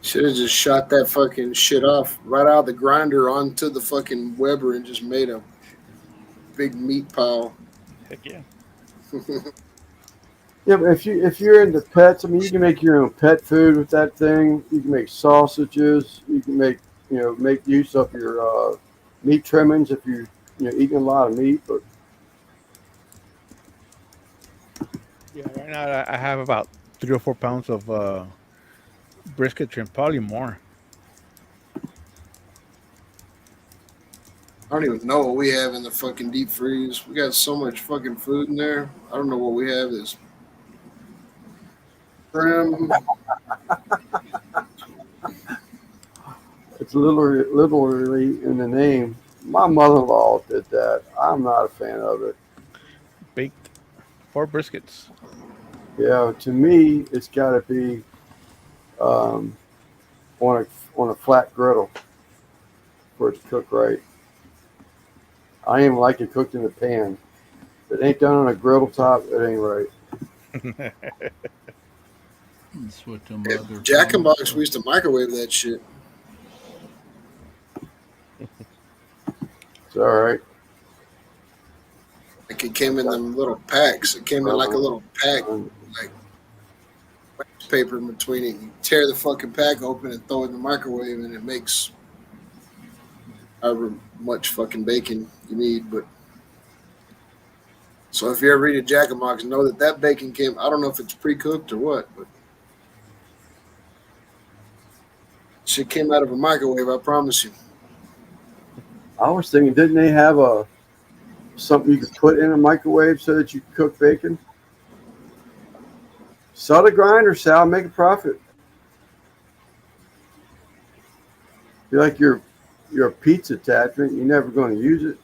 Should have just shot that fucking shit off right out of the grinder onto the fucking Weber and just made a big meat pile. Heck yeah. Yeah, but if you're into pets, I mean, you can make your own pet food with that thing. You can make sausages. You can make use of your meat trimmings if you're eating a lot of meat. But Yeah. Right now I have about 3 or 4 pounds of brisket trim, probably more. I don't even know what we have in the fucking deep freeze. We got so much fucking food in there. I don't know what we have is shrimp. it's literally in the name. My mother-in-law did that. I'm not a fan of it. Baked 4 briskets. Yeah, to me, it's got to be um, on a flat griddle for it to cook right. I even like it cooked in the pan. If it ain't done on a griddle top, it ain't right. That's what them At other Jack in fellas Box, we used to microwave that shit. It's all right. Like it came in them little packs. It came in like a little pack, like wax paper in between it. You tear the fucking pack open and throw it in the microwave, and it makes however much fucking bacon you need. But so if you ever eat a Jack in Box, know that that bacon came. I don't know if it's pre-cooked or what, but shit came out of a microwave. I promise you. I was thinking, didn't they have something you could put in a microwave so that you could cook bacon? Sell the grinder, Sal, make a profit. You're like your pizza attachment. You're never going to use it.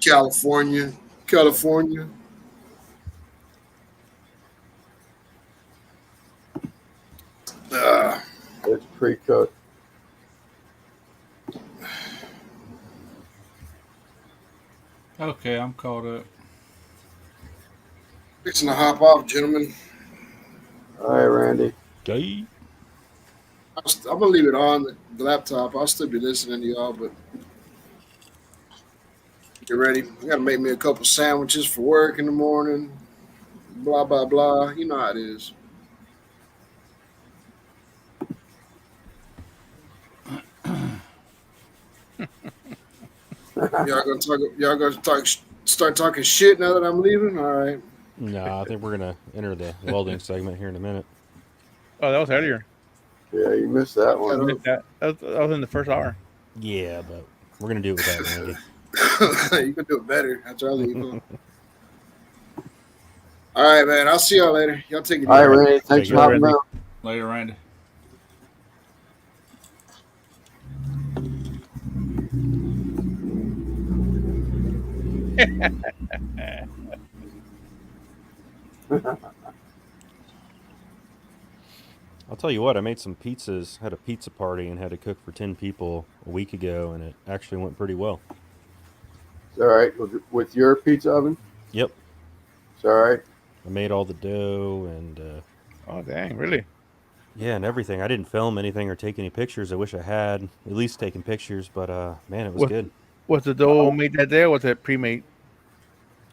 California, California. Uh, It's pre-cooked. Okay, I'm caught up. fixing to hop off, gentlemen. All right, Randy. Okay. I'm gonna leave it on the laptop. I'll still be listening to y'all, but get ready. I gotta make me a couple sandwiches for work in the morning. Blah blah blah. You know how it is. Y'all gonna talk. Start talking shit now that I'm leaving. All right. No, I think we're gonna enter the welding segment here in a minute. Oh, that was earlier. Yeah, you missed that I one. missed that. That was in the first hour. Yeah, but we're gonna do it without Randy. You can do it better after I leave. Huh? All right, man. I'll see y'all later. Y'all take it All right, easy. Randy. Thanks Take for care, hopping Randy. out. Later, Randy. I'll tell you what, I made some pizzas, had a pizza party, and had to cook for 10 people a week ago, and it actually went pretty well. It's all right with your pizza oven. Yep. It's all right. I made all the dough and, Oh, dang, really? yeah, and everything. I didn't film anything or take any pictures. I wish I had at least taken pictures, but man, it was Was good. was the dough made that day or was it pre-made?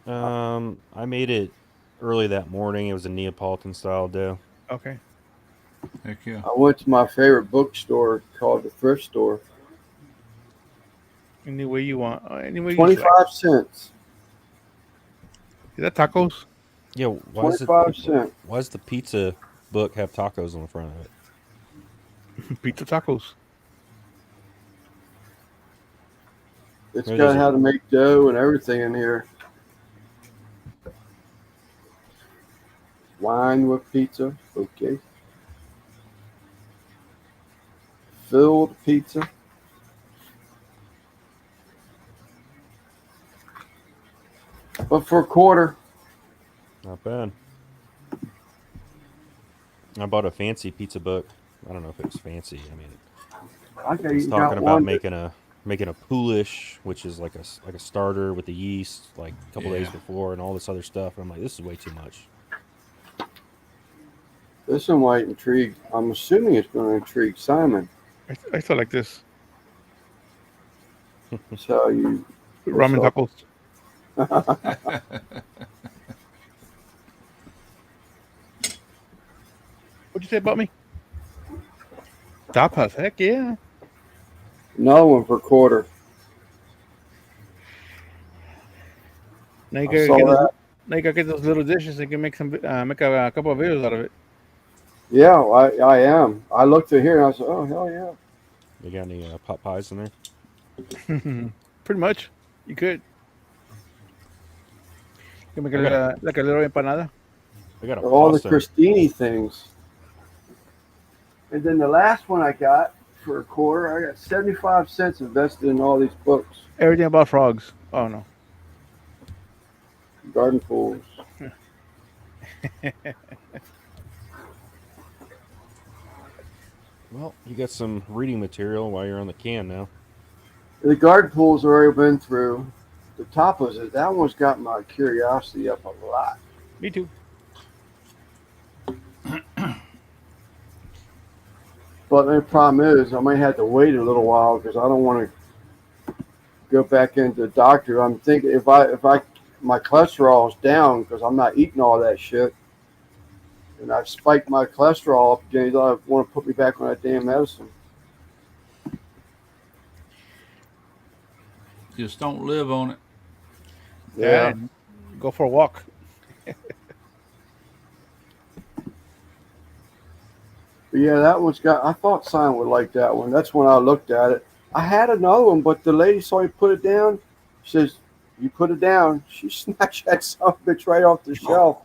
I made it early that morning. It was a Neapolitan style dough. Okay. Heck yeah. I went to my favorite bookstore called the Thrift Store. Any way you want, any way you like. 25 cents. Is that tacos? Yeah, why is it? 25 cents. Why does the pizza book have tacos on the front of it? Pizza tacos. It's Maybe got there's how a to make dough and everything in here. Wine with pizza. Okay. Filled pizza. But for a quarter. not bad. I bought a fancy pizza book. I don't know if it was fancy. I mean, I got it's even talking got about one. making a poolish, which is like a starter with the yeast, like a couple days Yeah. before, and all this other stuff. And I'm like, this is way too much. This one might intrigue. I'm assuming it's going to intrigue Simon. I still like this That's how you. ramen all. tacos. What'd you say about me? Tapas, heck yeah. Another one for a quarter. Now you I gotta saw get those, that. now you gotta get those little dishes and can make some make a couple of videos out of it. Yeah, I am. I looked at here and I said, oh, hell yeah. You got any pot pies in there? Pretty much, you could. You can make I got a like a little empanada. I got a All the pasta. Crostini things. And then the last one I got for a quarter, I got 75 cents invested in all these books. Everything about frogs. Oh no. Garden pools. Well, you got some reading material while you're on the can now. The garden pools I've already been through. The tapas, that one's got my curiosity up a lot. Me too. But the problem is, I might have to wait a little while because I don't want to go back into the doctor. I'm thinking if my cholesterol is down because I'm not eating all that shit, and I've spiked my cholesterol up again, I want to put me back on that damn medicine. Just don't live on it. Yeah. Go for a walk. But yeah, that one's got. I thought Simon would like that one. That's when I looked at it. I had another one, but the lady saw me put it down. She says, "You put it down." She snatched that son of a bitch right off the shelf.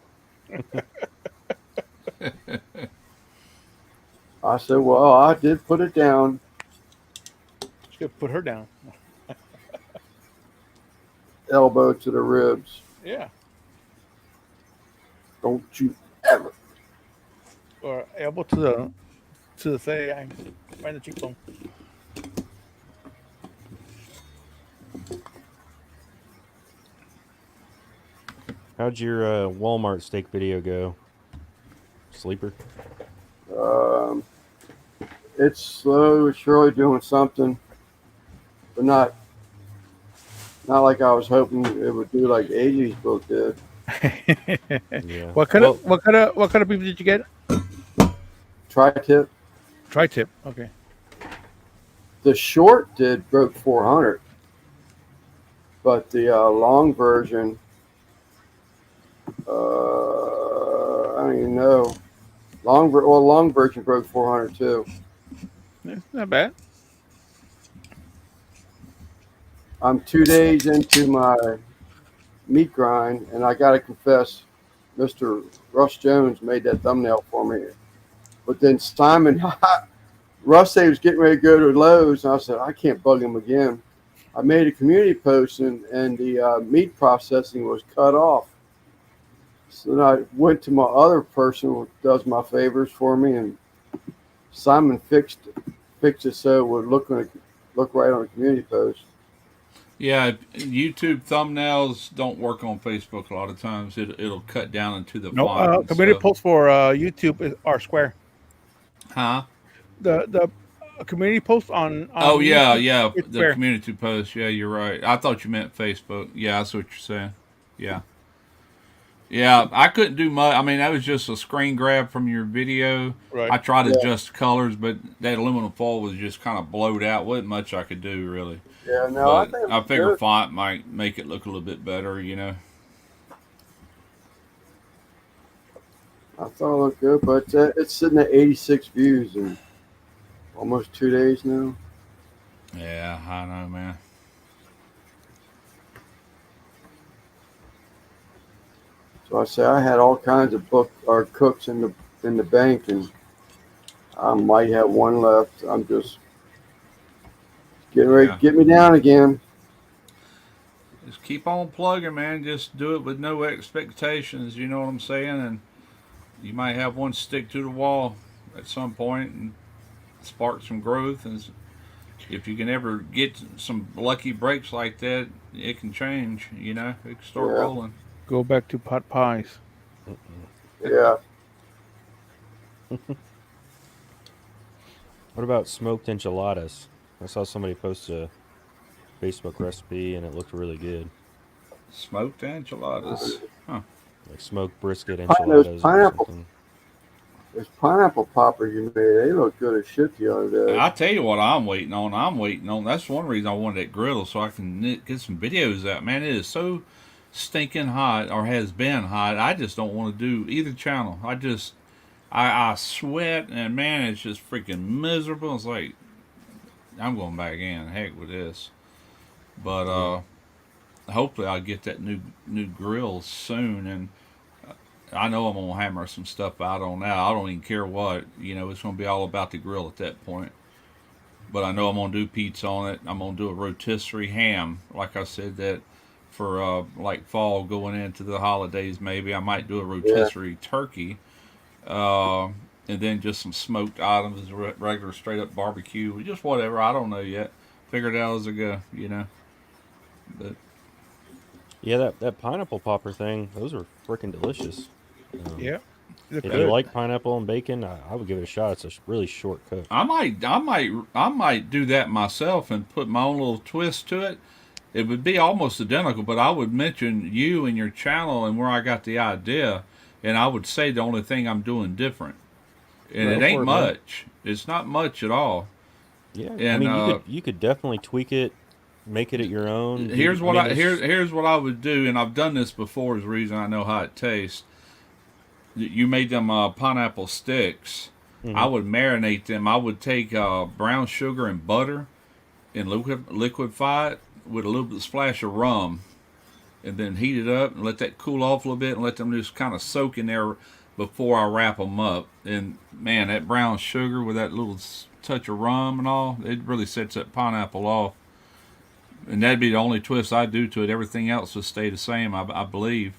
I said, "Well, I did put it down." Just gonna put her down. Elbow to the ribs. Yeah. Don't you ever. Or elbow to the thigh, right in the cheekbone. How'd your Walmart steak video go? Sleeper? Um, it's slow. It's surely doing something, but not like I was hoping it would do like AG's book did. Yeah. What kind of people did you get? Tri-tip. Tri-tip. Okay. The short broke 400, but the long version, I don't even know. Long version broke 400 too. That's not bad. I'm 2 days into my meat grind, and I got to confess, Mr. Russ Jones made that thumbnail for me. But then Simon, Russ said he was getting ready to go to Lowe's, and I said, I can't bug him again. I made a community post, and the meat processing was cut off. So then I went to my other person who does my favors for me, and Simon fixed it so it would look right on the community post. Yeah, YouTube thumbnails don't work on Facebook a lot of times. It'll cut down into the No, font and community stuff. posts for YouTube are square. Huh? The community post on Oh yeah, YouTube, yeah. it's The square. community post. Yeah, you're right. I thought you meant Facebook. Yeah, that's what you're saying. Yeah. Yeah, I couldn't do much. I mean, that was just a screen grab from your video. Right. I tried to Yeah, adjust colors, but that aluminum foil was just kind of blowed out. Wasn't much I could do really. yeah. No, I But think it I was figure good. font might make it look a little bit better, you know. I thought it looked good, but it's sitting at 86 views in almost 2 days now. Yeah, I know, man. So I say I had all kinds of book or cooks in the bank, and I might have one left. I'm just getting ready to Yeah. get me down again. Just keep on plugging, man. Just do it with no expectations. You know what I'm saying? And you might have one stick to the wall at some point and spark some growth. And if you can ever get some lucky breaks like that, it can change. You know, it can start Yeah, rolling. Go back to pot pies. yeah. What about smoked enchiladas? I saw somebody post a Facebook recipe and it looked really good. Smoked enchiladas. Huh. Like smoked brisket Those enchiladas or pineapple, something. those pineapple poppers you made, they look good as shit the other day. I tell you what, I'm waiting on. I'm waiting on. That's one reason I wanted that griddle so I can get some videos out. Man, it is so stinking hot, or has been hot. I just don't want to do either channel. I sweat, and man, it's just freaking miserable. It's like I'm going back in. Heck with this. But hopefully I'll get that new grill soon, and I know I'm gonna hammer some stuff out on that. I don't even care what. You know, it's gonna be all about the grill at that point. But I know I'm gonna do pizza on it. I'm gonna do a rotisserie ham, like I said that for like fall going into the holidays. Maybe I might do a Yeah, rotisserie turkey, uh, and then just some smoked items, regular straight up barbecue, just whatever. I don't know yet. Figure it out as I go, you know. But Yeah, that pineapple popper thing, those are freaking delicious. Um, Yeah. Look if you good. like pineapple and bacon, I would give it a shot. It's a really short cook. I might do that myself and put my own little twist to it. It would be almost identical, but I would mention you and your channel and where I got the idea, and I would say the only thing I'm doing different, and Go it ain't for it, man. much. It's not much at all. Yeah, I And mean you could definitely tweak it, make it at your own. here's I what mean, here's what I would do, and I've done this before. Is the reason I know how it tastes. You made them pineapple sticks. I mhm. would marinate them. I would take brown sugar and butter and liquefy it with a little bit splash of rum, and then heat it up and let that cool off a little bit and let them just kind of soak in there before I wrap them up. And man, that brown sugar with that little touch of rum and all, it really sets that pineapple off. And that'd be the only twist I do to it. Everything else would stay the same, I believe.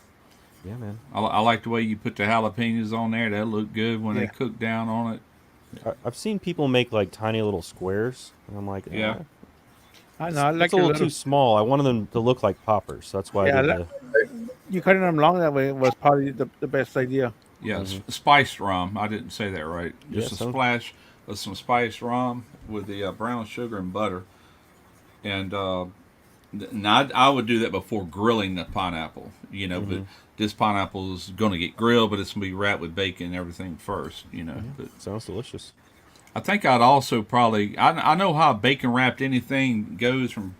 Yeah, man. I like the way you put the jalapenos on there. That look good when they Yeah. cook down on it. I've seen people make like tiny little squares, and I'm like, Yeah. I know. I that's like a your little little. too small. I wanted them to look like poppers. That's why I Yeah, did the. you cutting them long that way was probably the best idea. Yeah, Hmm. spiced rum. I didn't say that right. Yeah, Just a some. splash of some spiced rum with the brown sugar and butter. And I would do that before grilling the pineapple, you know. But Hmm. this pineapple is going to get grilled, but it's going to be wrapped with bacon and everything first, you know. Yeah, But sounds delicious. I think I'd also probably I know how bacon wrapped anything goes from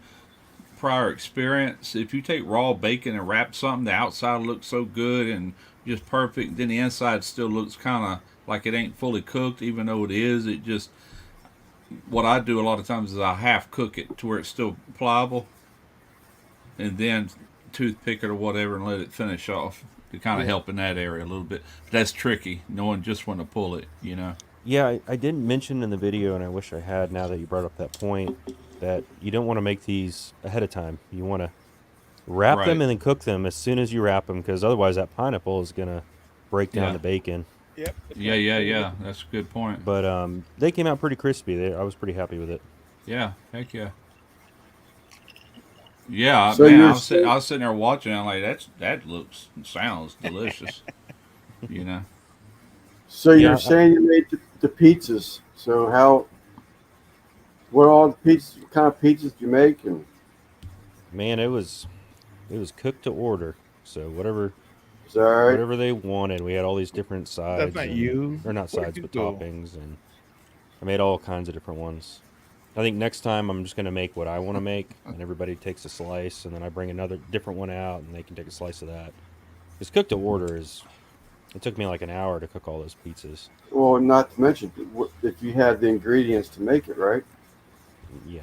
prior experience. If you take raw bacon and wrap something, the outside looks so good and just perfect. Then the inside still looks kind of like it ain't fully cooked, even though it is. It just what I do a lot of times is I half cook it to where it's still pliable, and then toothpick it or whatever and let it finish off to kind of Yeah. help in that area a little bit. But that's tricky, knowing just when to pull it. You know. Yeah, I didn't mention in the video, and I wish I had now that you brought up that point, that you don't want to make these ahead of time. You want to wrap them Right. and then cook them as soon as you wrap them, because otherwise that pineapple is going to break down Yeah. the bacon. Yep. That's Yeah. right. Yeah. There you Yeah. go. That's a good point. But they came out pretty crispy. I was pretty happy with it. Yeah. Heck yeah. Yeah, So man, you're I saying, was sitting there watching. I'm like, that looks and sounds delicious. You know. so you're Yeah, saying you made the pizzas. So what all the pizzas, what kind of pizzas do you make? And man, it was cooked to order. So whatever Is that right? Whatever they wanted. We had all these different That's sides, not and you. or not Where did sides, you but go? toppings, and I made all kinds of different ones. I think next time I'm just gonna make what I want to make, and everybody takes a slice, and then I bring another different one out, and they can take a slice of that. Because cook to order is, it took me like an hour to cook all those pizzas. Well, not to mention if you have the ingredients to make it, right? Yeah,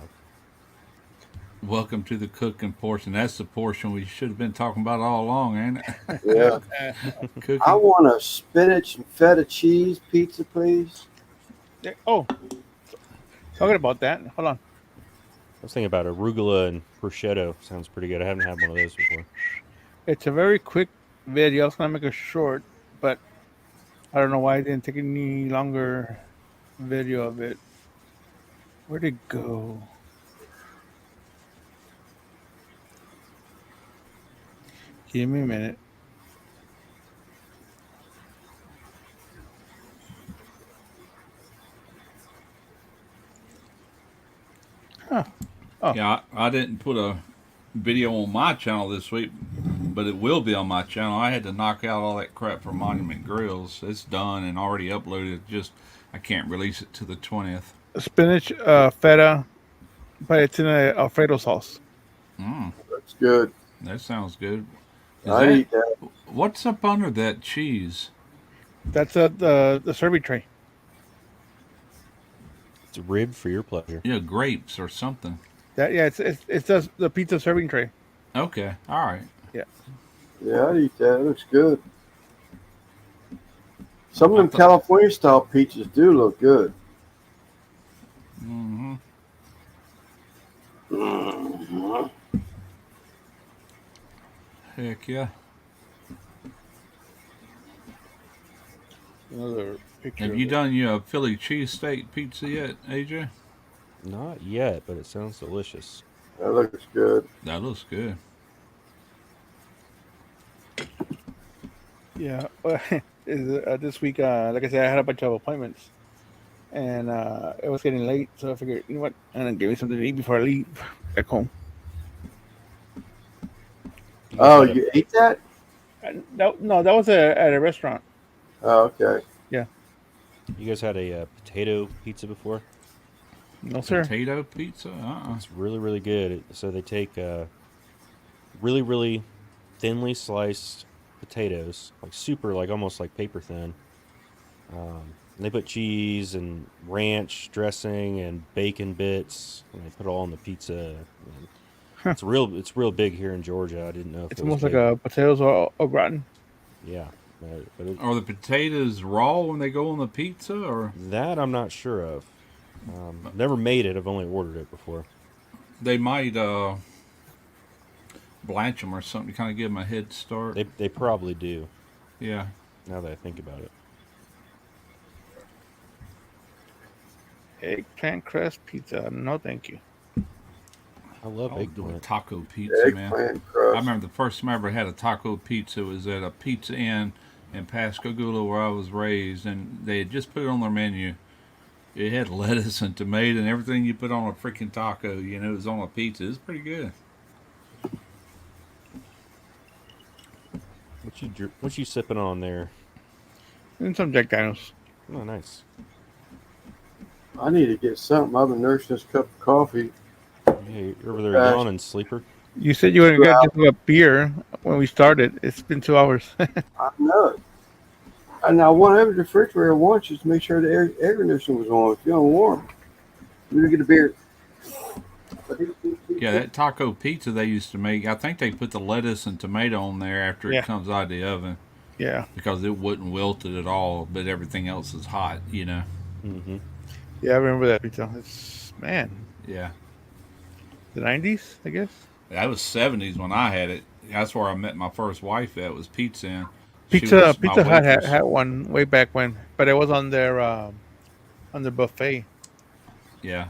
Welcome to the cooking portion. That's the portion we should have been talking about all along, ain't Yeah. it? I Cooking. want a spinach and feta cheese pizza, please. Oh, talking about that. Hold on. I was thinking about arugula and prosciutto. Sounds pretty good. I haven't had one of those before. It's a very quick video. I was gonna make a short, but I don't know why I didn't take any longer video of it. Where'd it go? Give me a minute. Huh. Oh, Yeah, I didn't put a video on my channel this week, but it will be on my channel. I had to knock out all that crap for Monument Grills. It's done and already uploaded. Just I can't release it to the 20th. spinach, feta, but it's in a Alfredo sauce. Mm, That's good. that sounds good. Is I'd that eat that. what's up under that cheese? That's the serving tray. It's a rib for your pleasure. Yeah, grapes or something. That yeah, it's just the pizza serving tray. Okay, all right. Yeah. Yeah, I'd eat that. It looks good. Some of I them thought. California style pizzas do look good. Mm-hmm. Mhm. Heck yeah. Another picture. Have of you it. done your Philly cheesesteak pizza yet, AJ? Not yet, but it sounds delicious. That looks good. That looks good. Yeah. This week, like I said, I had a bunch of appointments, and it was getting late, so I figured, you know what, I'm gonna give me something to eat before I leave back home. You guys Oh, had a, you ate that? No, that was at a restaurant. Oh, okay. Yeah. you guys had a potato pizza before? No, sir. Potato pizza? Uh-uh. It's really, really good. So they take really, really thinly sliced potatoes, like super, like almost like paper thin. And they put cheese and ranch dressing and bacon bits, and they put it all on the pizza. And Huh. it's real big here in Georgia. I didn't know if It's it was almost like big. a potatoes au gratin. Yeah, but Are the potatoes raw when they go on the pizza, or that I'm not sure of. Never made it. I've only ordered it before. they might blanch them or something to kind of give them a head start? They probably do. Yeah. Now that I think about it. Eggplant crust pizza. No, thank you. I love I would do a eggplant. taco pizza, man. Eggplant I crust. remember the first time I ever had a taco pizza was at a Pizza Inn in Pascagoula where I was raised, and they had just put it on their menu. It had lettuce and tomato and everything you put on a freaking taco. You know, it was on a pizza. It was pretty good. What you sipping on there? And some Jack Daniels. Oh, nice. I need to get something. I've been nursing this cup of coffee. Hey, you're over there Gosh. yawning, sleeper. You said you were gonna get just a beer when we started. It's been 2 hours. I know it. And I went over to the refrigerator once just to make sure the air conditioner was on. It's feeling warm. Let me get a beer. Yeah, that taco pizza they used to make, I think they put the lettuce and tomato on there after it Yeah. comes out of the oven Yeah. because it wouldn't wilt it at all, but everything else is hot, you know? Mm-hmm. Yeah, I remember that pizza. It's man, Yeah. the 90s, I guess. That was 70s when I had it. That's where I met my first wife at, was Pizza Inn. She Pizza was my Pizza Hut waitress. had one way back when, but it was on their buffet. Yeah.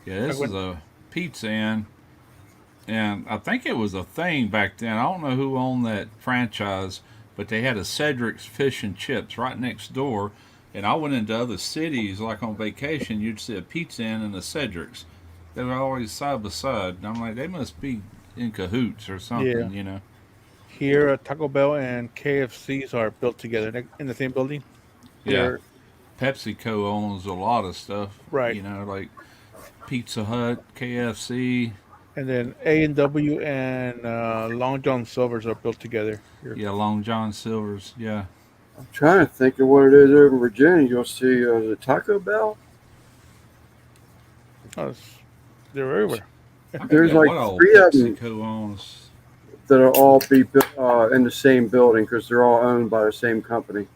Yeah, this Like is a Pizza Inn. And I think it was a thing back then. I don't know who owned that franchise, but they had a Cedric's Fish and Chips right next door. And I went into other cities, like on vacation, you'd see a Pizza Inn and a Cedric's. They were always side by side. And I'm like, they must be in cahoots or something, Yeah. you know. Here, Taco Bell and KFC's are built together in the same building. Yeah. They're PepsiCo owns a lot of stuff. right, You know, like Pizza Hut, KFC. and then A&W and Long John Silver's are built together here. Yeah, Long John Silver's. Yeah. I'm trying to think of what it is over in Virginia. You'll see the Taco Bell. Oh, they're everywhere. I There's forget like what all 3 of them PepsiCo owns. that'll all be built in the same building because they're all owned by the same company.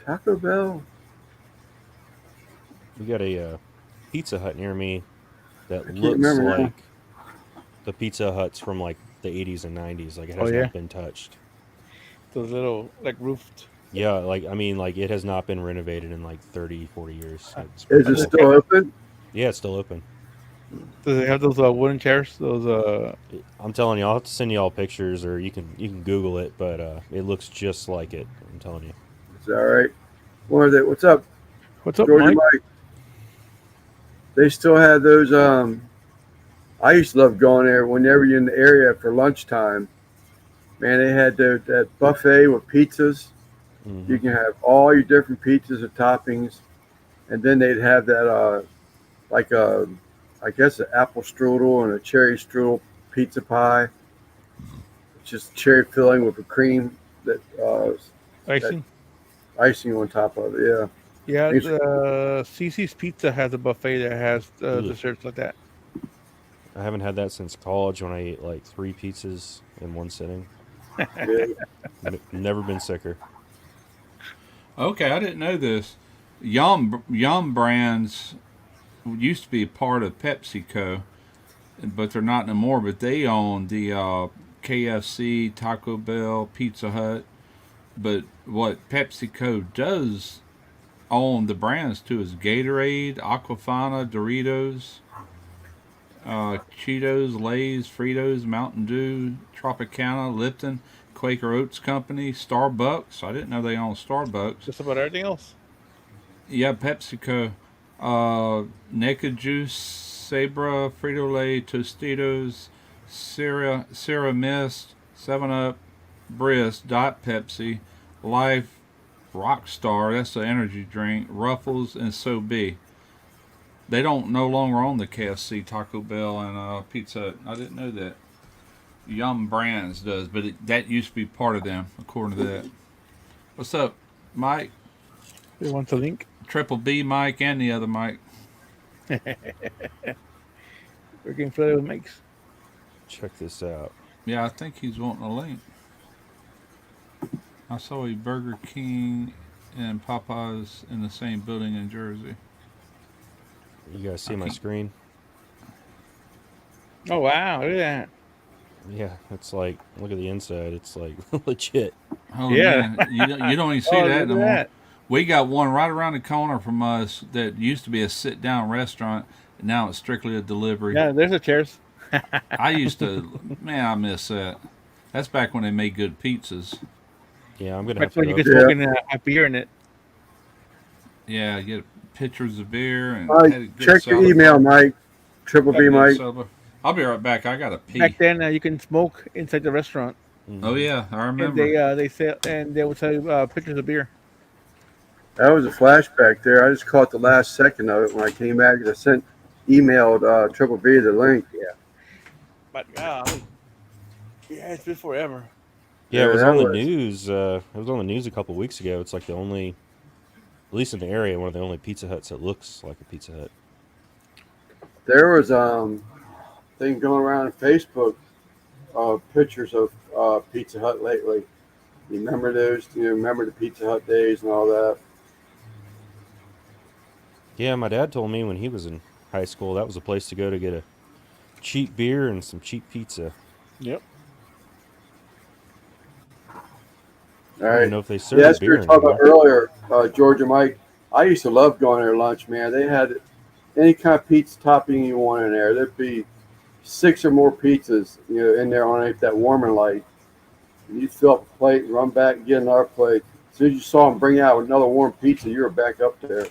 Taco Bell. We got a Pizza Hut near me that can't looks remember now. like the Pizza Huts from like the 80s and 90s. Like it Oh has yeah, not been touched. those little like roofed. Yeah, like I mean, like it has not been renovated in like 30, 40 years. It's Is pretty it cool. still open? Yeah, it's still open. Do they have those wooden chairs? Those I'm telling you, I'll have to send you all pictures, or you can Google it. But it looks just like it. I'm telling you. Is that right? What are they? What's up, what's up, Georgia Mike? Mike? They still have those. I used to love going there whenever you're in the area for lunchtime. Man, they had that buffet with pizzas. Mm-hmm. You can have all your different pizzas and toppings, and then they'd have that like I guess an apple strudel and a cherry strudel pizza pie. It's just cherry filling with a cream that Icing. icing on top of it. Yeah. Yeah, Thanks. CC's Pizza has a buffet that has Ugh. desserts like that. I haven't had that since college when I ate like 3 pizzas in one sitting. Yeah. Never been sicker. Okay, I didn't know this. Yum Brands used to be part of PepsiCo, but they're not anymore. But they own the KFC, Taco Bell, Pizza Hut. But what PepsiCo does own the brands too is Gatorade, Aquafina, Doritos, Cheetos, Lay's, Fritos, Mountain Dew, Tropicana, Lipton, Quaker Oats Company, Starbucks. I didn't know they owned Starbucks. Just about everything else. Yeah, PepsiCo, Naked Juice, Sabra, Frito Lay, Tostitos, Sierra Mist, 7 Up, Brisk, Dot Pepsi, Life, Rockstar, that's the energy drink, Ruffles, and So Be. They don't no longer own the KFC, Taco Bell, and Pizza Hut. I didn't know that. Yum Brands does, but that used to be part of them, according to that. What's up, Mike? You want the link? Triple B Mike and the other Mike. We're getting flooded with mics. Check this out. Yeah, I think he's wanting a link. I saw a Burger King and Popeyes in the same building in Jersey. You guys see my screen? Oh wow, look at that. Yeah, it's like look at the inside. It's like legit. Oh Yeah. man, you don't even see Oh, that look no at more. that. We got one right around the corner from us that used to be a sit-down restaurant. And now it's strictly a delivery. Yeah, there's the chairs. I used to, man, I miss that. That's back when they made good pizzas. Yeah, I'm gonna That's have to when you go. could smoke in a beer in it. Yeah, get pictures of beer and All had a right, good check your salad email, bar. Mike. Triple Had B a good Mike. salad bar. I'll be right back. I gotta pee. Back then, you can smoke inside the restaurant, Oh yeah, I and remember. they sell and they would sell you pictures of beer. That was a flashback there. I just caught the last second of it when I came back. I emailed Triple B the link. But golly, yeah, it's been forever. Yeah, it was that on the was- news. It was on the news a couple weeks ago. It's like the only, at least in the area, one of the only Pizza Huts that looks like a Pizza Hut. There was thing going around on Facebook, pictures of Pizza Hut lately. You remember those? You remember the Pizza Hut days and all that? Yeah, my dad told me when he was in high school that was a place to go to get a cheap beer and some cheap pizza. Yep. All I don't right. even know if they serve Yeah, that's what we beer were talking about anymore. earlier, Georgia Mike. I used to love going there lunch, man. They had any kind of pizza topping you want in there. There'd be 6 or more pizzas, in there on that warming light. And you'd fill up a plate and run back and get another plate. As soon as you saw them bring out another warm pizza, you were back up there.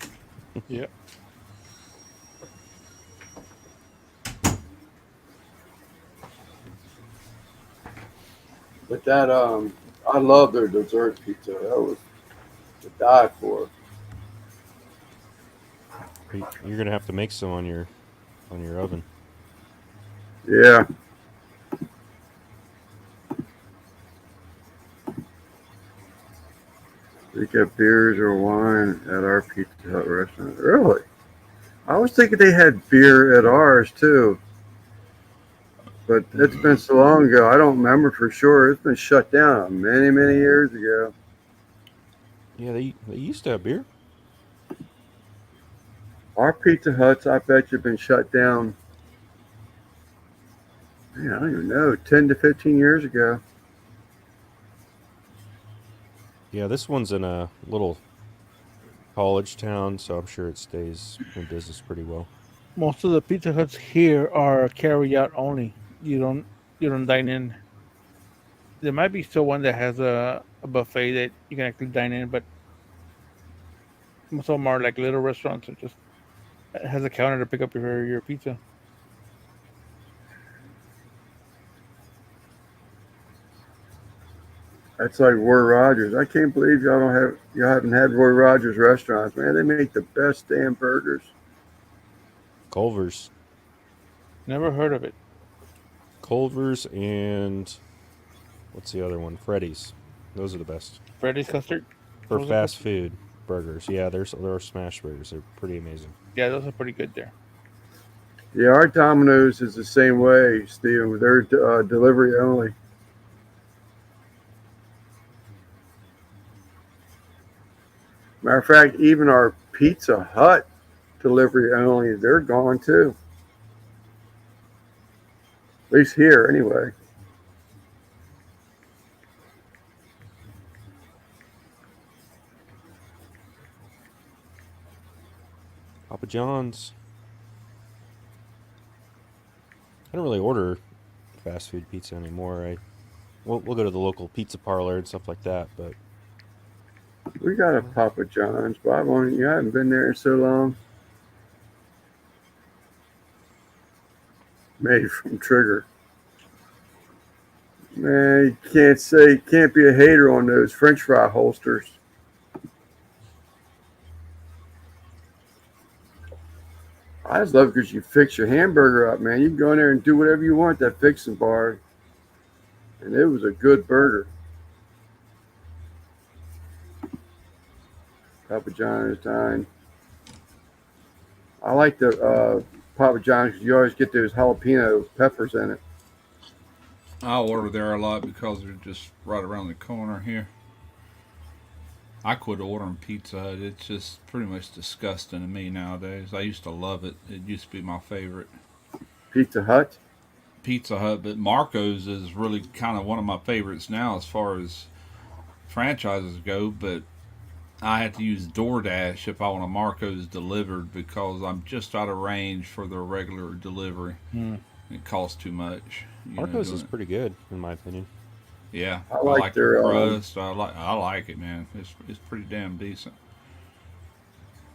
Yep. But that I love their dessert pizza. That was to die for. You're gonna have to make some on your oven. Yeah. We get beers or wine at our Pizza Hut restaurant. Really? I was thinking they had beer at ours too, but it's been so long ago. I don't remember for sure. It's been shut down many, many years ago. Yeah, they used to have beer. Our Pizza Huts, I bet you've been shut down. Man, I don't even know, 10 to 15 years ago. Yeah, this one's in a little college town, so I'm sure it stays in business pretty well. Most of the Pizza Huts here are carry out only. You don't dine in. There might be still one that has a buffet that you can actually dine in, but most of them are like little restaurants that just has a counter to pick up your pizza. That's like Roy Rogers. I can't believe y'all haven't had Roy Rogers restaurants, man. They make the best damn burgers. Culver's, Never heard of it. Culver's, and what's the other one? Freddy's. Those are the best Freddy's custard. for Those are fast custard. food burgers. Yeah, there are smash burgers. They're pretty amazing. Yeah, those are pretty good there. Yeah, our Domino's is the same way, Steven. They're delivery only. Matter of fact, even our Pizza Hut delivery only, they're gone too. At least here, anyway. Papa John's. I don't really order fast food pizza anymore. We'll go to the local pizza parlor and stuff like that. But We got a Papa John's, but you haven't been there in so long. Made from Trigger. Man, can't be a hater on those French fry holsters. I just love because you fix your hamburger up, man. You can go in there and do whatever you want at that fixing bar, and it was a good burger. Papa John's time. I like the Papa John's because you always get those jalapeno peppers in it. I order there a lot because they're just right around the corner here. I quit ordering Pizza Hut. It's just pretty much disgusting to me nowadays. I used to love it. It used to be my favorite. Pizza Hut. Pizza Hut, but Marco's is really kind of one of my favorites now as far as franchises go. But I have to use DoorDash if I want a Marco's delivered because I'm just out of range for their regular delivery. Hmm. It costs too much. Marco's doing is it. pretty good in my opinion. Yeah, I I like like their the crust. I like it, man. It's pretty damn decent.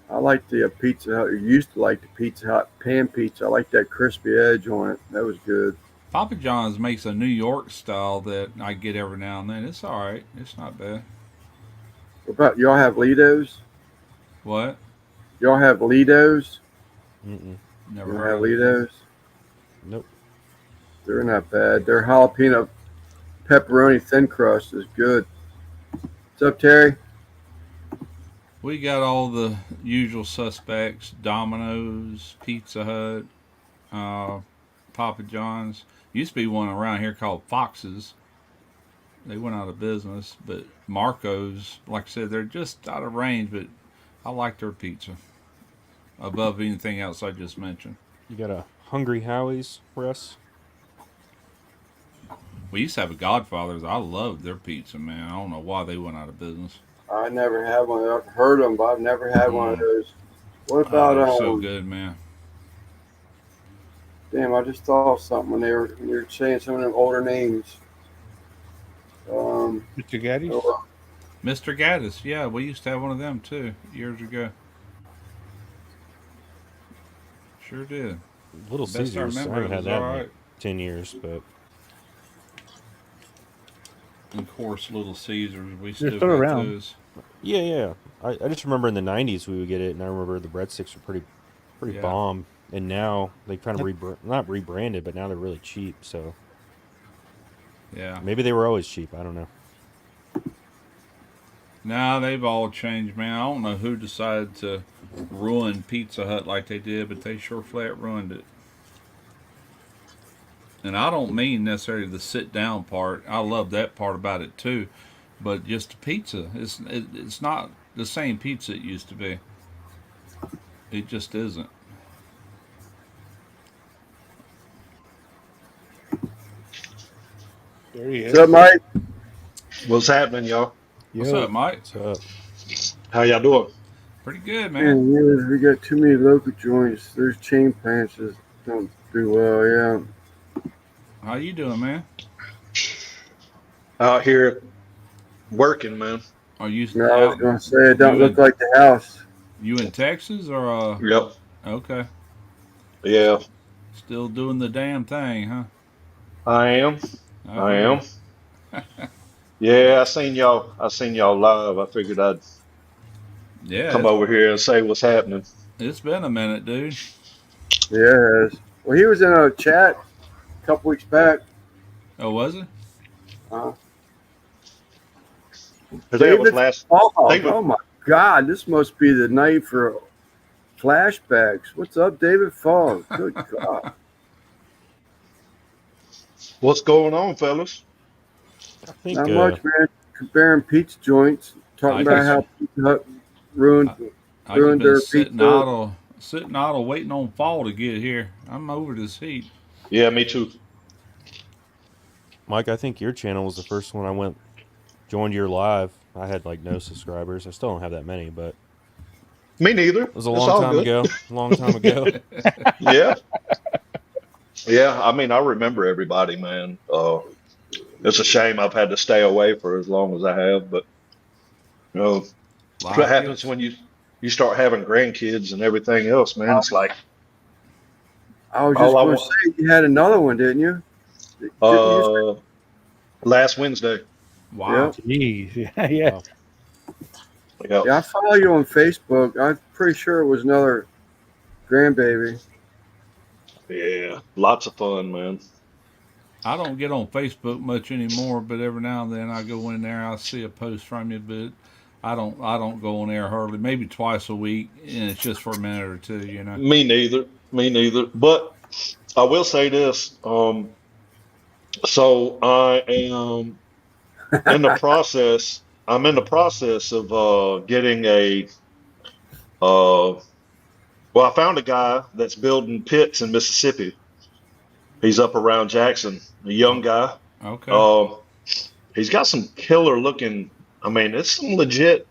I like the Pizza Hut. I used to like the Pizza Hut pan pizza. I like that crispy edge on it. That was good. Papa John's makes a New York style that I get every now and then. It's all right. It's not bad. What about y'all have Litos? What? Y'all have Litos? Mm-mm. Never You don't heard have of it. Litos? Nope. They're not bad. Their jalapeno pepperoni thin crust is good. What's up, Terry? We got all the usual suspects: Domino's, Pizza Hut, uh, Papa John's. Used to be one around here called Fox's. They went out of business, but Marco's, like I said, they're just out of range. But I like their pizza above anything else I just mentioned. You got a Hungry Howie's, Russ? We used to have a Godfather's. I loved their pizza, man. I don't know why they went out of business. I never had one. I've heard them, but I've never had one of Mm. those. What Oh, about they're so good, man. damn, I just thought of something when you were saying some of them older names. Mr. Gaddy's. Oh, Mr. Gaddis, yeah, we used to have one of them too years ago. Sure did. Little Best I Caesars. I remember, haven't it had was that all in right. like 10 years, but Of course, Little Caesars. We They're still still got around. those. Yeah. I just remember in the '90s we would get it, and I remember the breadsticks were pretty Yeah. bomb. And now they kind of not rebranded, but now they're really cheap. So Yeah. maybe they were always cheap. I don't know. Now they've all changed, man. I don't know who decided to ruin Pizza Hut like they did, but they sure flat ruined it. And I don't mean necessarily the sit down part. I love that part about it too, but just the pizza. It's not the same pizza it used to be. It just isn't. There he What's up, is. Mike? What's happening, y'all? What's Yo. up, Mike? So How y'all doing? Pretty good, man. Man, yeah, we got too many local joints. There's chain plants that don't do well. Yeah. How you doing, man? Out here working, man. Are you No, I was out? gonna say it don't You look in, like the house. you in Texas or Yep. okay? Yeah, Still doing the damn thing, huh? I am. All I am. right. Yeah, I seen y'all. I seen y'all live. I figured I'd Yeah, come over here and say what's happening. it's been a minute, dude. Yeah, it is. Well, he was in a chat a couple weeks back. Oh, was it? Uh, 'Cause that was David last. Fogg. They were- Oh my God, this must be the night for flashbacks. What's up, David Fogg? Good God. What's going on, fellas? I think Not much, man. Comparing pizza joints, talking I about just, how Pizza Hut ruined I just ruined been their sitting pizza. idle, waiting on fall to get here. I'm over this heat. Yeah, me too. Mike, I think your channel was the first one I joined your live. I had like no subscribers. I still don't have that many, but Me neither. it was a It's long all time good. ago. Long time ago. Yeah, yeah. I mean, I remember everybody, man. It's a shame I've had to stay away for as long as I have, but you know, that's what Life happens gets. when you start having grandkids and everything else, man. It's like I was all just I going to want. say you had another one, didn't you? Didn't you? Uh, last Wednesday. Yeah. Wow. Jeez. Yeah, yeah. Wow. Yeah. Yeah, I follow you on Facebook. I'm pretty sure it was another grandbaby. Yeah. Lots of fun, man. I don't get on Facebook much anymore, but every now and then I go in there. I see a post from you, but I don't go on there hardly. Maybe twice a week, and it's just for a minute or two. You know. Me neither. Me neither. But I will say this. So I am in the process. I'm in the process of getting a well, I found a guy that's building pits in Mississippi. He's up around Jackson, a young Oh, guy. okay. Um, he's got some killer looking. I mean, it's some legit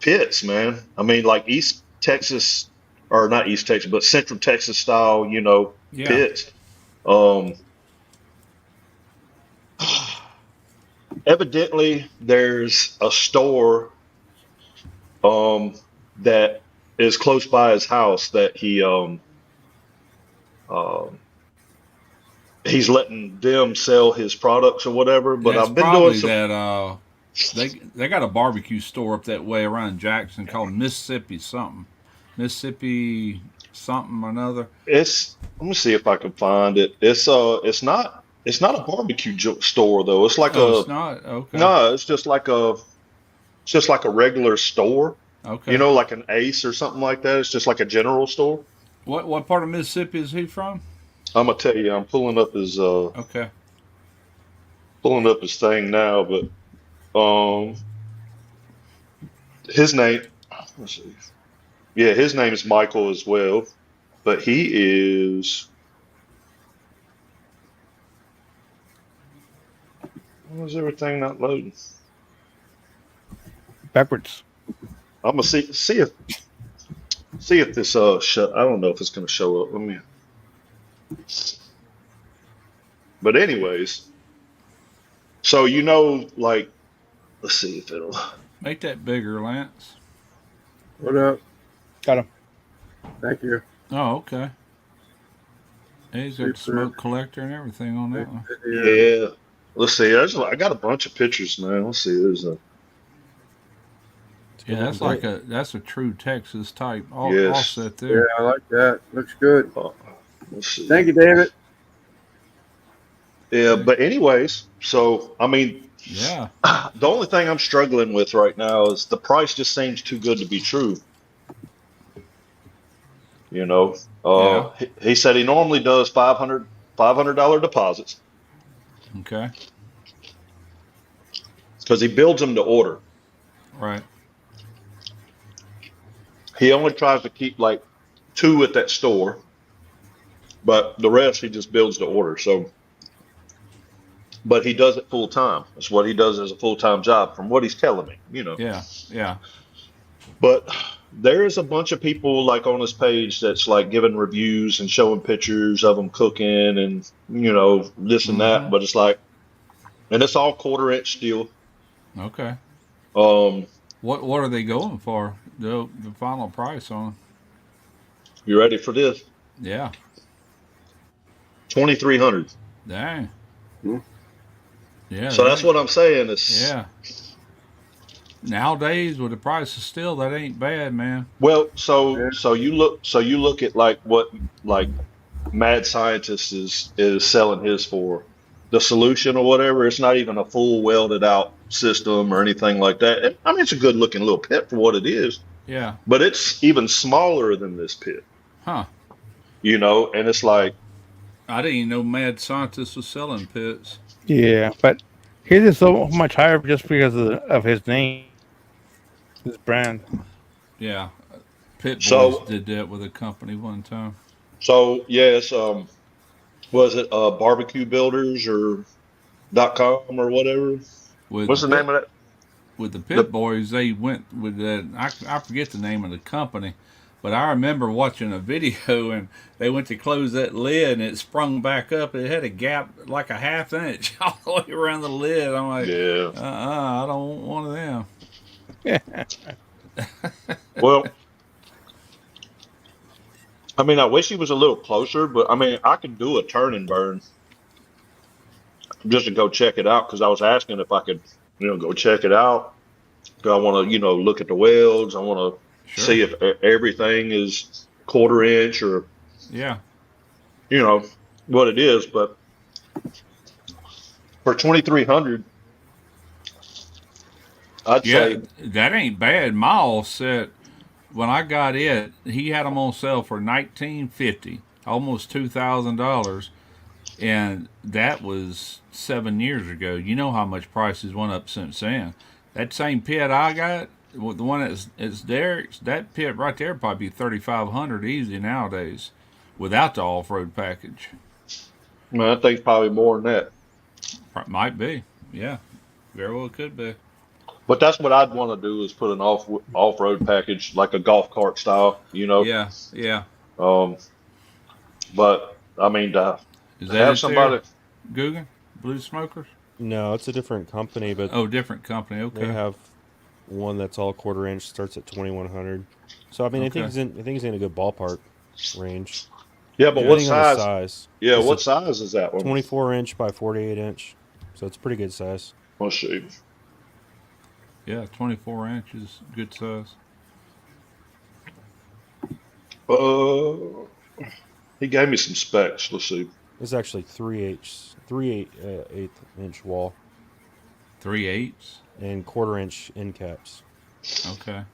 pits, man. I mean, like East Texas, or not East Texas, but Central Texas style, Yeah. pits. Um, evidently, there's a store that is close by his house that um he's letting them sell his products or whatever. But That's I've been doing probably some. that. They got a barbecue store up that way around Jackson called Mississippi something or another. It's Let me see if I can find it. It's not a barbecue store though. It's like Oh, a it's not. Okay. no. It's just like a regular store. Okay. Like an Ace or something like that. It's just like a general store. What part of Mississippi is he from? I'm gonna tell you. I'm Okay. pulling up his thing now, but his name. Let's see. Yeah, his name is Michael as well, but he is. Why is everything not loading? Backwards. I'm gonna see if this shut. I don't know if it's gonna show up. Let me. But anyways, so like, let's see if it'll. Make that bigger, Lance. What up? Got him. Thank you. Oh, okay. Yeah, he's got the Super. smoke collector and everything on that one. Yeah. Yeah, let's see. I got a bunch of pictures, man. Let's see. There's a It's a Yeah, good that's looking like that's a true Texas type yes. offset Yeah, there. I like that. Looks good. Uh, let's see. Thank you, David. Yeah, but anyways, so I mean, Yeah, the only thing I'm struggling with right now is the price just seems too good to be true. You know, yeah. he said he normally does $500 deposits Okay, because he builds them to order. right. He only tries to keep like two at that store, but the rest he just builds to order. So, but he does it full time. That's what he does as a full time job, from what he's telling me. Yeah, yeah. But there is a bunch of people like on his page that's like giving reviews and showing pictures of them cooking and this and that. Mm-hmm. But it's like, and it's all quarter-inch steel. Okay. Um, What are they going for? The final price on? you ready for this? Yeah. 2,300. Dang. Hmm. Yeah, So that that's ain't. what I'm saying. Is Yeah. Nowadays, with the price of steel, that ain't bad, man. well, so Yeah. so you look at like what like Mad Scientist is selling his for. The solution or whatever, it's not even a full welded out system or anything like that. I mean, it's a good looking little pit for what it is, Yeah. but it's even smaller than this pit, Huh. and it's like, I didn't even know Mad Scientist was selling pits. Yeah, but his is so much higher just because of his name, his brand. Yeah. Pit Boys so, did that with a company one time. so yes, was it barbecue builders or .com or whatever? With the What's the pit name of that? with the Pit The Boys, they went with that. I forget the name of the company, but I remember watching a video and they went to close that lid and it sprung back up. It had a gap like a half inch all the way around the lid. I'm like, Yeah. I don't want one of them. Well, I mean, I wish he was a little closer, but I mean, I can do a turn and burn just to go check it out because I was asking if I could, go check it out. 'Cause I want to, look at the welds. I want to Sure. see if everything is quarter-inch or, Yeah. you know, what it is. But for 2,300, I'd Yeah, say, that ain't bad. My offset, when I got it, he had them on sale for $19.50, almost $2,000, and that was 7 years ago. You know how much prices went up since then. That same pit I got, the one that's Derek's, that pit right there probably be 3,500 easy nowadays, without the off road package. man, I think probably more than that. Might be, yeah, very well could be. But that's what I'd want to do is put an off-road package like a golf cart style. Yeah, yeah. Um, but I mean, to Is that have it there, somebody. Guggen? Blue Smokers? No, it's a different company, but Oh, different company. they Okay. have one that's all quarter inch, starts at 2,100. So I mean, Okay. I think he's in a good ballpark range, Yeah, but what Okay. depending on the size? size. Yeah, It's a what size is that one? 24-inch by 48-inch, so it's a pretty good size. Let's see. Yeah, 24 inches, good size. Uh, he gave me some specs. Let's see. It's actually 3/8 inch wall 3/8. and quarter-inch end caps. Okay.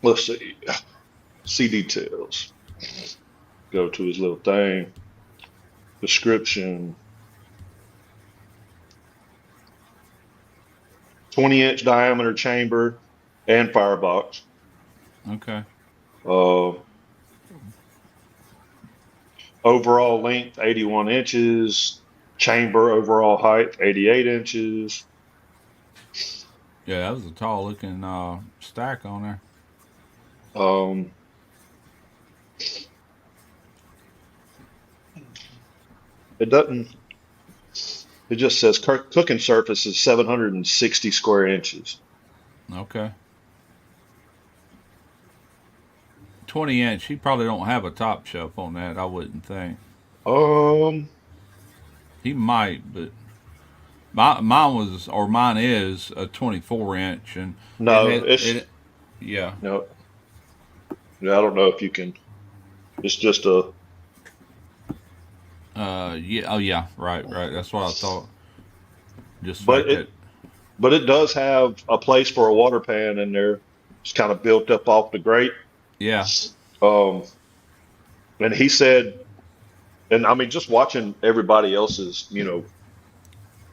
Let's see. See details. Go to his little thing. Description. 20-inch diameter chamber and firebox. Okay. Uh, overall length 81 inches. Chamber overall height 88 inches. Yeah, that was a tall looking stack on there. Um, it doesn't. It just says cooking surface is 760 square inches. Okay. 20 inch. He probably don't have a top shelf on that. I wouldn't think. Um, He might, but mine is a 24 inch, and it no, had it's it. Yeah. no. Yeah, I don't know if you can. It's just a. Yeah. Oh, yeah. Right. Right. That's what I thought. Just the But fact that. it does have a place for a water pan in there. It's kind of built up off the grate. Yeah. Um, and he said, and I mean, just watching everybody else's,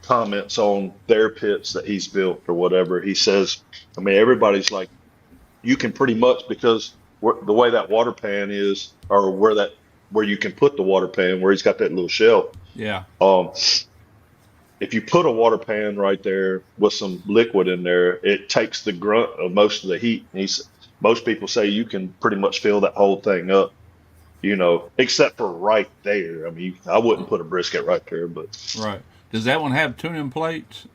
comments on their pits that he's built or whatever, he says, I mean, everybody's like, you can pretty much because the way that water pan is, or where you can put the water pan, where he's got that little shelf. Yeah. Um, if you put a water pan right there with some liquid in there, it takes the grunt of most of the heat. And most people say you can pretty much fill that whole thing up, except for right there. I mean, I wouldn't put a brisket right there, but Right. Does that one have tuning plates?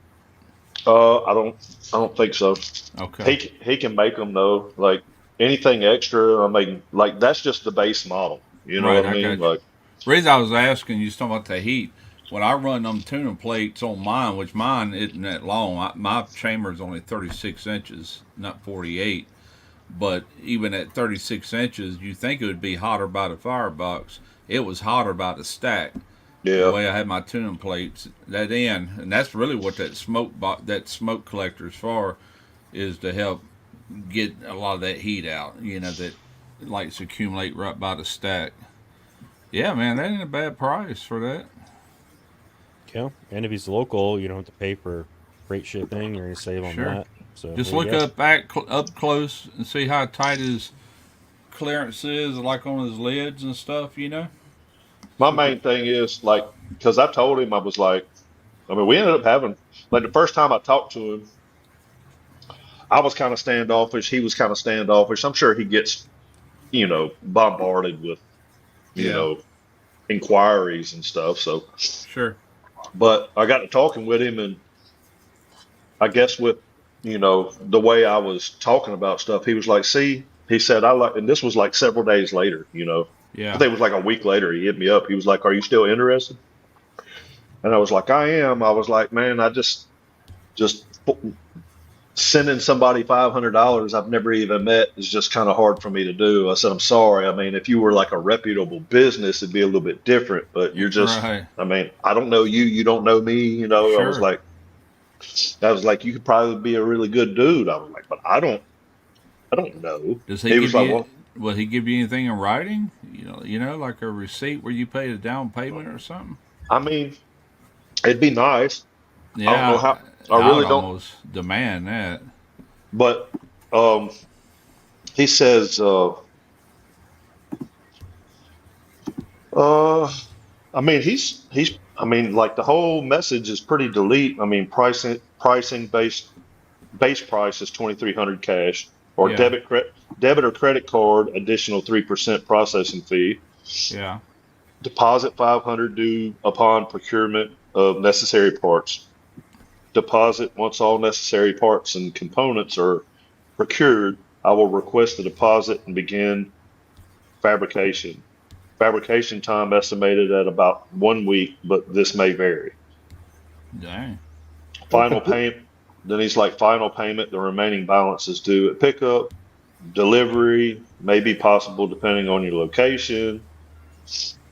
I don't think so. Okay. He can make them though. Like anything extra, I mean, like that's just the base model. You know Right. what I I mean? got you. Like, Reason I was asking you, was talking about the heat. When I run them tuning plates on mine, which mine isn't that long, my chamber is only 36 inches, not 48. But even at 36 inches, you think it would be hotter by the firebox. It was hotter by the stack. The yeah, way I had my tuning plates, that end, and that's really what that smoke collector is for, is to help get a lot of that heat out. That likes to accumulate right by the stack. Yeah, man, that ain't a bad price for that. Yeah, and if he's local, you don't have to pay for freight shipping. You're gonna save on Sure. that. So Just there you look go. up close and see how tight his clearance is, like on his lids and stuff. my So we can, main thing is like, because I told him I was like, I mean, we ended up having like the first time I talked to him, I was kind of standoffish. He was kind of standoffish. I'm sure he gets, bombarded with, you yeah, know, inquiries and stuff. So, sure. but I got to talking with him, and I guess with, the way I was talking about stuff, he was like, see, he said, I like, and this was like several days later, I Yeah, think it was like a week later, he hit me up. He was like, are you still interested? And I was like, I am. I was like, man, I just sending somebody $500 I've never even met is just kind of hard for me to do. I said, I'm sorry. I mean, if you were like a reputable business, it'd be a little bit different, but right. I mean, I don't know you, you don't know me, Sure. I was like, you could probably be a really good dude. I was like, but I don't know. Does he He was give like, you? well, Will he give you anything in writing? Like a receipt where you paid a down payment or something. I mean, it'd be nice. I don't know Yeah, how, I I would really don't, almost demand that. but, um, he says, uh, I mean, I mean, like the whole message is pretty delete. I mean, pricing base price is 2,300 cash or Yeah, debit or credit card, additional 3% processing fee. yeah, Deposit 500 due upon procurement of necessary parts. Deposit once all necessary parts and components are procured. I will request the deposit and begin fabrication. Fabrication time estimated at about 1 week, but this may vary. dang. Final payment. Then he's like, final payment. The remaining balance is due at pickup. Delivery may be possible depending on your location.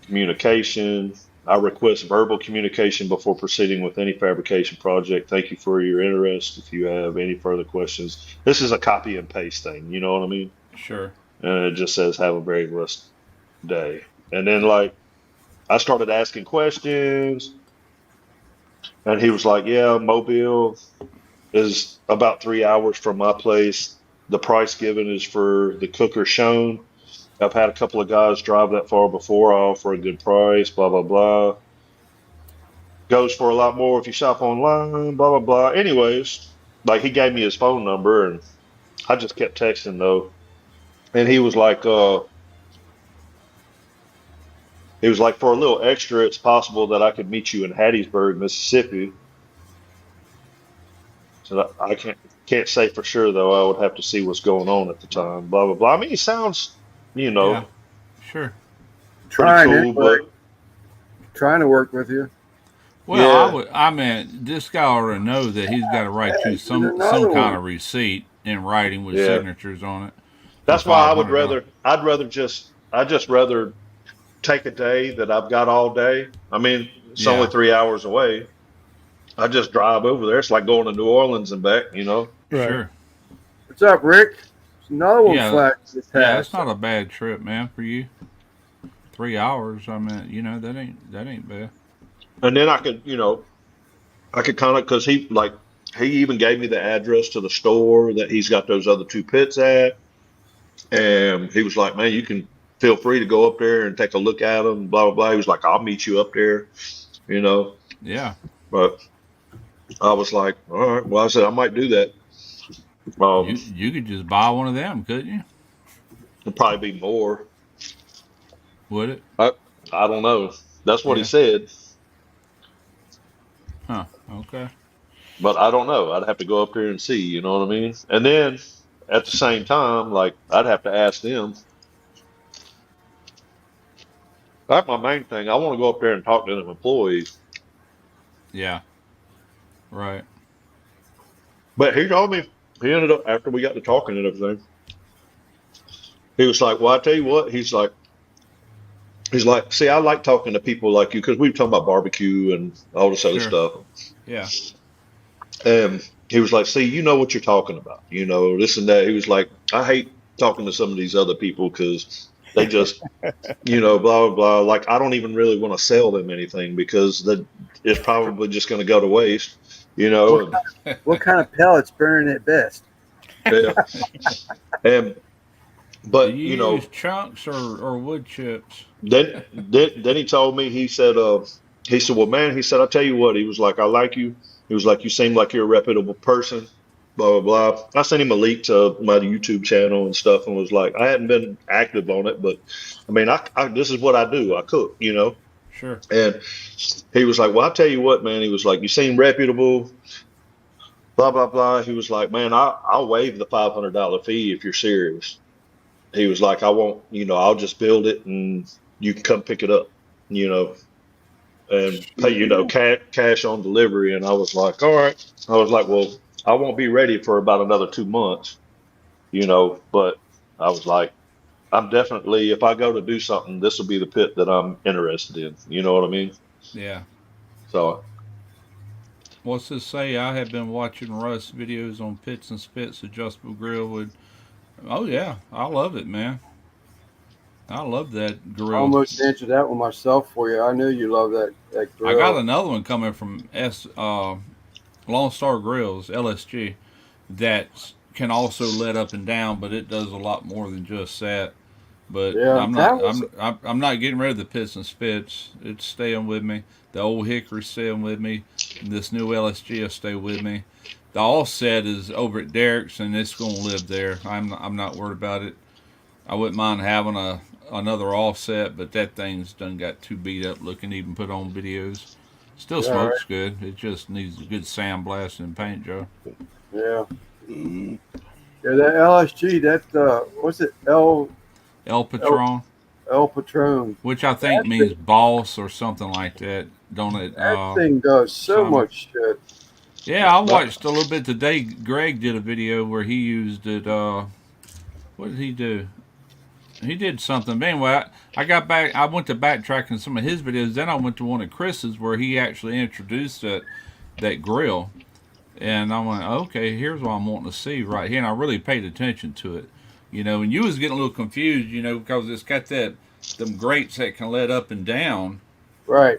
Communication. I request verbal communication before proceeding with any fabrication project. Thank you for your interest. If you have any further questions, this is a copy and paste thing. You know what I mean? Sure. And it just says, have a very blessed day. And then, like, I started asking questions, and he was like, yeah, Mobile is about 3 hours from my place. The price given is for the cooker shown. I've had a couple of guys drive that far before. I offer a good price, blah, blah, blah. Goes for a lot more if you shop online, blah, blah, blah. Anyways, like he gave me his phone number and I just kept texting though. And he was like, for a little extra, it's possible that I could meet you in Hattiesburg, Mississippi. So that I can't say for sure though. I would have to see what's going on at the time, blah, blah, blah. I mean, he sounds, you Yeah, know, sure. pretty Trying cool, anyway. but trying to work with you. Well, Yeah. I mean, this guy ought to know that he's got to write Hey, you here's some another kind one. of receipt in writing with Yeah. signatures on it for That's why $500. I'd just rather take a day that I've got all day. I mean, it's only Yeah, 3 hours away. I just drive over there. It's like going to New Orleans and back, you know. Right. sure. What's up, Rick? There's another one Yeah, flat to yeah, that's pass. not a bad trip, man, for you. 3 hours. I mean, that ain't bad. And then I could, I could kind of, because he even gave me the address to the store that he's got those other two pits at. And he was like, man, you can feel free to go up there and take a look at them, blah, blah, blah. He was like, I'll meet you up there, you know. Yeah, But I was like, all right, well, I said, I might do that. you could just buy one of them, couldn't you? It'll probably be more. Would it? I, I don't know. That's what he Yeah. said, Huh. Okay. but I don't know. I'd have to go up there and see, you know what I mean? And then at the same time, like, I'd have to ask them. That's my main thing. I want to go up there and talk to them employees. Yeah. Right. But he told me, he ended up, after we got to talking and everything, he was like, well, I tell you what, he's like, see, I like talking to people like you because we were talking about barbecue and all this other Sure. stuff. Yeah. And he was like, see, you know what you're talking about, this and that. He was like, I hate talking to some of these other people because they just, blah, blah, blah. Like, I don't even really want to sell them anything because it's probably just going to go to waste, What, and, what kind of pellets burn at best? yeah. And, Do but, you use chunks or wood chips? then he told me, he said, well, man, he said, I'll tell you what, he was like, I like you. He was like, you seem like you're a reputable person, blah, blah, blah. I sent him a link to my YouTube channel and stuff and was like, I hadn't been active on it, but I mean, this is what I do. I cook. Sure. And he was like, well, I'll tell you what, man. He was like, you seem reputable, blah, blah, blah. He was like, man, I'll waive the $500 fee if you're serious. He was like, I won't, I'll just build it and you can come pick it up, you know, and pay, cash on delivery. And I was like, all right. I was like, well, I won't be ready for about another 2 months, but I was like, I'm definitely, if I go to do something, this will be the pit that I'm interested in. You know what I mean? Yeah. So, What's this say? I have been watching Russ videos on Pits and Spits adjustable grill with. Oh yeah, I love it, man. I love that I grill. almost answered that one myself for you. I knew you love that I got grill. another one coming from Lone Star Grills LSG that can also let up and down, but it does a lot more than just that. But Yeah, I'm that not was I'm not getting rid of the Pits and Spits. It's staying with me. The old Hickory's staying with me. This new LSG will stay with me. The offset is over at Derek's and it's gonna live there. I'm not worried about it. I wouldn't mind having another offset, but that thing's done got too beat up looking. Even put on videos. Still yeah, right. smokes good. It just needs a good sandblast and paint job. Yeah. Yeah, that LSG, what's it? El Patron, El Patron. which I think That means thing, boss or something like that, don't it? that thing does so Simon. much shit. Yeah, I but watched a little bit today. Greg did a video where he used it. What did he do? He did something. But anyway, I got back. I went to backtracking some of his videos. Then I went to one of Chris's where he actually introduced that grill. And I went, okay, here's what I'm wanting to see right here. And I really paid attention to it. And you was getting a little confused, because it's got them grates that can let up and down. Right,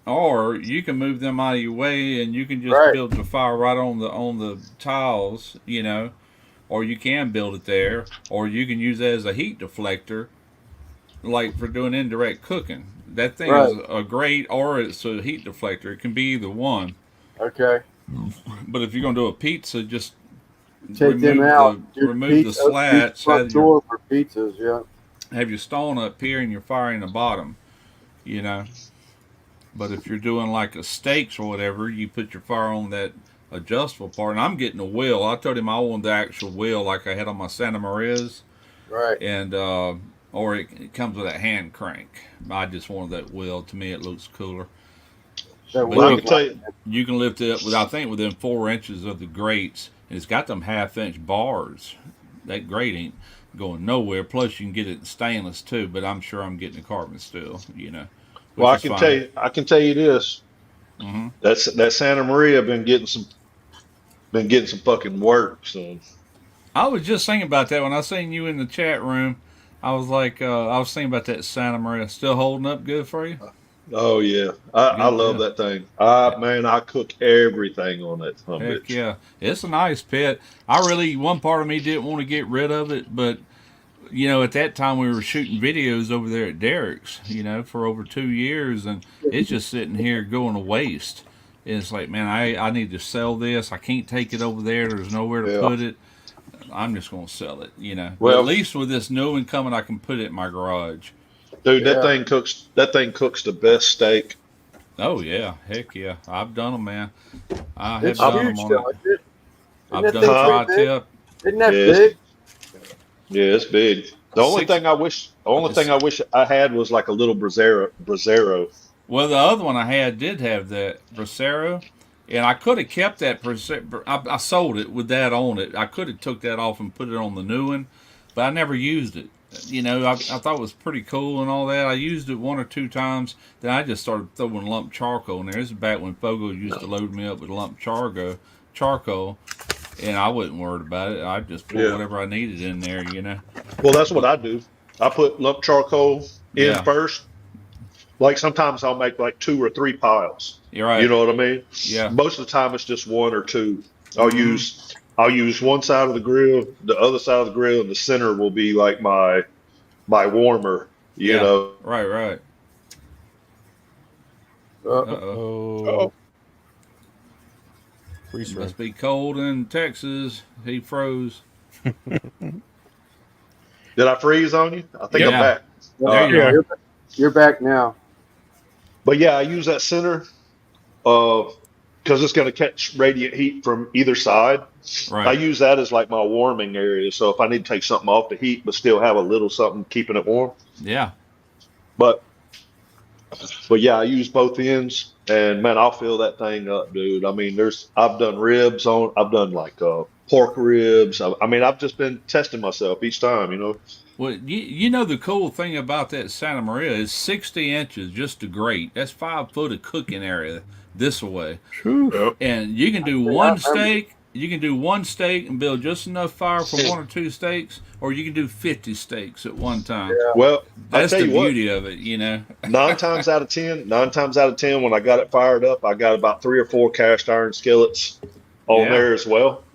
Or you can move them out of your way and you can just right. build the fire right on the tiles, or you can build it there, or you can use it as a heat deflector, like for doing indirect cooking. That thing is Right. a grate or it's a heat deflector. It can be either one. Okay. But if you're gonna do a pizza, just Take them out. Do remove the pizza, open the slats. front door for pizzas. Yeah. Have your stone up here and your fire in the bottom. You know. But if you're doing like a steaks or whatever, you put your fire on that adjustable part. And I'm getting a wheel. I told him I wanted the actual wheel like I had on my Santa Maria's. Right. And or it comes with a hand crank. I just wanted that wheel. To me, it looks cooler. That But Well, I wheel's can tell you, you can lift it up with, I think, within 4 inches of the grates, and it's got them half-inch bars. That grate ain't going nowhere. Plus, you can get it stainless too. But I'm sure I'm getting the carbon steel. well, Which is fine. I can tell you this. Hmm. That Santa Maria been getting some fucking work. So, I was just thinking about that when I seen you in the chat room. I was like, I was thinking about that Santa Maria. Still holding up good for you? oh yeah, I Good love deal. that thing. Man, I cook everything on that son of a Heck bitch. yeah, it's a nice pet. One part of me didn't want to get rid of it, but at that time we were shooting videos over there at Derek's, for over 2 years, and it's just sitting here going to waste. And it's like, man, I need to sell this. I can't take it over there. There's nowhere to Yeah. put it. I'm just gonna sell it. But at Well, least with this new one coming, I can put it in my garage. dude, Yeah. that thing cooks the best steak. Oh yeah, heck yeah, I've done them, man. I have It's done huge, them on though. it. Isn't I've that done thing Huh? pretty big? tri-tip. Isn't that Yeah, big? it's big. Six. The only thing I wish I had was like a little Bracero. Well, the other one I had did have that Bracero, and I could have kept that Bracero. I sold it with that on it. I could have took that off and put it on the new one, but I never used it. I thought it was pretty cool and all that. I used it 1 or 2 times. Then I just started throwing lump charcoal in there. This is back when Fogo used to load me up with lump charcoal, and I wasn't worried about it. I just put Yeah. whatever I needed in there. Well, that's what I do. I put lump charcoal in Yeah, first. Like sometimes I'll make like 2 or 3 piles. you're You right. know what I mean? Yeah. Most of the time it's just 1 or 2. Hmm. I'll use one side of the grill, the other side of the grill, and the center will be like my warmer. You Yeah. know. Right. Right. Uh Uh, oh. Oh, freeze frame. Must be cold in Texas. He froze. Did I freeze on you? I think I'm Yeah. back. There you Yeah. are. you're back now. But yeah, I use that center because it's going to catch radiant heat from either side. I Right. use that as like my warming area. So if I need to take something off the heat, but still have a little something keeping it warm. Yeah. But but yeah, I use both ends, and man, I'll fill that thing up, dude. I mean, I've done I've done like pork ribs. I mean, I've just been testing myself each time, you know. Well, you know the cool thing about that Santa Maria is 60 inches just to grate. That's 5 foot of cooking area this way, Whew. Yep. and you can do Yeah, I one remember. steak. You can do one steak and build just enough fire for 1 or 2 steaks, or you can do 50 steaks at one time. Yeah. Well, I That's tell the you what, beauty of it. 9 times out of 10, when I got it fired up, I got about 3 or 4 cast iron skillets on Yeah. there as well,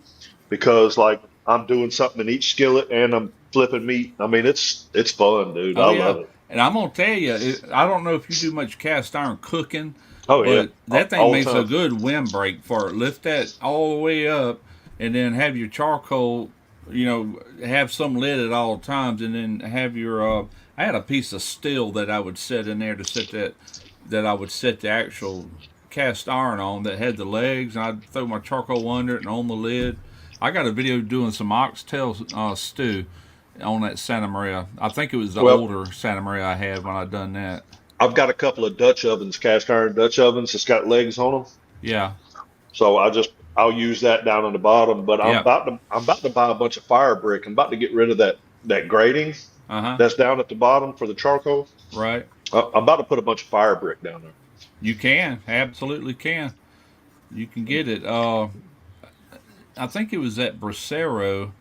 because like I'm doing something in each skillet and I'm flipping meat. I mean, it's fun, dude. Oh I yeah, love it. and I'm gonna tell you, I don't know if you do much cast iron cooking, Oh yeah, but that thing all the makes a time. good windbreak for it. Lift that all the way up, and then have your charcoal. Have some lit at all times, and then have your. I had a piece of steel that I would set in there to set that I would set the actual cast iron on that had the legs, and I'd throw my charcoal under it and on the lid. I got a video doing some oxtail stew on that Santa Maria. I think it was the Well, older Santa Maria I had when I done that. I've got a couple of Dutch ovens, cast iron Dutch ovens that's got legs on them. Yeah, So I'll use that down on the bottom. But yeah, I'm about to buy a bunch of fire brick. I'm about to get rid of that grating uh-huh, that's down at the bottom for the charcoal. right. I'm about to put a bunch of fire brick down there. You can, absolutely can. You can get it. I think it was that Bracero.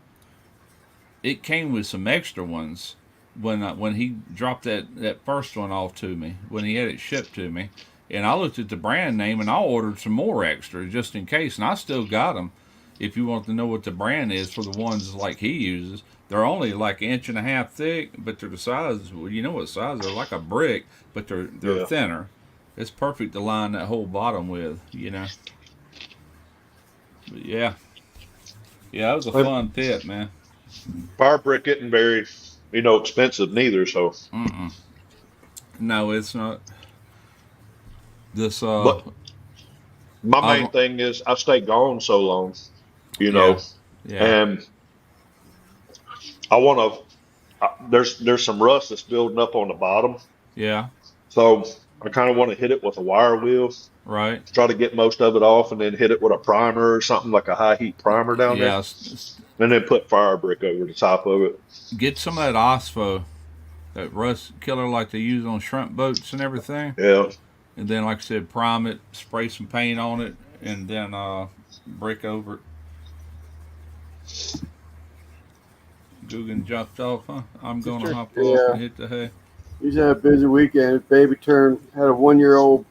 It came with some extra ones when he dropped that first one off to me, when he had it shipped to me. And I looked at the brand name and I ordered some more extra just in case, and I still got them. If you want to know what the brand is for the ones like he uses, they're only like 1.5 inches thick, but they're the size. Well, you know what size? They're like a brick, but they're Yeah. thinner. It's perfect to line that whole bottom with. But yeah, that was a But fun tip, man. fire brick isn't very, expensive neither. So, Mm-mm. No, it's not. This but my I main don't. thing is I stay gone so long, you Yeah, know, yeah, and I want to there's some rust that's building up on the bottom. Yeah. So I kind of want to hit it with a wire wheel, Right. try to get most of it off, and then hit it with a primer or something like a high heat primer down there, Yeah. and then put fire brick over the top of it. Get some of that Ospo, that rust killer like they use on shrimp boats and everything. Yeah. And then, like I said, prime it, spray some paint on it, and then brick over it. Guggen jumped off, huh? I'm going to hop off and hit the hay. He's had a busy weekend. His baby had a 1-year-old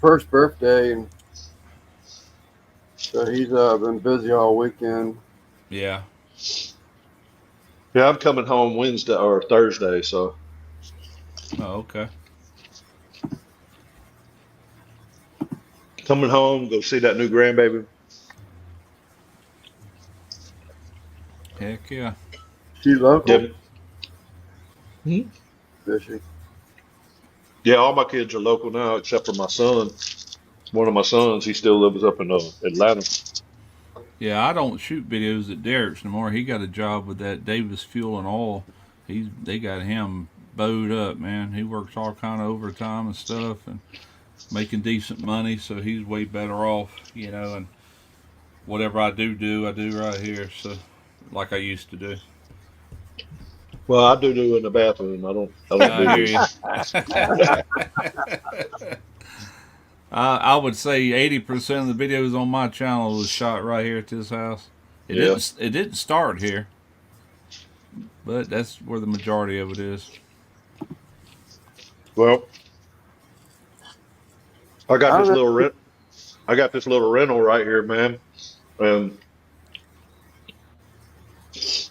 first birthday, and so he's been busy all weekend. Yeah. Yeah, I'm coming home Wednesday or Thursday, so. Oh, okay. Coming home, go see that new grandbaby. Heck yeah. She local? Yep. Is she? Yeah, all my kids are local now except for my son. One of my sons, he still lives up in Atlanta. Yeah, I don't shoot videos at Derek's no more. He got a job with that Davis Fuel and Oil. They got him bowed up, man. He works all kind of overtime and stuff and making decent money, so he's way better off, and whatever I do right here, so like I used to do. Well, I do in the bathroom. I don't I do hear this. you. I would say 80% of the videos on my channel was shot right here at this house. It didn't start here, but that's where the majority of it is. Well, I got this little rental right here, man. And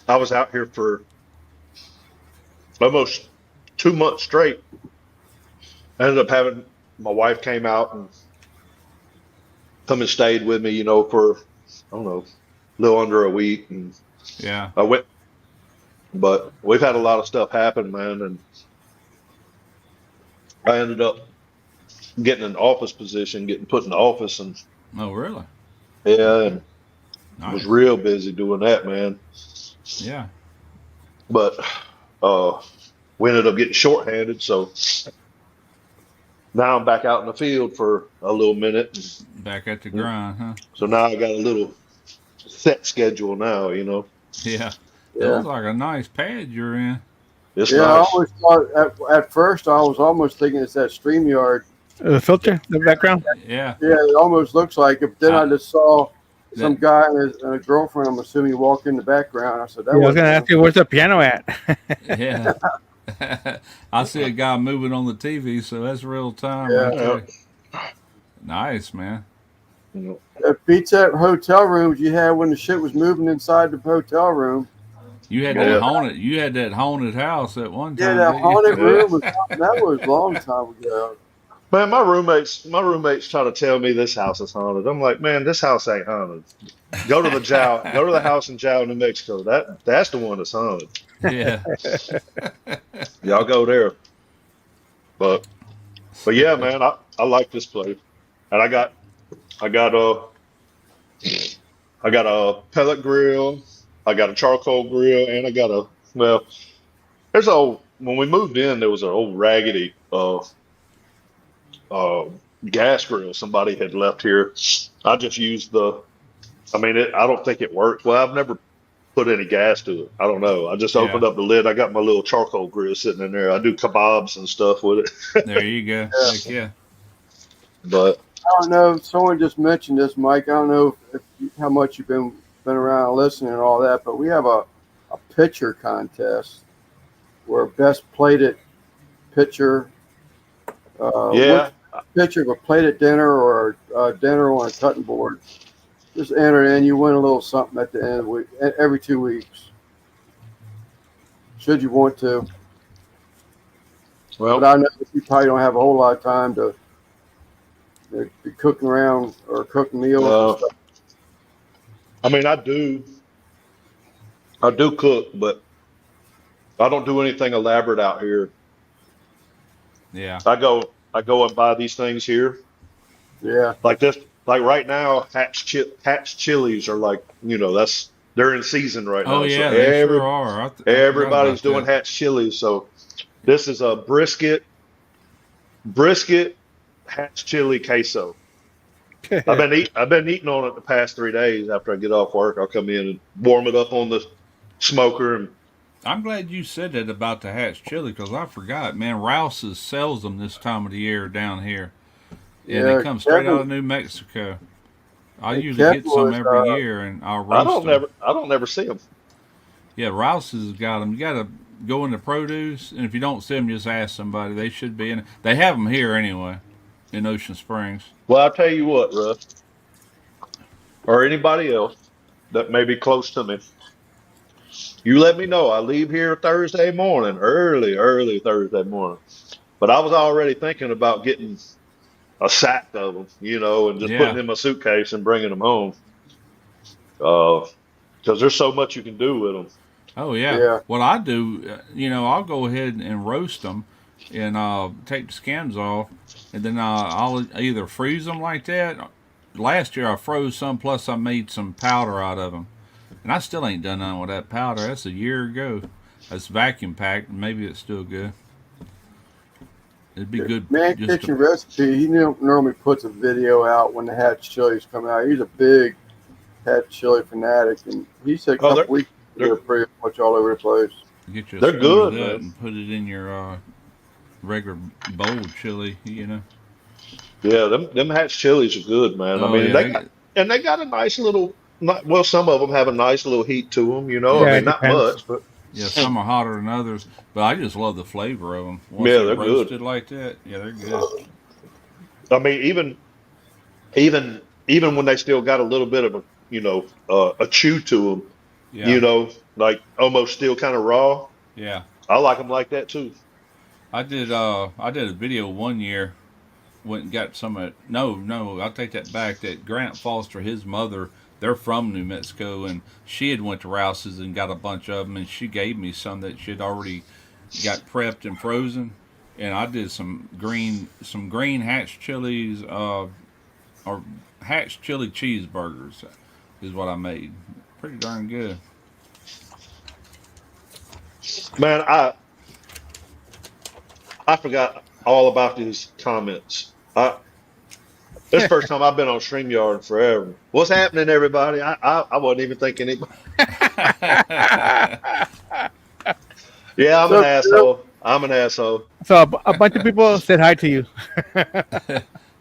I was out here for almost 2 months straight. I ended up having my wife came out and come and stayed with me, for I don't know, a little under a week, and Yeah. I went. But we've had a lot of stuff happen, man, and I ended up getting an office position, getting put in the office, and Oh, really? yeah, and Nice. was real busy doing that, man. Yeah. But we ended up getting shorthanded, so now I'm back out in the field for a little minute. Back at the grind, huh? So now I got a little set schedule now, Yeah. Yeah. It looks like a nice pad you're in. It's Yeah, I nice. always thought at first I was almost thinking it's that StreamYard. The filter, the background. Yeah. Yeah, it almost looks like it. But then I just saw some That- guy and a girlfriend, I'm assuming, walk in the background. I said, that Yeah, I was wasn't gonna him. ask you where's the piano at. Yeah. I see a guy moving on the TV, so that's real time. Yeah. Right there. Nice, man. It beats that hotel rooms you had when the shit was moving inside the hotel room. You had Yeah. that haunted. You had that haunted house at one time. Yeah, that didn't you? haunted Yeah. room that was a long time ago. Man, my roommates try to tell me this house is haunted. I'm like, man, this house ain't haunted. Go to the house in Jow, New Mexico. That's the one that's haunted. Yeah. Y'all go there. But yeah, man, I like this place. And I got a pellet grill, I got a charcoal grill, and when we moved in there was an old raggedy gas grill somebody had left here. I just used I don't think it worked. Well, I've never put any gas to it. I don't know. I just opened up the lid. I got my little charcoal grill sitting in there. I do kebabs and stuff with it. There you go. Heck yeah. But I don't know. Someone just mentioned this, Mike. I don't know how much you've been around listening and all that, but we have a pitcher contest where best plated pitcher. yeah, Pitcher of a plated dinner or dinner on a cutting board. Just enter in. You win a little something at the end of the week, every 2 weeks. Should you want to. well, But I know you probably don't have a whole lot of time to be cooking around or cooking meals and stuff. I mean, I do cook, but I don't do anything elaborate out here. Yeah. I go and buy these things here, Yeah. like this. Like right now, Hatch chilies are like, that's They're in season right Oh now, so yeah, they sure are. I forgot everybody's about doing that. Hatch chili. So this is a brisket Hatch chili queso. I've been eating on it the past 3 days. After I get off work, I'll come in and warm it up on the smoker. And I'm glad you said that about the Hatch chili because I forgot. Man, Rouse's sells them this time of the year down here, and they Yeah, come straight out Kevin. of New Mexico. I And usually Kevin get some was every year, and I'll roast them. I don't never see them. Yeah, Rouse's has got them. You got to go into produce, and if you don't see them, just ask somebody. They should be in. They have them here anyway, in Ocean Springs. Well, I'll tell you what, Russ, or anybody else that may be close to me. You let me know. I leave here Thursday morning, early Thursday morning. But I was already thinking about getting a sack of them, and just putting Yeah. in my suitcase and bringing them home. Because there's so much you can do with them. Oh yeah. yeah. What I do, I'll go ahead and roast them, and take the skins off, and then I'll either freeze them like that. Last year I froze some, plus I made some powder out of them, and I still ain't done nothing with that powder. That's a year ago. That's vacuum packed. Maybe it's still good. It'd be good Man just Kitchen to. Recipe, he normally puts a video out when the Hatch chilies come out. He's a big Hatch chili fanatic, and he said a Oh, couple weeks ago they're they're pretty much all over the place. Get you a they're spoon of good, that man. and put it in your regular bowl chili. Yeah, them Hatch chilies are good, man. I Oh mean, yeah, they get, they got a nice little, not, well, some of them have a nice little heat to them. I yeah, Yeah, mean, it not depends. much, but yeah. Some are hotter than others, but I just love the flavor of them. Once yeah, they're they're good. roasted like that, yeah, they're good. I mean, even when they still got a little bit of a chew to them, Yeah, like almost still kind of raw. yeah. I like them like that too. I did a video one year. Went and got some at no, I'll take that back. That Grant Foster, his mother, they're from New Mexico, and she had went to Rouse's and got a bunch of them, and she gave me some that she'd already got prepped and frozen, and I did some green hatch chilies, or hatch chili cheeseburgers, is what I made. Pretty darn good. Man, I forgot all about these comments. This first time I've been on StreamYard in forever. What's happening, everybody? I wasn't even thinking it. Yeah, I'm an So, asshole. I'm an asshole. So a bunch of people said hi to you.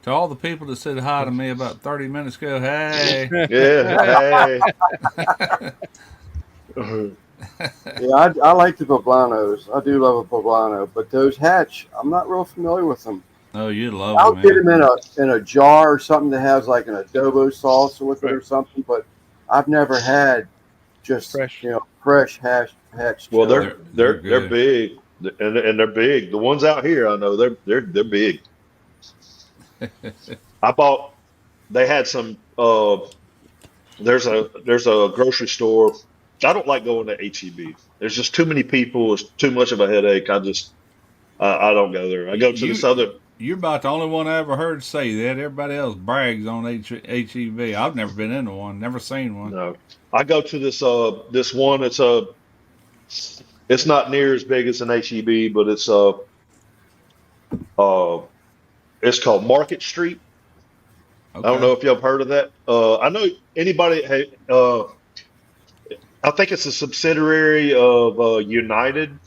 To all the people that said hi to me about 30 minutes ago, hey. Yeah, hey. yeah, I like the poblanos. I do love a poblano, but those Hatch, I'm not real familiar with them. Oh, you love I'll them, get man. them in a jar or something that has like an adobo sauce with it or something, but I've never had just Fresh. fresh Hatch Well, chili. They're they're good. big, and they're big. The ones out here, I know they're big. I bought. They had some. There's a grocery store. I don't like going to HEB. There's just too many people. It's too much of a headache. I don't go there. I go to this You other. you're about the only one I ever heard say that. Everybody else brags on HEB. I've never been into one, never seen one. No, I go to this one. It's not near as big as an HEB, but uh it's called Market Street. I don't Okay. know if y'all have heard of that. I know anybody. Hey, I think it's a subsidiary of United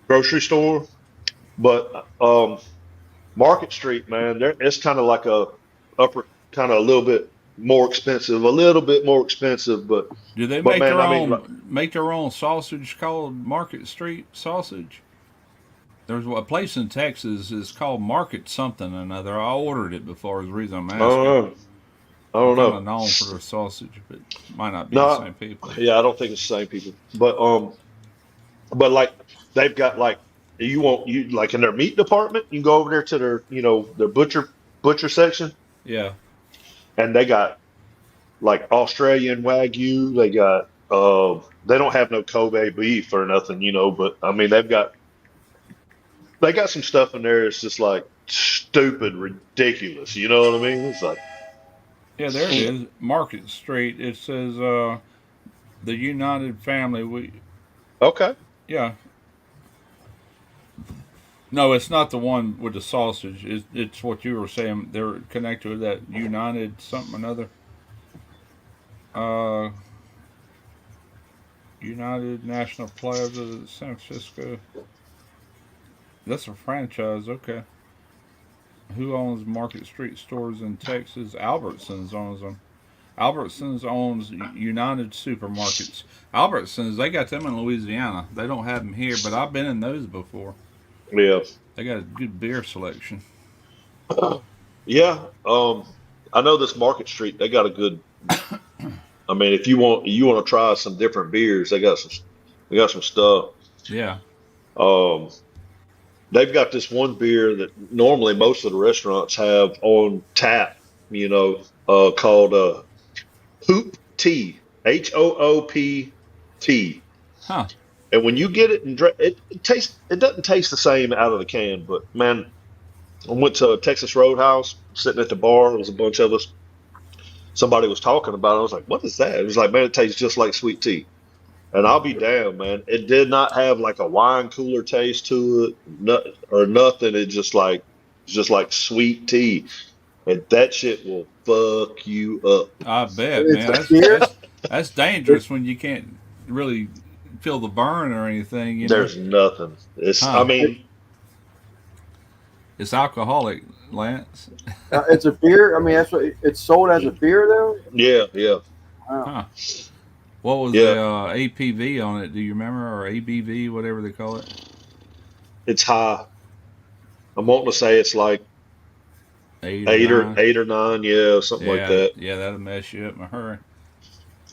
Grocery Store, but Market Street, man, it's kind of like a upper, kind of a little bit more expensive, Do they but make man, their I mean, like, own sausage called Market Street sausage? There's a place in Texas is called Market something or another. I ordered it before. Is the reason I'm I don't asking. know, I They're don't kind of know. known for their sausage, but might not be the No, same people. yeah, I don't think it's the same people, but like they've got like you like in their meat department, you go over there to their butcher section, Yeah. and they got like Australian Wagyu. They don't have no Kobe beef or nothing, but I mean they got some stuff in there. It's just like stupid, ridiculous. You know what I mean? It's like, Yeah, there it is. Market Street. It says The United family. Okay. Yeah. No, it's not the one with the sausage. It's what you were saying. They're connected with that United something or another. Uh, United National Plaza, San Francisco. That's a franchise. Okay. Who owns Market Street stores in Texas? Albertsons owns them. Albertsons owns United Supermarkets. Albertsons, they got them in Louisiana. They don't have them here, but I've been in those before. Yeah. They got a good beer selection. Yeah. I know this Market Street. They got a good. I mean, if you want to try some different beers, they got some stuff. Yeah. Um, they've got this one beer that normally most of the restaurants have on tap. Called Hoop Tea. HOOP Tea. Huh. And when you get it and it doesn't taste the same out of the can. But man, I went to Texas Roadhouse, sitting at the bar. There was a bunch of us. Somebody was talking about it. I was like, "What is that?" It was like, "Man, it tastes just like sweet tea." And I'll be damned, man. It did not have like a wine cooler taste to it, or nothing. It's just like sweet tea, and that shit will fuck you up. I bet, It's man. a beer. That's dangerous when you can't really feel the burn or anything. There's nothing. I Huh? mean, It's alcoholic, Lance. It's a beer. I mean, that's what it's sold as a beer, though. yeah, yeah, Wow. Huh? What was yeah. the APV on it? Do you remember, or ABV, whatever they call it? It's high. I'm wanting to say it's like 8 or 9. 8 or 9, yeah, something like Yeah, that. yeah, that'll mess you up in a hurry.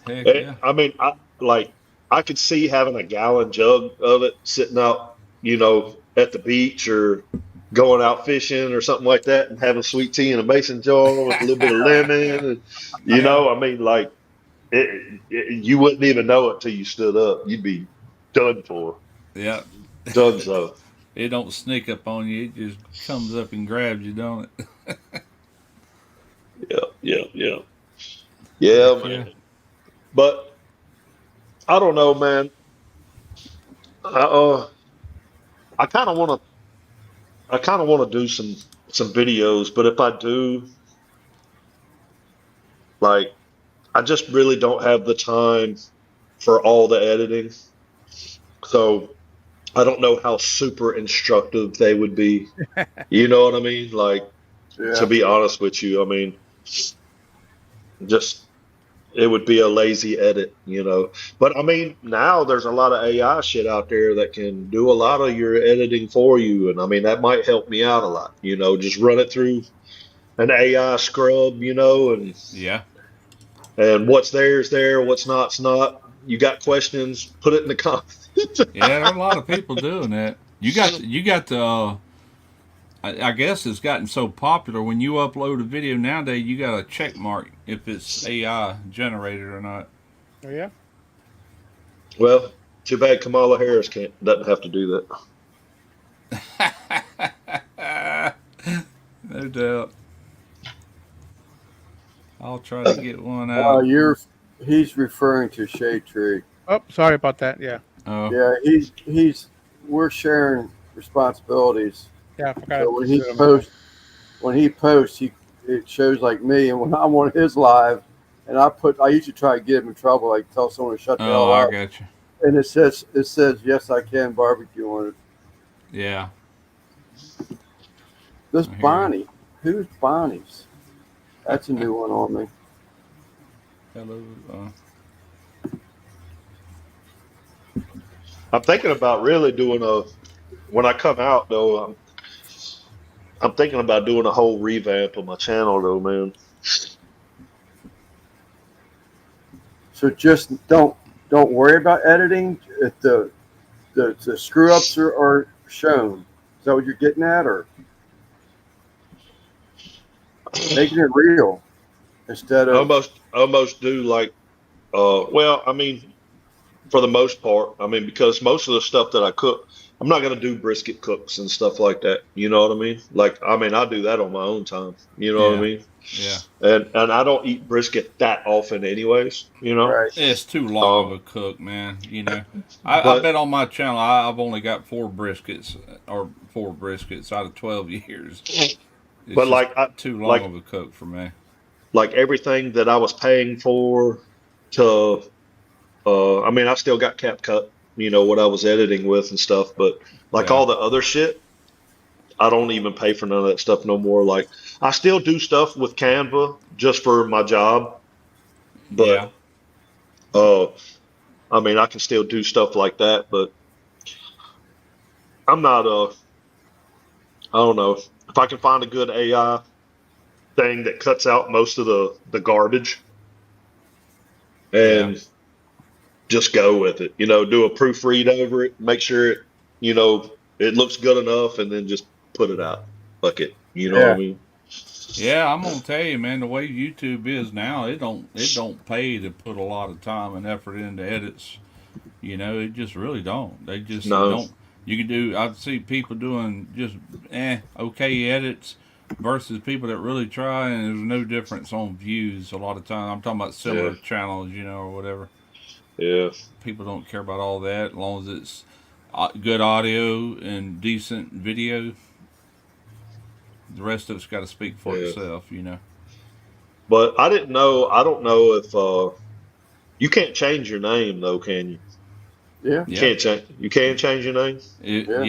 Heck yeah. I mean, I could see having a gallon jug of it sitting out, at the beach or going out fishing or something like that, and having sweet tea in a mason jar with a little bit of lemon, and Yeah, I mean, like you wouldn't even know it till you stood up. You'd be done for, yeah. done so. It don't sneak up on you. It just comes up and grabs you, don't it? Yeah, yeah, yeah, yeah, Heck yeah. man. But I don't know, man. I I kind of want to. I kind of want to do some videos, but if I do, like, I just really don't have the time for all the editing. So I don't know how super instructive they would be. You know what I mean? Like, to Yeah. be honest with you, I mean, just it would be a lazy edit. But I mean, now there's a lot of AI shit out there that can do a lot of your editing for you, and I mean that might help me out a lot. Just run it through an AI scrub, Yeah. and what's there is there, what's not's not. You got questions, put it in the comments. Yeah, there are a lot of people doing that. You got the. I guess it's gotten so popular. When you upload a video nowadays, you got a check mark if it's AI generated or not. Oh yeah. Well, too bad Kamala Harris doesn't have to do that. No doubt. I'll try to get one out. He's referring to Shade Tree. Oh, sorry about that. Yeah. Oh, Yeah, we're sharing responsibilities. Yeah, I forgot. So when he posts, it shows like me, and when I'm on his live, and I usually try to get him in trouble, like tell someone to shut the hell I up, got you. and it says yes I can barbecue on it. Yeah. This I hear you. Bonnie, who's Bonnie's? That's a new one on me. Hello. I'm thinking about really doing when I come out though. I'm thinking about doing a whole revamp of my channel though, man. So just don't worry about editing if the screw ups are shown. Is that what you're getting at, or making it real instead of Almost do like well, I mean, for the most part. I mean, because most of the stuff that I cook, I'm not gonna do brisket cooks and stuff like that. You know what I mean? Like, I mean, I do that on my own time. You know what I Yeah, mean? yeah. And I don't eat brisket that often, anyways. You know. Right. It's too long of Um, a cook, man. I but bet on my channel I've only got 4 briskets or 4 briskets out of 12 years. It's but just like too long like of a cook for me. like everything that I was paying for to I mean, I still got CapCut, what I was editing with and stuff, but like Yeah, all the other shit, I don't even pay for none of that stuff no more. Like I still do stuff with Canva just for my job, but yeah, uh I mean, I can still do stuff like that, but I'm not I don't know. If I can find a good AI thing that cuts out most of the garbage yeah. and just go with it. Do a proofread over it, make sure it looks good enough, and then just put it out. Fuck it. You know what I Yeah. mean? Yeah, I'm gonna tell you, man. The way YouTube is now, it don't pay to put a lot of time and effort into edits. It just really don't. They just No. don't. You can do. I see people doing just okay edits versus people that really try, and there's no difference on views. A lot of time, I'm talking about Yeah. similar channels, or whatever. Yeah. People don't care about all that as long as it's good audio and decent video. The rest of it's got to speak for Yeah. itself. But I didn't know. I don't know if you can't change your name though, can you? Yeah. Yeah, You can change your name. Yeah. yeah.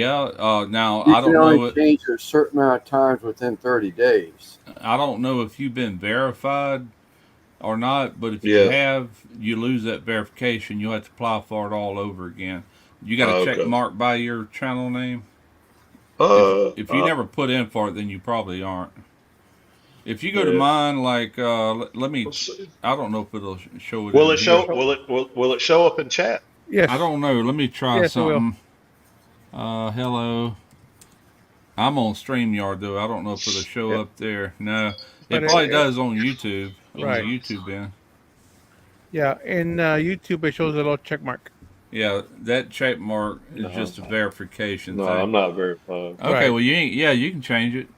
Now You I can don't only know it. change it a certain amount of times within 30 days. I don't know if you've been verified or not, but if you Yeah. have, you lose that verification. You'll have to apply for it all over again. You got a Oh, check okay. mark by your channel name. If Uh, if you uh, never put in for it, then you probably aren't. If you go to yeah. mine, like let me, Let's see. I don't know if it'll show it Will in it here. show? Will it show up in chat? I Yes, don't know. Let me try yes, it will. something. Hello. I'm on StreamYard though. I don't know if it'll show Yeah. up there. No, But it probably does on YouTube. On the right, YouTube end. yeah, in YouTube it shows a little check mark. Yeah, that check mark is No. just a verification No, thing. I'm not verified. Okay, Right. well you ain't. Yeah, you can change it.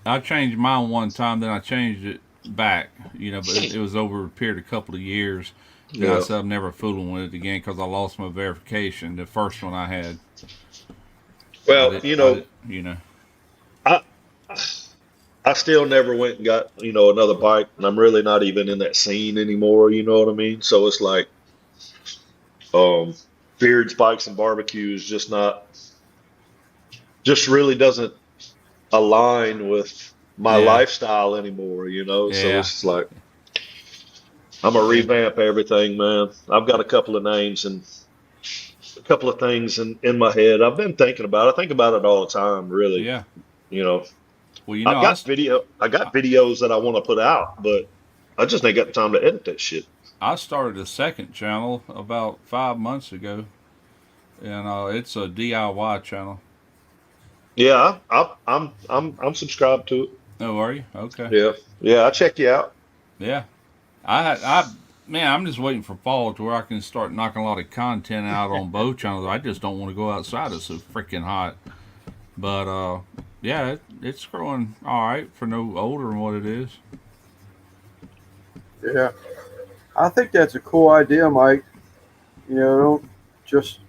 I changed mine one time, then I changed it back. But it was over a period of a couple of years. Then I Yeah. said I'm never fooling with it again because I lost my verification. The first one I had, I Well, did. I did. I I still never went and got, another bike, and I'm really not even in that scene anymore, you know what I mean? So it's like, um, beards, bikes, and barbecues just really doesn't align with my Yeah, lifestyle anymore. So yeah, it's just like, I'm gonna yeah, revamp everything, man. I've got a couple of names and a couple of things in my head. I've been thinking about it. I think about it all the time, really. yeah. You know, Well, I got videos that I want to put out, but I just ain't got the time to edit that shit. I started a second channel about 5 months ago, and it's a DIY channel. Yeah, I'm subscribed to it. Oh, are you? Okay. Yeah, yeah, I check you out. Yeah. I man, I'm just waiting for fall to where I can start knocking a lot of content out on both channels. I just don't want to go outside. It's so freaking hot. But yeah, it's growing all right for no older than what it is. Yeah. I think that's a cool idea, Mike. Don't just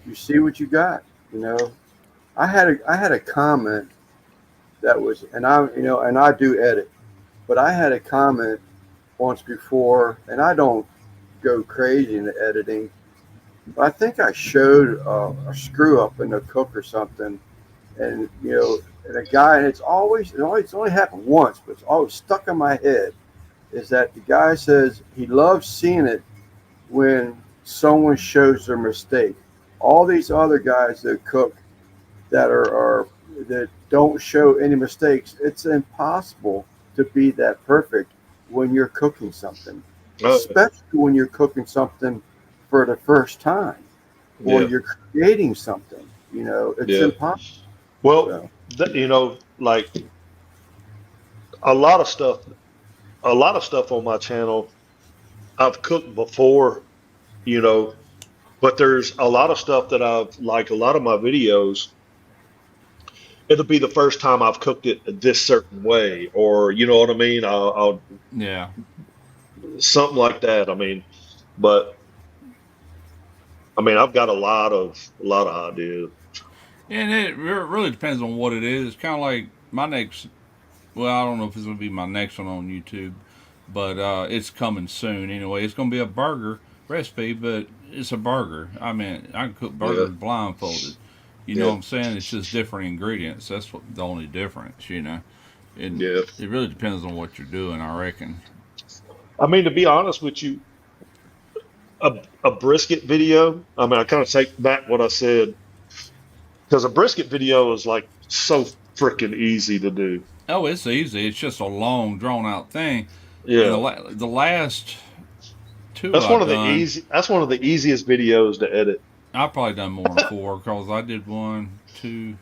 you see what you got. You know, I had a comment that was, and I do edit, but I had a comment once before, and I don't go crazy into editing, but I think I showed a screw up in the cook or something, and and a guy, and it's only happened once, but it's always stuck in my head. Is that the guy says he loves seeing it when someone shows their mistake. All these other guys that cook that are that don't show any mistakes, it's impossible to be that perfect when you're cooking something, Uh, especially when you're cooking something for the first time or yeah, you're creating something. It's yeah. impossible. Well, So, like a lot of stuff, a lot of stuff on my channel, I've cooked before, you know, but there's a lot of stuff that I've like a lot of my videos. It'll be the first time I've cooked it this certain way, or you know what I mean. I'll Yeah. something like that. I mean, but I mean, I've got a lot of ideas. And it really depends on what it is. It's kind of like my next. Well, I don't know if it's going to be my next one on YouTube, but it's coming soon anyway. It's going to be a burger recipe, but it's a burger. I mean, I can cook Yeah, burgers blindfolded. You know yeah, what I'm saying? It's just different ingredients. That's what the only difference, you know. And yeah. it really depends on what you're doing, I reckon. I mean, to be honest with you, a brisket video. I mean, I kind of take back what I said because a brisket video is like so freaking easy to do. Oh, it's easy. It's just a long, drawn out thing. And Yeah, the last two I've done, that's one of the easiest videos to edit. I've probably done more than four because I did one, two,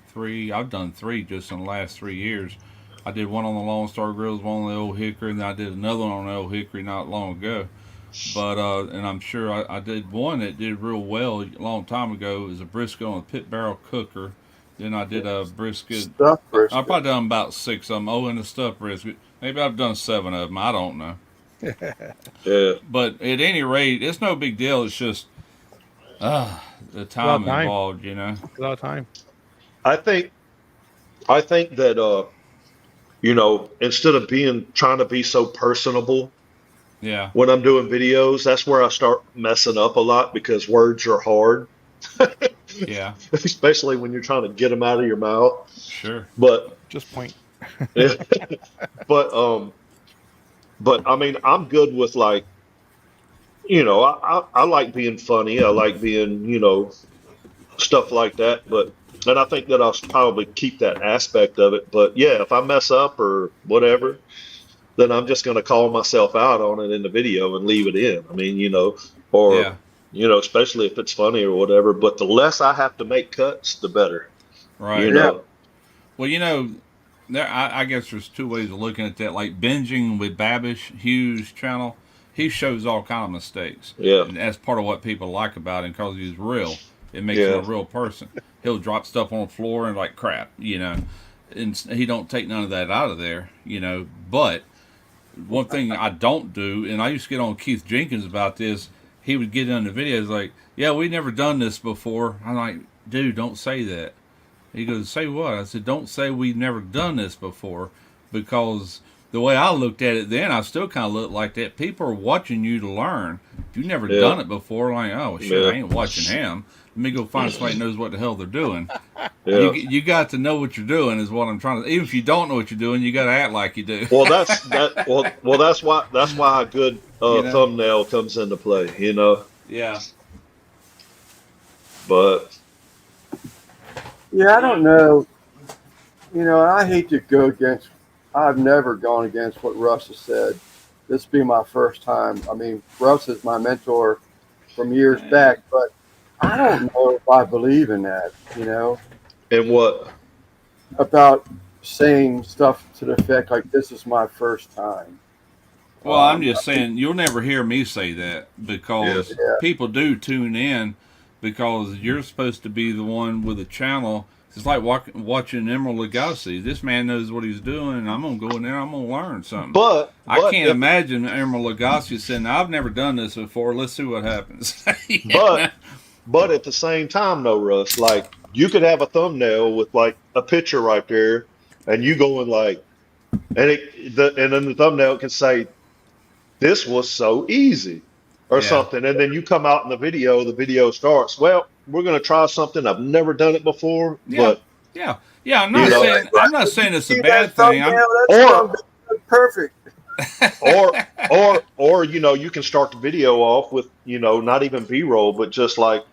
three. I've done three just in the last 3 years. I did one on the Lone Star Grills, one on the Old Hickory, and then I did another one on the Old Hickory not long ago. But and I'm sure I did one that did real well a long time ago. It was a brisket on a pit barrel cooker. Then I did a brisket. Stuffed I've brisket. probably done about six of them. Oh, and the stuffed brisket. Maybe I've done seven of them. I don't know. Yeah, But at any rate, it's no big deal. It's just the A lot of time time. involved, you know. A lot of time. I think I think that instead of being trying to be so personable Yeah, when I'm doing videos, that's where I start messing up a lot because words are hard, yeah, especially when you're trying to get them out of your mouth. sure. But Just point. but I mean, I'm good with like, I like being funny. I like being, stuff like that. But and I think that I'll probably keep that aspect of it. But yeah, if I mess up or whatever, then I'm just going to call myself out on it in the video and leave it in. I mean, or Yeah, especially if it's funny or whatever. But the less I have to make cuts, the better. You right. Yeah. know. Well, I guess there's two ways of looking at that. Like binging with Babish, Hughes' channel, he shows all kind of mistakes, Yeah. and that's part of what people like about him because he's real. It makes him a Yeah. real person. He'll drop stuff on the floor and like crap, and he don't take none of that out of there, But one thing I don't do, and I used to get on Keith Jenkins about this. He would get in the videos like, "Yeah, we never done this before." I'm like, "Dude, don't say that." He goes, "Say what?" I said, "Don't say we've never done this before," because the way I looked at it then, I still kind of looked like that. People are watching you to learn. If you've never Yeah. done it before, like, oh shit, I Yeah. ain't watching him. Let me go find somebody who knows what the hell they're doing. Yeah. You got to know what you're doing is what I'm trying to. Even if you don't know what you're doing, you got to act like you do. Well, that's that. Well, that's why a good you know? thumbnail comes into play. Yeah. But Yeah, I don't know. I hate to go against. I've never gone against what Russ has said. This will be my first time. I mean, Russ is my mentor from years back, but I don't know if I believe in that. and what? About saying stuff to the effect like, "This is my first time." Well, I'm just saying you'll never hear me say that because Yeah. people do tune in because you're supposed to be the one with the channel. It's like watching Emerald Lagasse. This man knows what he's doing, and I'm gonna go in there. I'm gonna learn something. But I but can't if, imagine Emerald Lagasse saying, "I've never done this before. Let's see what happens." but but at the same time, though, Russ, like you could have a thumbnail with like a picture right there, and you going like, and then the thumbnail can say, "This was so easy," or Yeah, something, and then you come out in the video starts. Well, we're gonna try something. I've never done it before, yeah, but yeah, yeah. I'm you not know, saying it's a See bad that thing. thumbnail? That's or gonna be perfect. or or you can start the video off with not even B-roll, but just like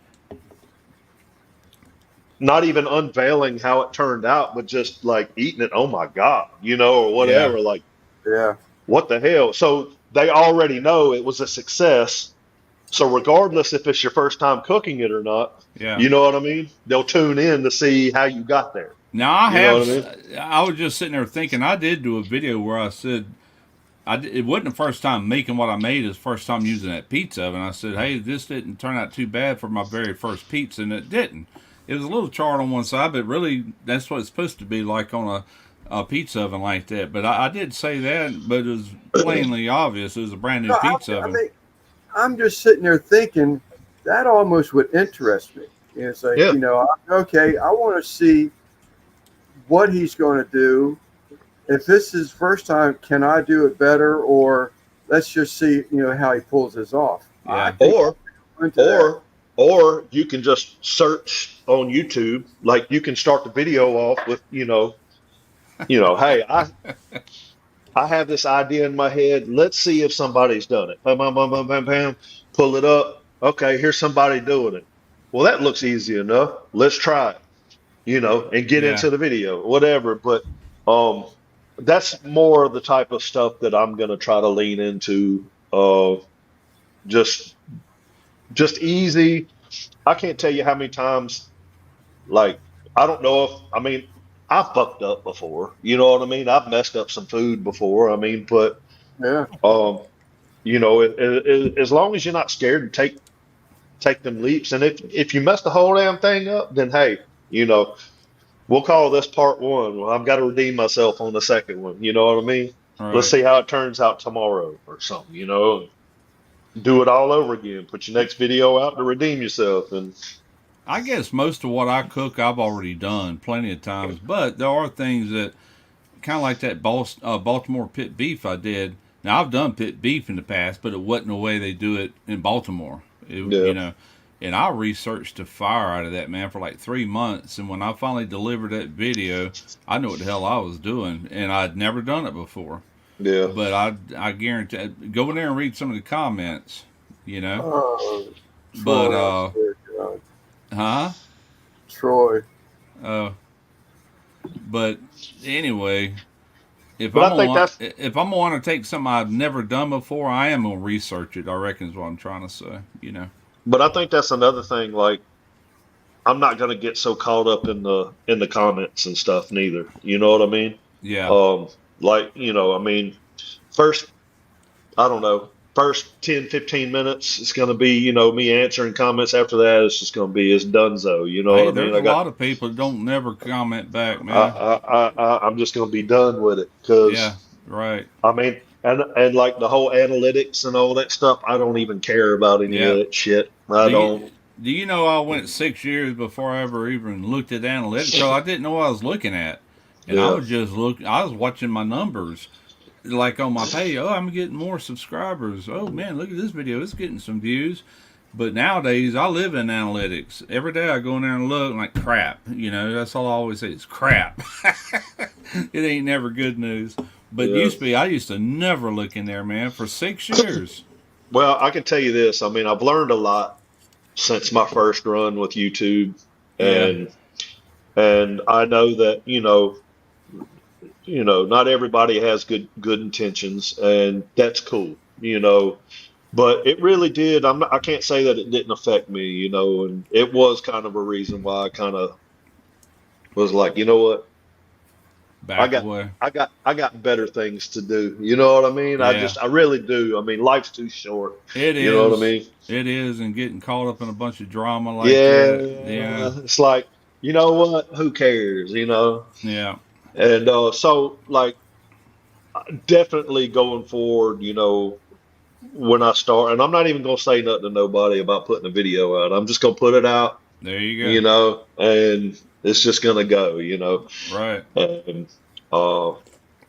not even unveiling how it turned out, but just like eating it. Oh my God, or Yeah, whatever. Like Yeah. what the hell? So they already know it was a success. So regardless if it's your first time cooking it or not, yeah. you know what I mean? They'll tune in to see how you got there. Now I You know have. what I mean? I was just sitting there thinking. I did do a video where I said it wasn't the first time making what I made. It was the first time using that pizza oven. I said, hey, this didn't turn out too bad for my very first pizza, and it didn't. It was a little charred on one side, but really that's what it's supposed to be like on a pizza oven like that. But I did say that, but it was plainly obvious it was a brand new No, pizza oven. I'm just sitting there thinking that almost would interest me. It's like, Yeah. okay, I want to see what he's going to do. If this is first time, can I do it better? Or let's just see, how he pulls this off. Yeah. I think Or I'm into that. or you can just search on YouTube. Like you can start the video off with, hey, I have this idea in my head. Let's see if somebody's done it. Bam, bam, bam, bam, bam, bam. Pull it up. Okay, here's somebody doing it. Well, that looks easy enough. Let's try it, and get Yeah. into the video, whatever. But um, that's more of the type of stuff that I'm gonna try to lean into. Just easy. I can't tell you how many times, like, I don't know I've fucked up before. You know what I mean? I've messed up some food before. I mean, but Yeah. as long as you're not scared to take them leaps, and if you mess the whole damn thing up, then hey, we'll call this part one. Well, I've got to redeem myself on the second one. You know what I mean? Right. Let's see how it turns out tomorrow or something. Do it all over again. Put your next video out to redeem yourself, and I guess most of what I cook I've already done plenty of times, but there are things that kind of like that Baltimore pit beef I did. Now I've done pit beef in the past, but it wasn't the way they do it in Baltimore. yeah, And I researched the fire out of that, man, for like 3 months. And when I finally delivered that video, I knew what the hell I was doing, and I'd never done it before. yeah. But I guarantee, go in there and read some of the comments, Oh, But Troy, God. huh? Troy. Uh, but anyway, if But I'm I think gonna, that's if I'm gonna take something I've never done before, I am gonna research it. I reckon is what I'm trying to say. but I think that's another thing. Like I'm not gonna get so caught up in the comments and stuff neither. You know what I mean? Yeah, Um, first, I don't know, first 10, 15 minutes, it's going to be, me answering comments. After that, it's just going to be, it's donezo. You know hey, what I mean? there's a lot of people that don't never comment back, man. I'm just going to be done with it Yeah, because, right. I mean, and like the whole analytics and all that stuff, I don't even care about any of Yeah. that shit. I Do you don't. do you know I went 6 years before I ever even looked at analytics? So I didn't know what I was looking at, and I Yeah. was just look. I was watching my numbers, like on my page. Oh, I'm getting more subscribers. Oh man, look at this video. It's getting some views. But nowadays, I live in analytics. Every day I go in there and look like crap. That's all I always say. It's crap. It ain't never good news. But Yeah. used to be, I used to never look in there, man, for 6 years. Well, I can tell you this. I mean, I've learned a lot since my first run with YouTube, Yeah, and I know that not everybody has good intentions, and that's cool. But it really did. I can't say that it didn't affect me. And it was kind of a reason why I kind of was like, you know what, I back got. away. I got better things to do. You know what I mean? Yeah, I really do. I mean, life's too short. it You know what I is. mean? It is, and getting caught up in a bunch of drama like that. Yeah, Yeah. It's like, you know what? Who cares? yeah. And so, like, definitely going forward, when I start, and I'm not even gonna say nothing to nobody about putting a video out. I'm just gonna put it out, There you and it's just gonna go, go. Right. and uh,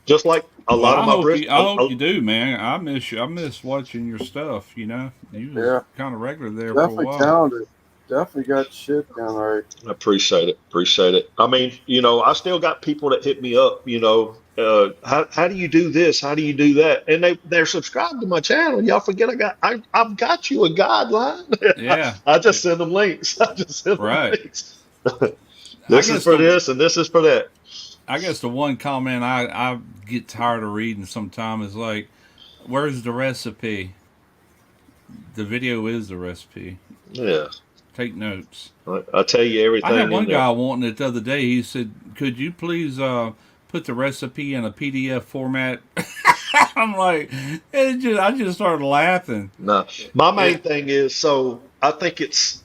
just like a Well, lot of I my hope bris, you. I hope you do, man. I miss you. I miss watching your stuff. You was Yeah. kind of regular there for a Definitely while. talented. Definitely got shit down right. I appreciate it. Appreciate it. I mean, I still got people that hit me up, how do you do this? How do you do that? And they're subscribed to my channel. Y'all forget I've got you a guideline. Yeah. I just send them links. I just send them Right. links. I This is guess for the this and this is for that. I guess the one comment I get tired of reading sometimes is like, "Where's the recipe?" The video is the recipe. Yeah. Take notes. I tell you I everything had in one there. guy wanting it the other day. He said, "Could you please put the recipe in a PDF format?" I'm like, I just started laughing. No, my main It, thing is so I think it's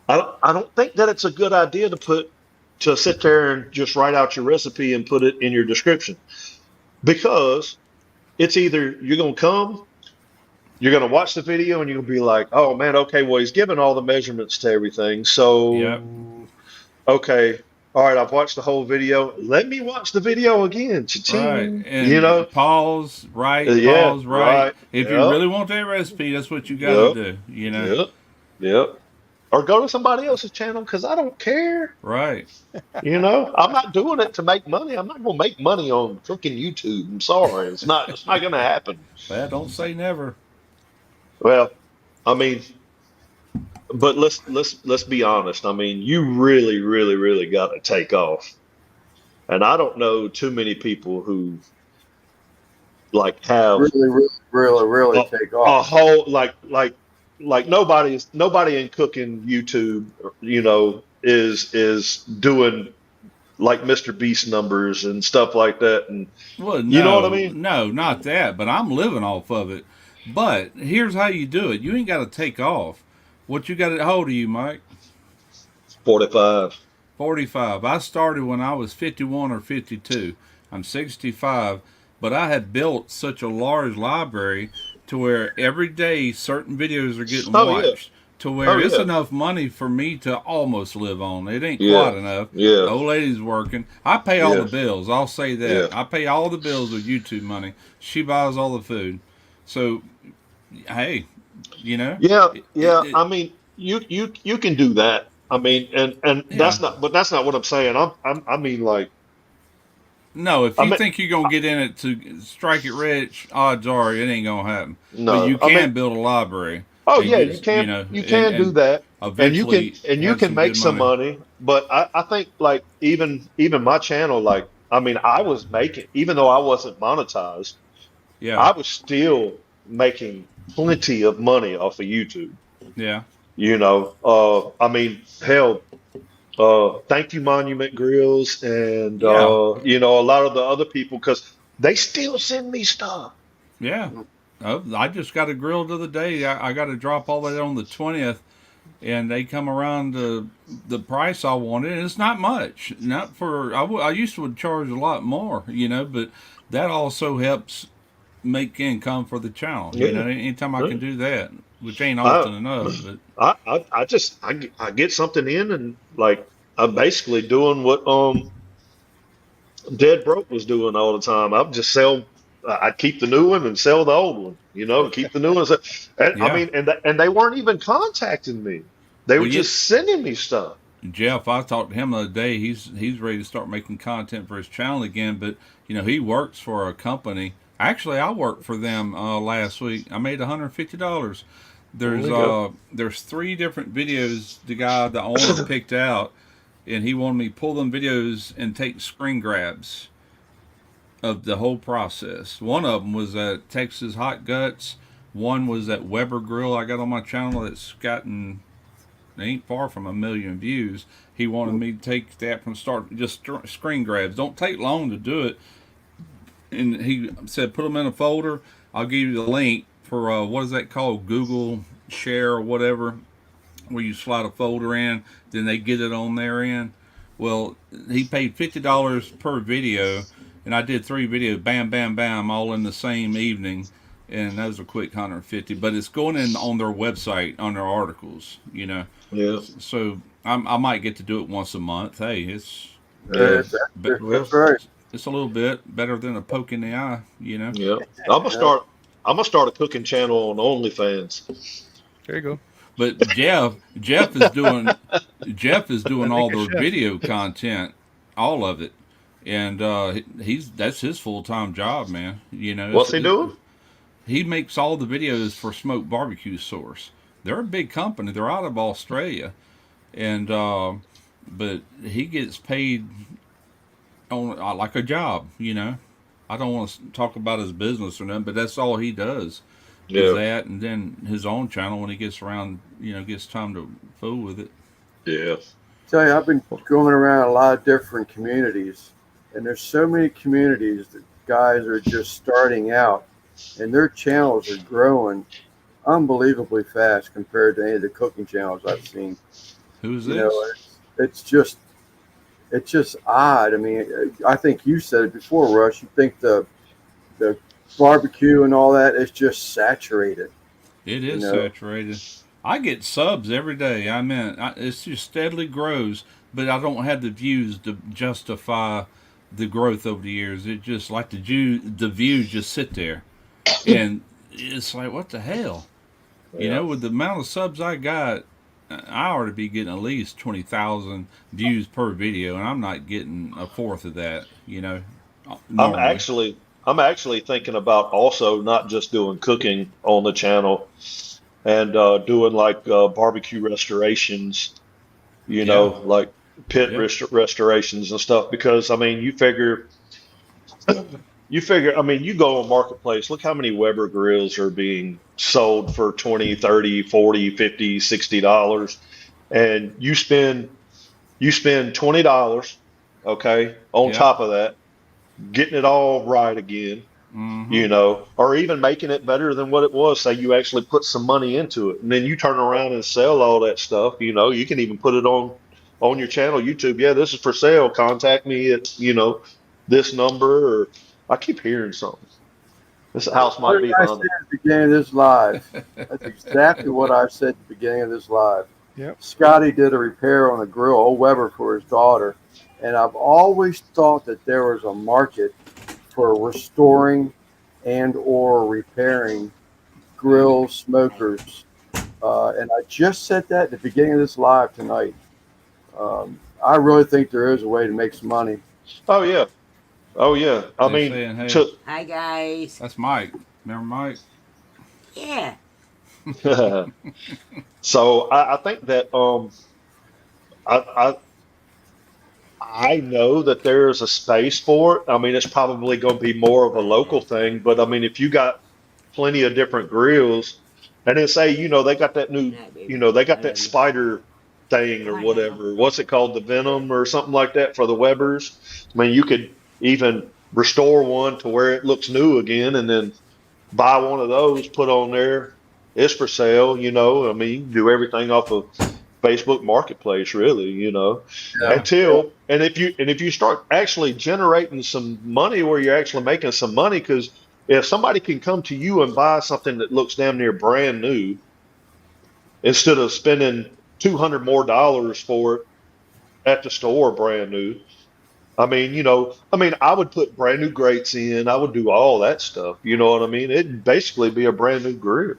I don't think that it's a good idea to sit there and just write out your recipe and put it in your description because it's either you're gonna come, you're gonna watch the video and you're gonna be like, oh man, okay, well he's given all the measurements to everything, yep, so okay, all right, I've watched the whole video. Let me watch the video again, right. cha-ching, you And know? pause, right, Yeah, pause, right. right, If you yep, really want that recipe, that's what you got to yep, do, yep, yep. Or go to somebody else's channel because I don't care. Right. You know, I'm not doing it to make money. I'm not gonna make money on freaking YouTube. I'm sorry. It's not gonna happen. Well, don't say never. Well, I mean, but let's be honest. I mean, you really, really, really got to take off. And I don't know too many people who like have Really, really, really, really a, take a off. whole like nobody in cooking YouTube, is doing like Mr. Beast numbers and stuff like that. And Well, you know what I no, mean? no, not that. But I'm living off of it. But here's how you do it. You ain't got to take off. What you got to hold of you, Mike? 45. 45. I started when I was 51 or 52. I'm 65, but I had built such a large library to where every day certain videos are getting Oh yeah. watched to Oh where it's yeah. enough money for me to almost live on. It ain't Yeah. quite enough. The Yeah. old lady's working. I pay all the Yeah. bills. I'll say Yeah. that. I pay all the bills with YouTube money. She buys all the food. So, hey, you know, Yeah. it, it, Yeah. it, I mean, you can do that. I mean, and yeah. that's not what I'm saying. I mean like No, if I you mean think you're gonna get in it to strike it rich, odds are it ain't gonna happen. But no. you I mean can build a library oh and yeah, get you can do and that. eventually And you have can some make good some money. money, but I think like even my channel, like I mean I was making even though I wasn't monetized, Yeah, I was still making plenty of money off of YouTube. yeah, I mean, hell, thank you, Monument Grills, and yeah, a lot of the other people because they still send me stuff. yeah. I just got a grill the other day. I got to drop all that on the 20th, and they come around the price I wanted. And it's not much. Not for I used to would charge a lot more, but that also helps make income for the channel. Yeah, Anytime I yeah. can do that, which ain't I, often enough, but I get something in and like I'm basically doing what Dead Broke was doing all the time. I'd just sell. I'd keep the new one and sell the old one. Keep the new ones. And I yeah. mean, and they weren't even contacting me. They were Well, just sending me stuff. Jeff, I talked to him the other day. He's ready to start making content for his channel again, but he works for a company. Actually, I worked for them last week. I made $150. There you go. There's three different videos the owner picked out, and he wanted me to pull them videos and take screen grabs of the whole process. One of them was at Texas Hot Guts. One was at Weber Grill I got on my channel that's gotten ain't far from 1 million views. He wanted me to take that from start, just screen grabs. Don't take long to do it. And he said, put them in a folder. I'll give you the link for what is that called? Google Share or whatever, where you slide a folder in, then they get it on their end. Well, he paid $50 per video, and I did 3 videos, bam, bam, bam, all in the same evening, and that was a quick 150. But it's going in on their website on their articles. Yeah. So I might get to do it once a month. Hey, it's Yeah. That's Well, right. it's a little bit better than a poke in the eye. yeah. I'm gonna Yeah. start. I'm gonna start a cooking channel on OnlyFans. There you go. But Jeff is doing Make all a their chef. video content, all of it, and that's his full time job, man. What's he doing? He makes all the videos for Smoked Barbecue Source. They're a big company. They're out of Australia, and but he gets paid on like a job. I don't want to talk about his business or nothing, but that's all he does is Yeah. that, and then his own channel when he gets around, gets time to fool with it. Yeah. Tell you, I've been going around a lot of different communities, and there's so many communities that guys are just starting out, and their channels are growing unbelievably fast compared to any of the cooking channels I've seen. Who's You know, this? it's just odd. I mean, I think you said it before, Russ. You think the barbecue and all that is just saturated. It You is know, saturated. I get subs every day. It's just steadily grows, but I don't have the views to justify the growth over the years. It just like the views just sit there, and it's like what the hell, yeah. with the amount of subs I got, I ought to be getting at least 20,000 views per video, and I'm not getting a fourth of that. I'm Normally. actually I'm actually thinking about also not just doing cooking on the channel and doing like barbecue restorations, Yeah, like pit yeah, restorations and stuff. Because I mean, I mean, you go on Marketplace, look how many Weber grills are being sold for 20, 30, 40, 50, $60, and you spend $20, okay, on yeah. top of that, getting it all right again, Mm-hmm. or even making it better than what it was. Say you actually put some money into it, and then you turn around and sell all that stuff. You can even put it on your channel, YouTube. Yeah, this is for sale. Contact me at this number. Or I keep hearing something. This house What might did be I say haunted. at the beginning of this live? That's exactly what I said at the beginning of this live. Yep. Scotty did a repair on a grill, old Weber, for his daughter, and I've always thought that there was a market for restoring and or repairing grills, smokers, and I just said that at the beginning of this live tonight. I really think there is a way to make some money. Oh yeah, oh yeah. I They mean, saying, hey, to Hi guys. that's Mike. Remember Mike? Yeah. so I think that I I know that there's a space for it. I mean, it's probably going to be more of a local thing, but I mean, if you got plenty of different grills, and then say, they got that Good new, night, baby. they got I that love you. spider thing Come or on now. whatever. What's it called? The Venom or something like that for the Webers. I mean, you could even restore one to where it looks new again and then buy one of those, put on there. It's for sale. I mean, you can do everything off of Facebook Marketplace, really. Yeah, And if you start actually generating some money where you're actually making some money, because if somebody can come to you and buy something that looks damn near brand new instead of spending $200 more for it at the store brand new. I mean, I would put brand new grates in. I would do all that stuff. You know what I mean? It'd basically be a brand new grill.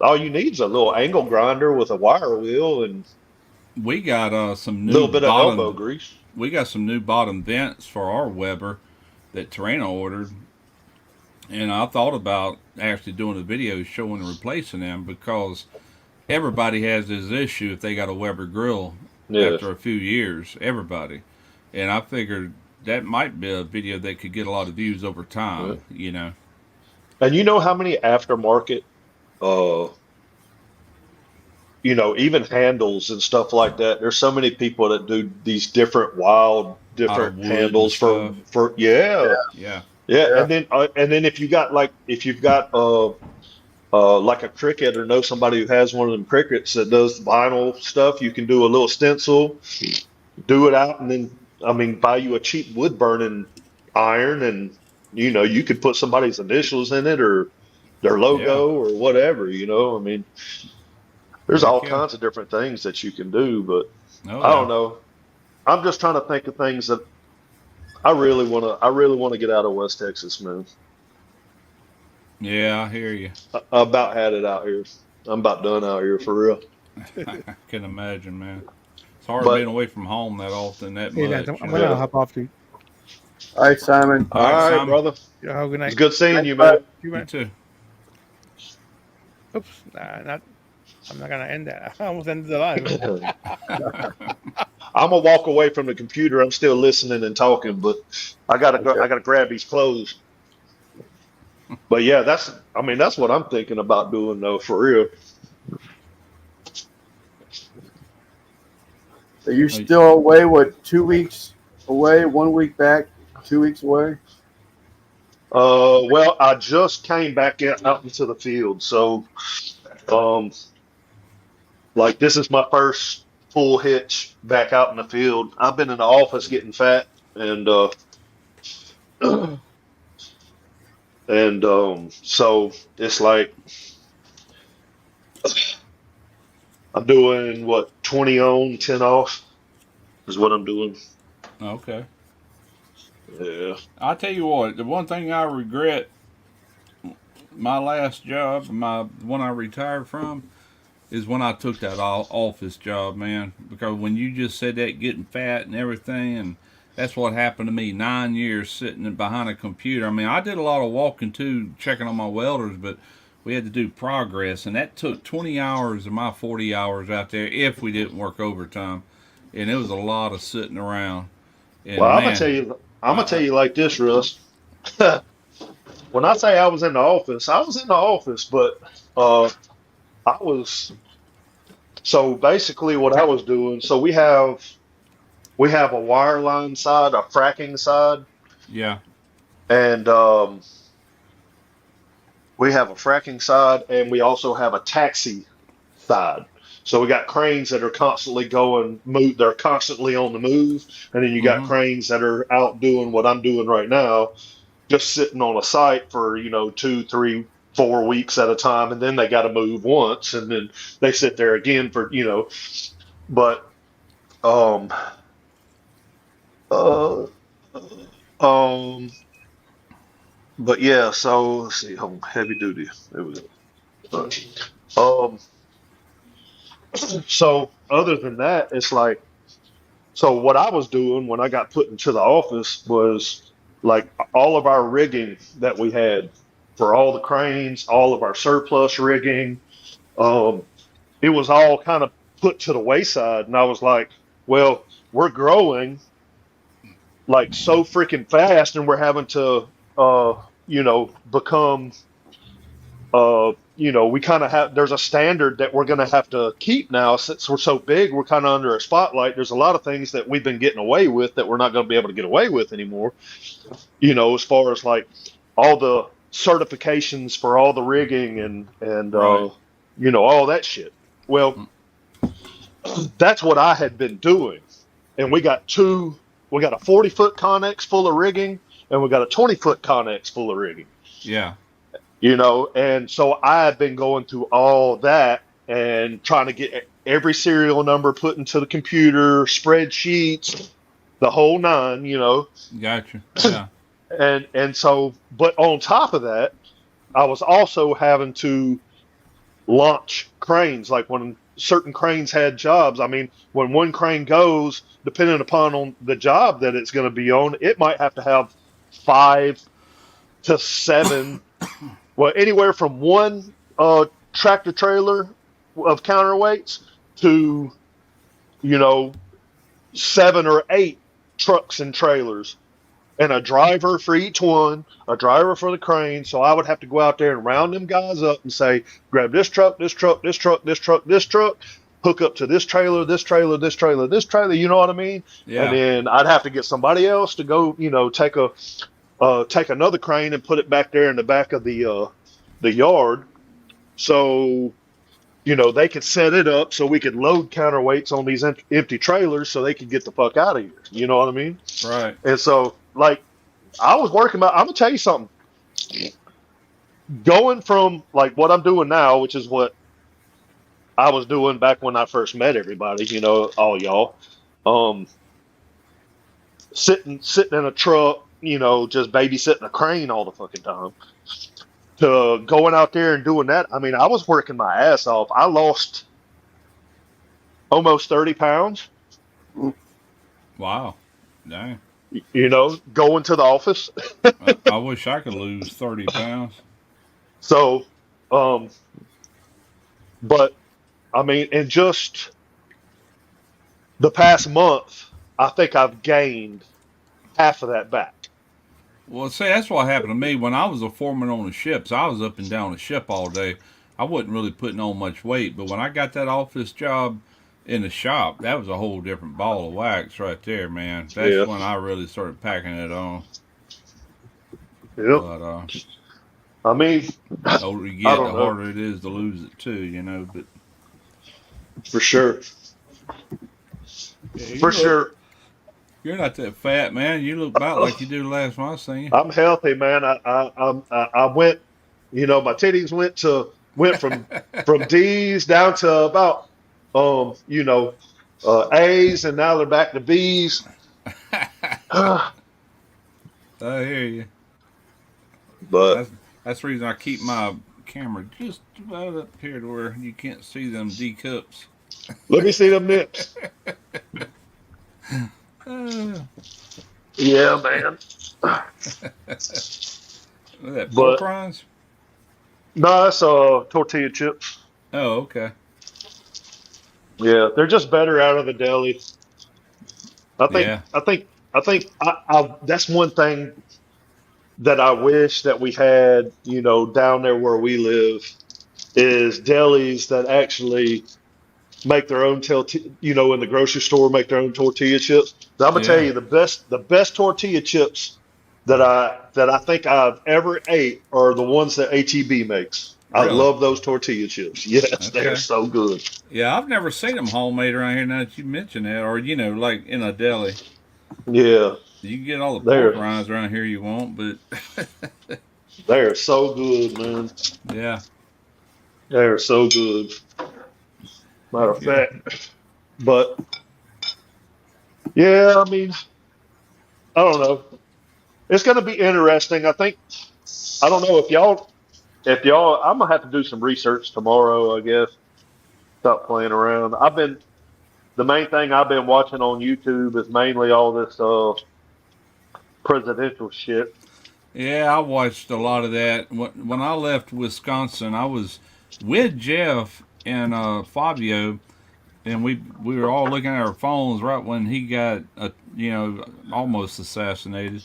All you need is a little angle grinder with a wire wheel and We got some a new little bit of elbow bottom. grease. We got some new bottom vents for our Weber that Terreno ordered, and I thought about actually doing a video showing replacing them because everybody has this issue if they got a Weber grill Yes. after a few years. Everybody, and I figured that might be a video that could get a lot of views over Yeah. time. And you know how many aftermarket, uh, even handles and stuff like that. There's so many people that do these different wild, Out of different wood and handles for stuff. for yeah, Yeah, yeah. yeah. And then if you've got like a Cricut or know somebody who has one of them Crickets that does vinyl stuff, you can do a little stencil, do it out, and then I mean buy you a cheap wood burning iron, and you could put somebody's initials in it or their yeah. logo or whatever. I mean, there's Heck all yeah. kinds of different things that you can do, but Oh I yeah. don't know. I'm just trying to think of things that I really want to get out of West Texas, man. Yeah, I hear you. I about had it out here. I'm about done out here for real. I can imagine, man. It's hard being But away from home that often, that Hey, Lance, I'm, much. I'm gonna yeah. hop off to. All right, Simon. All right, All right, Simon. brother. Yeah, have a good It's night. good seeing Thanks, you, bud. man. You You man. too. Oops. Nah, not. I'm not gonna end that. I almost ended the live. I'm gonna walk away from the computer. I'm still listening and talking, but I gotta go. Okay. I gotta grab these clothes. But yeah, that's what I'm thinking about doing though, for real. Are you Hey, still away? What, 2 weeks away? 1 week back? 2 weeks away? Well, I just came back out into the field, so um, like this is my first full hitch back out in the field. I've been in the office getting fat, and so it's like I'm doing what 20 on, 10 off is what I'm doing. Okay. Yeah. I tell you what, the one thing I regret, my last job, my one I retired from, is when I took that office job, man. Because when you just said that, getting fat and everything, and that's what happened to me. 9 years sitting behind a computer. I mean, I did a lot of walking too, checking on my welders, but we had to do progress, and that took 20 hours of my 40 hours out there if we didn't work overtime, and it was a lot of sitting around. Well, And man, I'm gonna tell I, you like this, Russ. When I say I was in the office, I was in the office, but uh, I was so basically what I was doing. So we have a wireline side, a fracking side, yeah, and we have a fracking side, and we also have a taxi side. So we got cranes that are constantly they're constantly on the move, and then you got mm-hmm, cranes that are out doing what I'm doing right now, just sitting on a site for 2, 3, 4 weeks at a time, and then they got to move once, and then they sit there again for. But um uh um but yeah, so let's see, heavy duty. There we go. Um, so other than that, it's like so what I was doing when I got put into the office was like all of our rigging that we had for all the cranes, all of our surplus rigging. Um, it was all kind of put to the wayside. And I was like, well, we're growing like so freaking fast and we're having to, become, we kind of there's a standard that we're going to have to keep now since we're so big. We're kind of under a spotlight. There's a lot of things that we've been getting away with that we're not going to be able to get away with anymore, as far as like all the certifications for all the rigging and right, all that shit. Well, that's what I had been doing. And we got a 40-foot Connex full of rigging, and we got a 20-foot Connex full of rigging, yeah, and so I had been going through all that and trying to get every serial number put into the computer, spreadsheets, the whole nine. gotcha, yeah, And so, but on top of that, I was also having to launch cranes. Like when certain cranes had jobs, I mean, when one crane goes, depending upon on the job that it's going to be on, it might have to have 5 to 7, well, anywhere from one tractor trailer of counterweights to, you know, 7 or 8 trucks and trailers, and a driver for each one, a driver for the crane. So I would have to go out there and round them guys up and say, grab this truck, this truck, this truck, this truck, this truck, hook up to this trailer, this trailer, this trailer, this trailer. You know what I mean? And yeah, then I'd have to get somebody else to go, take another crane and put it back there in the back of the yard. So they could set it up so we could load counterweights on these empty trailers so they could get the fuck out of here. You know what I mean? right. And so, like, I was working. I'm gonna tell you something. Going from like what I'm doing now, which is what I was doing back when I first met everybody. All y'all, um, sitting in a truck, just babysitting a crane all the fucking time. To going out there and doing that, I mean, I was working my ass off. I lost almost 30 pounds. Wow, dang. Going to the office. I wish I could lose 30 pounds. So, um, but I mean, in just the past month, I think I've gained half of that back. Well, see, that's what happened to me when I was a foreman on the ships. I was up and down the ship all day. I wasn't really putting on much weight, but when I got that office job in the shop, that was a whole different ball of wax right there, man. That's Yeah. when I really started packing it on. Yep. But I mean, the older you I get, don't the know harder it is to lose it too. You know, but for sure. yeah, For sure. you're not that fat, man. You look about like you do the last time I seen you. I'm healthy, man. I went, my titties went from D's down to about you know A's, and now they're back to B's. I hear you. But That's that's the reason I keep my camera just about up here to where you can't see them D cups. let me see them nips. Uh, Yeah, man. that pork But rinds? no, that's tortilla chips. Oh, okay. Yeah, they're just better out of the deli. I think Yeah, I think I think I that's one thing that I wish that we had, down there where we live, is delis that actually make their own in the grocery store, make their own tortilla chips. I'm gonna tell yeah, you the best tortilla chips that I think I've ever ate are the ones that HEB makes. I really. love those tortilla chips. Yes, they're Okay. so good. Yeah, I've never seen them homemade around here. Now that you mention that, or like in a deli, Yeah, you can get all the pork they're rinds around here you want, but they're so good, man. yeah, They're so good. Matter heck of yeah, fact, but yeah, I mean, I don't know. It's gonna be interesting. I think I don't know if y'all. I'm gonna have to do some research tomorrow, I guess. Stop playing around. The main thing I've been watching on YouTube is mainly all this presidential shit. yeah. I watched a lot of that. When I left Wisconsin, I was with Jeff and Fabio, and we were all looking at our phones right when he got almost assassinated,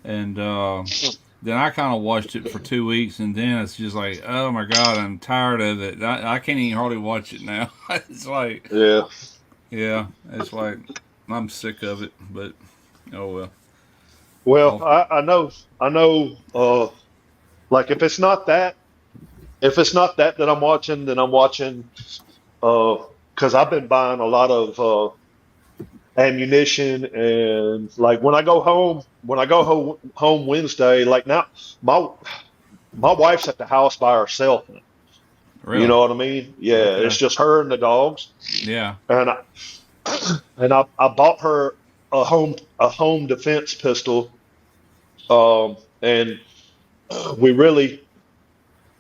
and then I kind of watched it for 2 weeks, and then it's just like, oh my god, I'm tired of it. I can't even hardly watch it now. It's like, Yeah. yeah, it's like I'm sick of it. But oh well. Well, I'll, I know. Like if it's not that that I'm watching, then I'm watching. Because I've been buying a lot of ammunition, and like when I go home Wednesday, like now my my wife's at the house by herself. You really? know what I mean? Yeah, Okay. it's just her and the dogs. Yeah. And I bought her a home defense pistol. And we really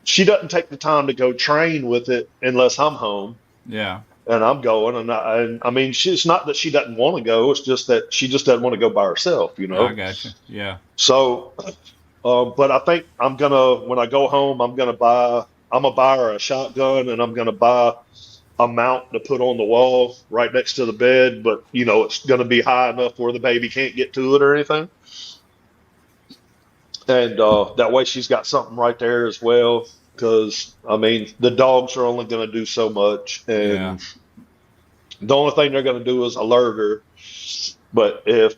she doesn't take the time to go train with it unless I'm home Yeah. and I'm going. And I mean, it's not that she doesn't want to go. It's just that she just doesn't want to go by herself, you I know. gotcha. Yeah. So, but I think when I go home, I'm gonna buy her a shotgun, and I'm gonna buy a mount to put on the wall right next to the bed. But it's gonna be high enough where the baby can't get to it or anything. And that way she's got something right there as well. Because I mean, the dogs are only gonna do so much, Yeah. and the only thing they're gonna do is alert her. But if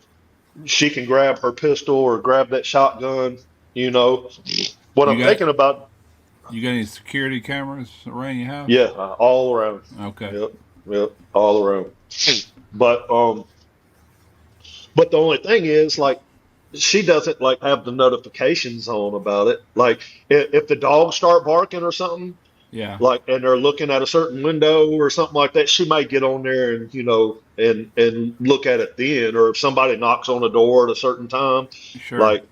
she can grab her pistol or grab that shotgun, you know, what You I'm got thinking about. you got any security cameras around your Yeah, house? all around. Okay. Yep, yep, all around. But the only thing is, like, she doesn't like have the notifications on about it. Like, if the dogs start barking or something, Yeah. like, and they're looking at a certain window or something like that, she might get on there and look at it then. Or if somebody knocks on the door at a certain time, Sure. like.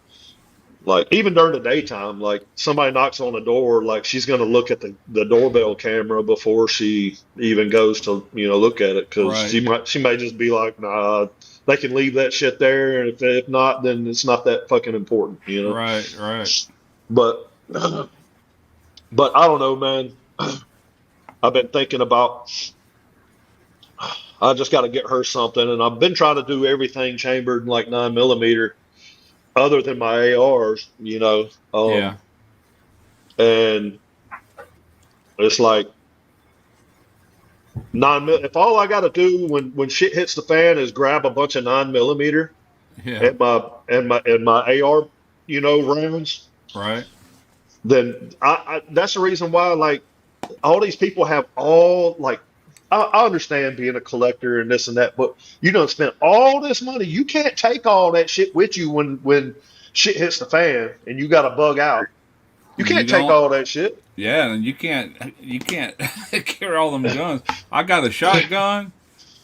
Like even during the daytime, like somebody knocks on the door, like she's going to look at the doorbell camera before she even goes to look at it, because Right. she may just be like, nah, they can leave that shit there, and if not, then it's not that fucking important, you know. Right. Right. But but I don't know, man. I've been thinking about. I just got to get her something, and I've been trying to do everything chambered in like 9 millimeter, other than my ARs, Yeah. and it's like 9 mil. If all I got to do when shit hits the fan is grab a bunch of 9 millimeter Yeah. and my AR rounds, Right. then that's the reason why like all these people have all like I understand being a collector and this and that, but you don't spend all this money. You can't take all that shit with you when shit hits the fan and you got to bug out. You You can't take don't. all that shit. Yeah, and you can't carry all them guns. I got a shotgun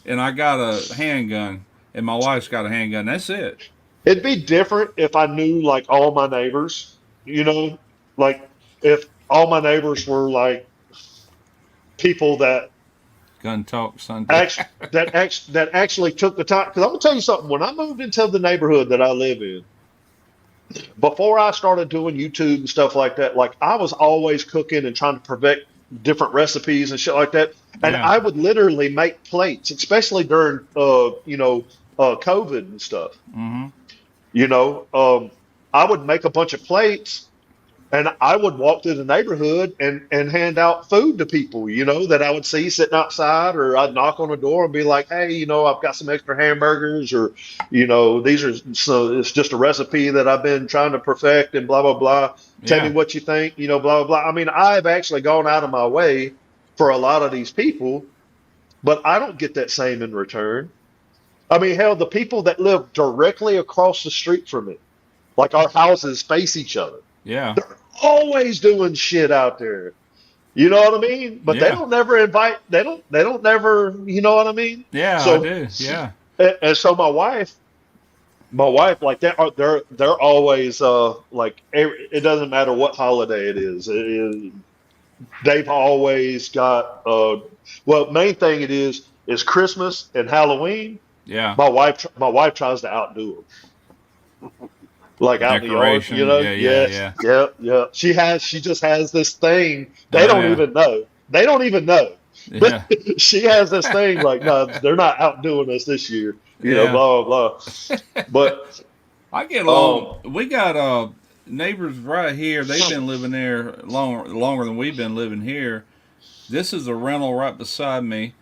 and I got a handgun, and my wife's got a handgun. That's it. It'd be different if I knew like all my neighbors, like if all my neighbors were like people that Gun talk Sunday. that actually took the time. Because I'm gonna tell you something. When I moved into the neighborhood that I live in, before I started doing YouTube and stuff like that, like I was always cooking and trying to perfect different recipes and shit like that. And Yeah. I would literally make plates, especially during COVID and stuff. Mm-hmm. You know, I would make a bunch of plates and I would walk through the neighborhood and hand out food to people, that I would see sitting outside, or I'd knock on the door and be like, hey, I've got some extra hamburgers, or, these are, so it's just a recipe that I've been trying to perfect and blah, blah, blah. Tell me Yeah. what you think, blah, blah, blah. I mean, I've actually gone out of my way for a lot of these people, but I don't get that same in return. I mean, hell, the people that live directly across the street from me, like our houses face each other, Yeah. they're always doing shit out there. You know what I mean? But they Yeah. don't never invite. They don't never. You know what I mean? Yeah, I So do. Yeah. and so my wife, like they're always like it doesn't matter what holiday it is. They've always got well, main thing it is Christmas and Halloween. Yeah. My wife tries to outdo them. Like out in the yard, Decoration. Yeah, yeah, Yes, yeah. yeah, yeah. She just has this thing. They Oh, don't yeah. even know. They don't even know. But Yeah. she has this thing like, no, they're not outdoing us this year. Yeah. Blah blah blah. But I get um, along. We got neighbors right here. They've been living there longer than we've been living here. This is a rental right beside me,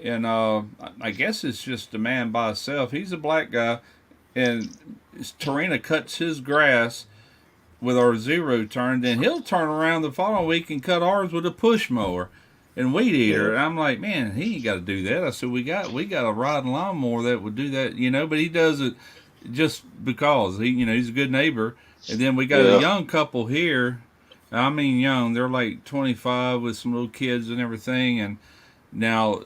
and I guess it's just a man by himself. He's a black guy, and Tarina cuts his grass with our zero turn. Then he'll turn around the following week and cut ours with a push mower and weed eater. yeah, And I'm like, man, he ain't got to do that. I said, we got a riding lawnmower that would do that, But he does it just because he's a good neighbor. And then we got a yeah, young couple here. I mean, young. They're like 25 with some little kids and everything. And now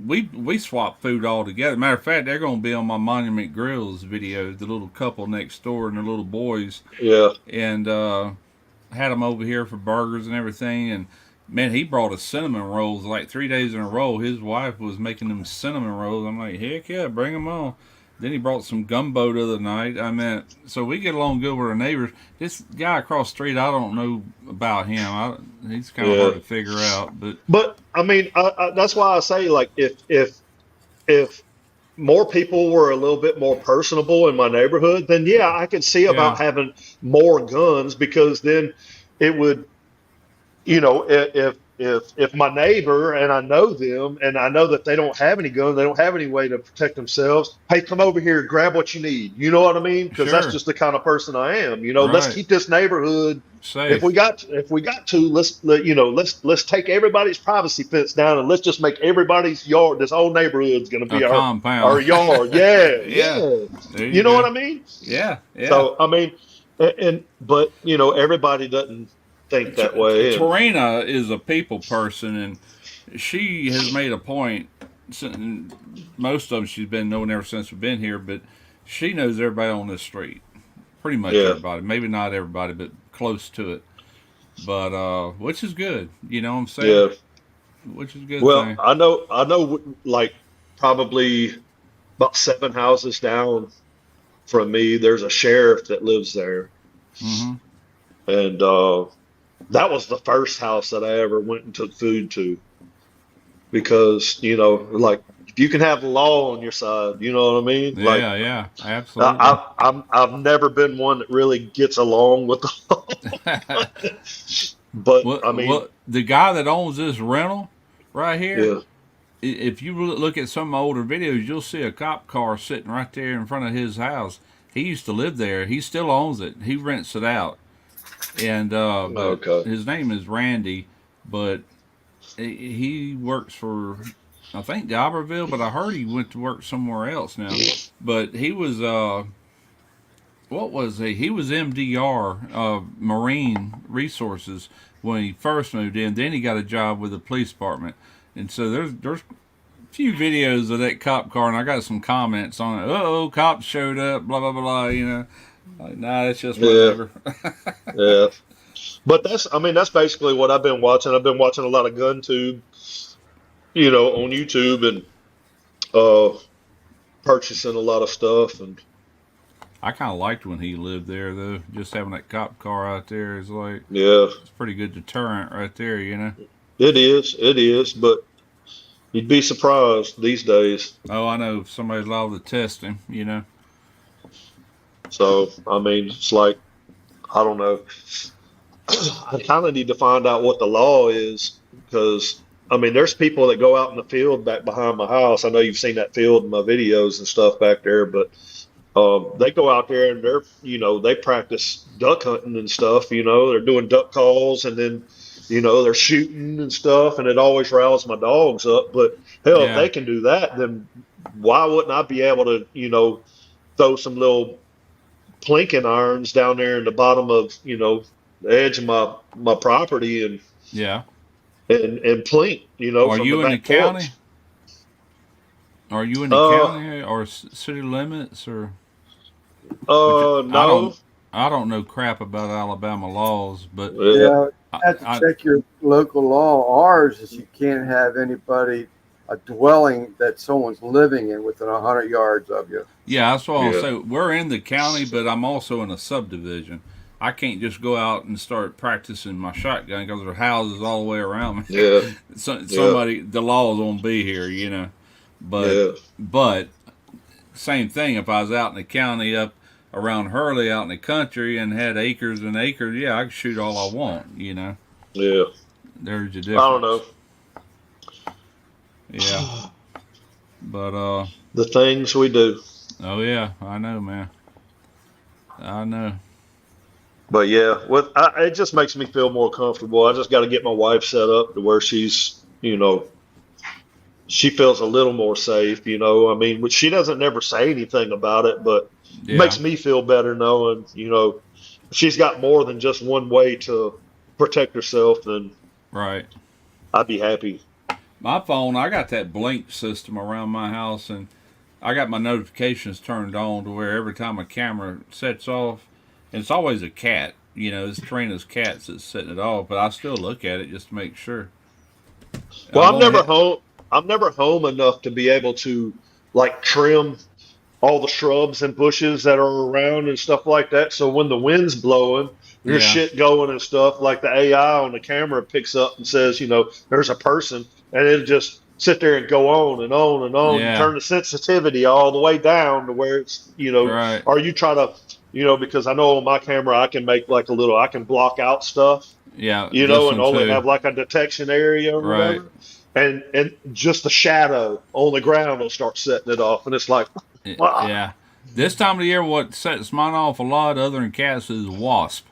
we swap food all together. Matter of fact, they're going to be on my Monument Grills video. The little couple next door and their little boys, yeah. and had them over here for burgers and everything. And man, he brought us cinnamon rolls like 3 days in a row. His wife was making them cinnamon rolls. I'm like, heck yeah, bring them on. Then he brought some gumbo the other night. I mean, so we get along good with our neighbors. This guy across the street, I don't know about him. He's kind of Yeah. hard to figure out. But But I mean, that's why I say like if more people were a little bit more personable in my neighborhood, then yeah, I could see about yeah, having more guns because then it would, if my neighbor and I know them and I know that they don't have any guns, they don't have any way to protect themselves. Hey, come over here, grab what you need. You know what I mean? Because that's sure, just the kind of person I am. Let's right, keep this neighborhood. If we safe, got to, let's take everybody's privacy fence down and let's just make everybody's yard. This whole neighborhood's going to a be our compound. yard. Yeah, Yeah, yeah. there You you know what go. I mean? Yeah, yeah. So I mean, but everybody doesn't think that way. And Tarina is a people person, and she has made a point. Most of them she's been knowing ever since we've been here, but she knows everybody on this street. Pretty much yeah, everybody. Maybe not everybody, but close to it. But which is good. You know what I'm saying? yeah. Which is a good Well, thing. I know, like probably about 7 houses down from me, there's a sheriff that lives there, Hmm. and that was the first house that I ever went and took food to because like if you can have the law on your side, you know what I mean? Like Yeah, yeah, absolutely. I've never been one that really gets along with the law, but Well, I mean, the guy that owns this rental right here, yeah, if you look at some older videos, you'll see a cop car sitting right there in front of his house. He used to live there. He still owns it. He rents it out, and but Okay. his name is Randy, but he works for I think D'Iberville, but I heard he went to work somewhere else now. But he was what was he? He was MDR, Marine Resources, when he first moved in. Then he got a job with the police department, and so there's a few videos of that cop car, and I got some comments on it. Oh, cops showed up, blah blah blah. Like nah, it's just Yeah. whatever. Yeah. But that's basically what I've been watching. I've been watching a lot of gun tube, on YouTube and uh purchasing a lot of stuff and I kind of liked when he lived there, though. Just having that cop car out there is like yeah, it's a pretty good deterrent right there. it is, but you'd be surprised these days. Oh, I know somebody's liable to test him. So, it's like, I don't know. I kind of need to find out what the law is because, there's people that go out in the field back behind my house. I know you've seen that field in my videos and stuff back there, but they go out there and they practice duck hunting and stuff. They're doing duck calls and then, they're shooting and stuff, and it always riles my dogs up. But hell, if Yeah. they can do that, then why wouldn't I be able to, throw some little plinking irons down there in the bottom of, the edge of my property and Yeah. and plink, Are from you the in the back porch. county? Are you in the Uh, county or city limits or? Which no. I don't know crap about Alabama laws, but Yeah. Yeah, you have to I check your local law. Ours is you can't have anybody a dwelling that someone's living in within 100 yards of you. yeah, that's what I'll Yeah. say. We're in the county, but I'm also in a subdivision. I can't just go out and start practicing my shotgun because there are houses all the way around me. Yeah. Somebody, the laws won't be here. But Yeah. but same thing. If I was out in the county up around Hurley, out in the country, and had acres and acres, yeah, I could shoot all I want. Yeah. There's a difference. I don't know. Yeah, but The things we do. oh yeah, I know, man. I know. But yeah, it just makes me feel more comfortable. I just got to get my wife set up to where she's, she feels a little more safe, but she doesn't never say anything about it, but it Yeah, makes me feel better knowing, she's got more than just one way to protect herself, then right. I'd be happy. My phone, I got that blink system around my house, and I got my notifications turned on to where every time a camera sets off, and it's always a cat. It's Trina's cats that's setting it off, but I still look at it just to make sure. Well, I've I'm only never had, home. I'm never home enough to be able to like trim all the shrubs and bushes that are around and stuff like that. So when the wind's blowing, there's yeah, shit going and stuff, like the AI on the camera picks up and says, there's a person, and it'll just sit there and go on and on and on and yeah, turn the sensitivity all the way down to where it's, right, or you try to, because I know on my camera I can make like I can block out stuff, yeah. This and one only too, have like a detection area or right. whatever. And just the shadow on the ground will start setting it off, and it's like, wow. Yeah. This time of the year, what sets mine off a lot, other than cats, is wasp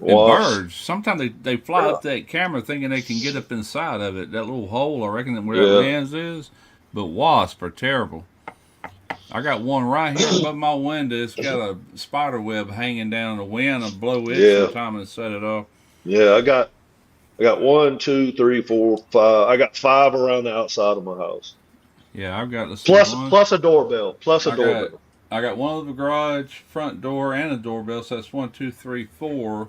and Wasp. birds. Sometimes they fly up that camera thinking they can get up inside of it, that little hole. I reckon that where that Yeah. lens is. But wasps are terrible. I got one right here above my window. It's got a spider web hanging down in the wind and blow it Yeah. sometime and set it off. Yeah, I got 1, 2, 3, 4, 5. I got 5 around the outside of my house. Yeah, I've got this Plus one. plus a doorbell. Plus a I got doorbell. I got one of the garage, front door, and a doorbell. So that's 1, 2, 3, 4.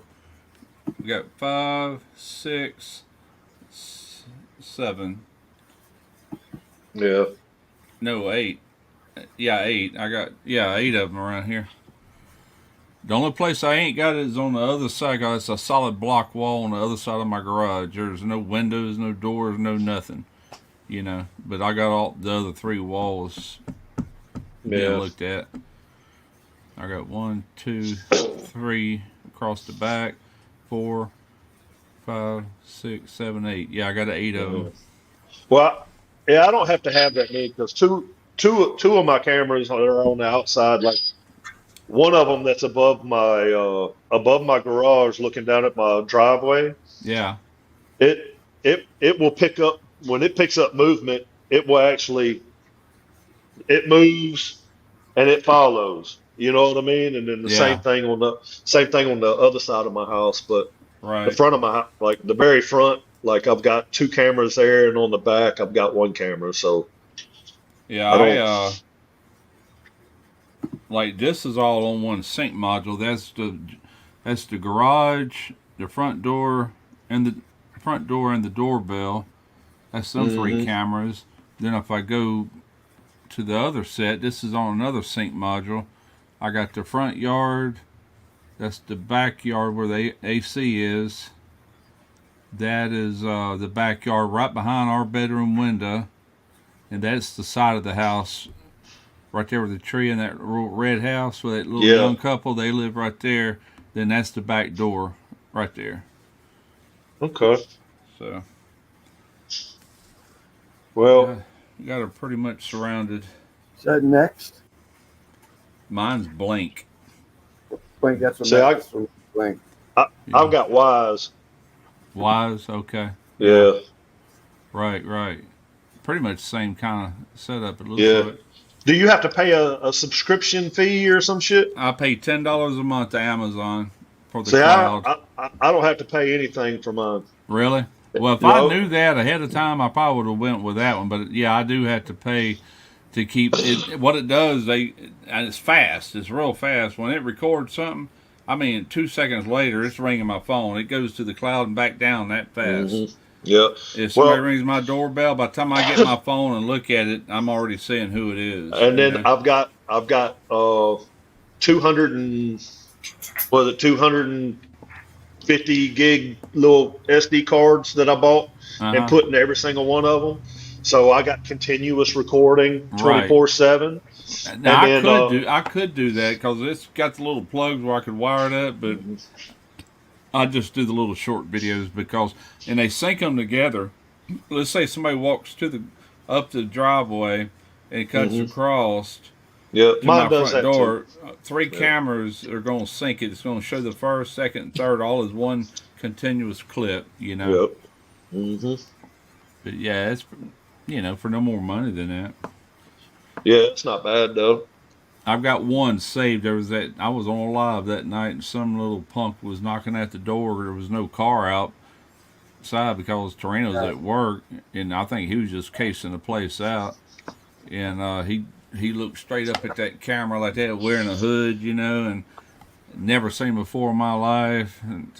We got 5, 6, 7. Yeah. No, 8. Yeah, 8. I got 8 of them around here. The only place I ain't got it is on the other side. 'Cause it's a solid block wall on the other side of my garage. There's no windows, no doors, no nothing. But I got all the other 3 walls being Yeah. looked at. I got 1, 2, 3 across the back, 4, 5, 6, 7, 8. Yeah, I got 8 of them. Well, yeah, I don't have to have that many because two of my cameras that are on the outside, like one of them that's above my garage, looking down at my driveway. Yeah. It will pick up when it picks up movement. It will actually it moves and it follows. You know what I mean? And then the Yeah. same thing on the other side of my house, but the Right. front of like the very front, like I've got 2 cameras there, and on the back I've got 1 camera. So Yeah. I don't. Like this is all on one sync module. That's the garage, the front door, and the doorbell. That's them three Hmm. cameras. Then if I go to the other set, this is on another sync module. I got the front yard. That's the backyard where the AC is. That is the backyard right behind our bedroom window, and that's the side of the house right there with the tree and that little red house with that little Yeah. young couple. They live right there. Then that's the back door right there. Okay. So Well, got her pretty much surrounded. Is that next? Mine's blank. Blink, that's what See, next. Blink. I've got Wise. Wise, okay. Yeah. Right. Pretty much the same kind of setup. It looks Yeah. like. Do you have to pay a subscription fee or some shit? I pay $10 a month to Amazon for the See, cloud. I don't have to pay anything for mine. Really? Well, if No. I knew that ahead of time, I probably would have went with that one. But yeah, I do have to pay to keep it. What it does, and it's fast. It's real fast. When it records something, I mean, 2 seconds later, it's ringing my phone. It goes to the cloud and back down that fast. Hmm. Yeah. If somebody Well, rings my doorbell, by the time I get my phone and look at it, I'm already seeing who it is. and you then know? I've got 200 and was it 250 gig little SD cards that I bought and Uh-huh. put in every single one of them. So I got continuous recording Right. 24/7. Now And then I could do that because it's got the little plugs where I could wire it up, but I just do the little short videos and they sync them together. Let's say somebody walks up the driveway and cuts Mhm. across Yeah, to my mine does front that door. too. Three Yeah. cameras are going to sync it. It's going to show the first, second, and third all as one continuous clip. Yep. Hmm. But yeah, it's for no more money than that. Yeah, it's not bad though. I've got one saved. I was on live that night, and some little punk was knocking at the door. There was no car outside because Torino's at work, and I think he was just casing the place out. And he looked straight up at that camera like that, wearing a hood, and never seen before in my life. And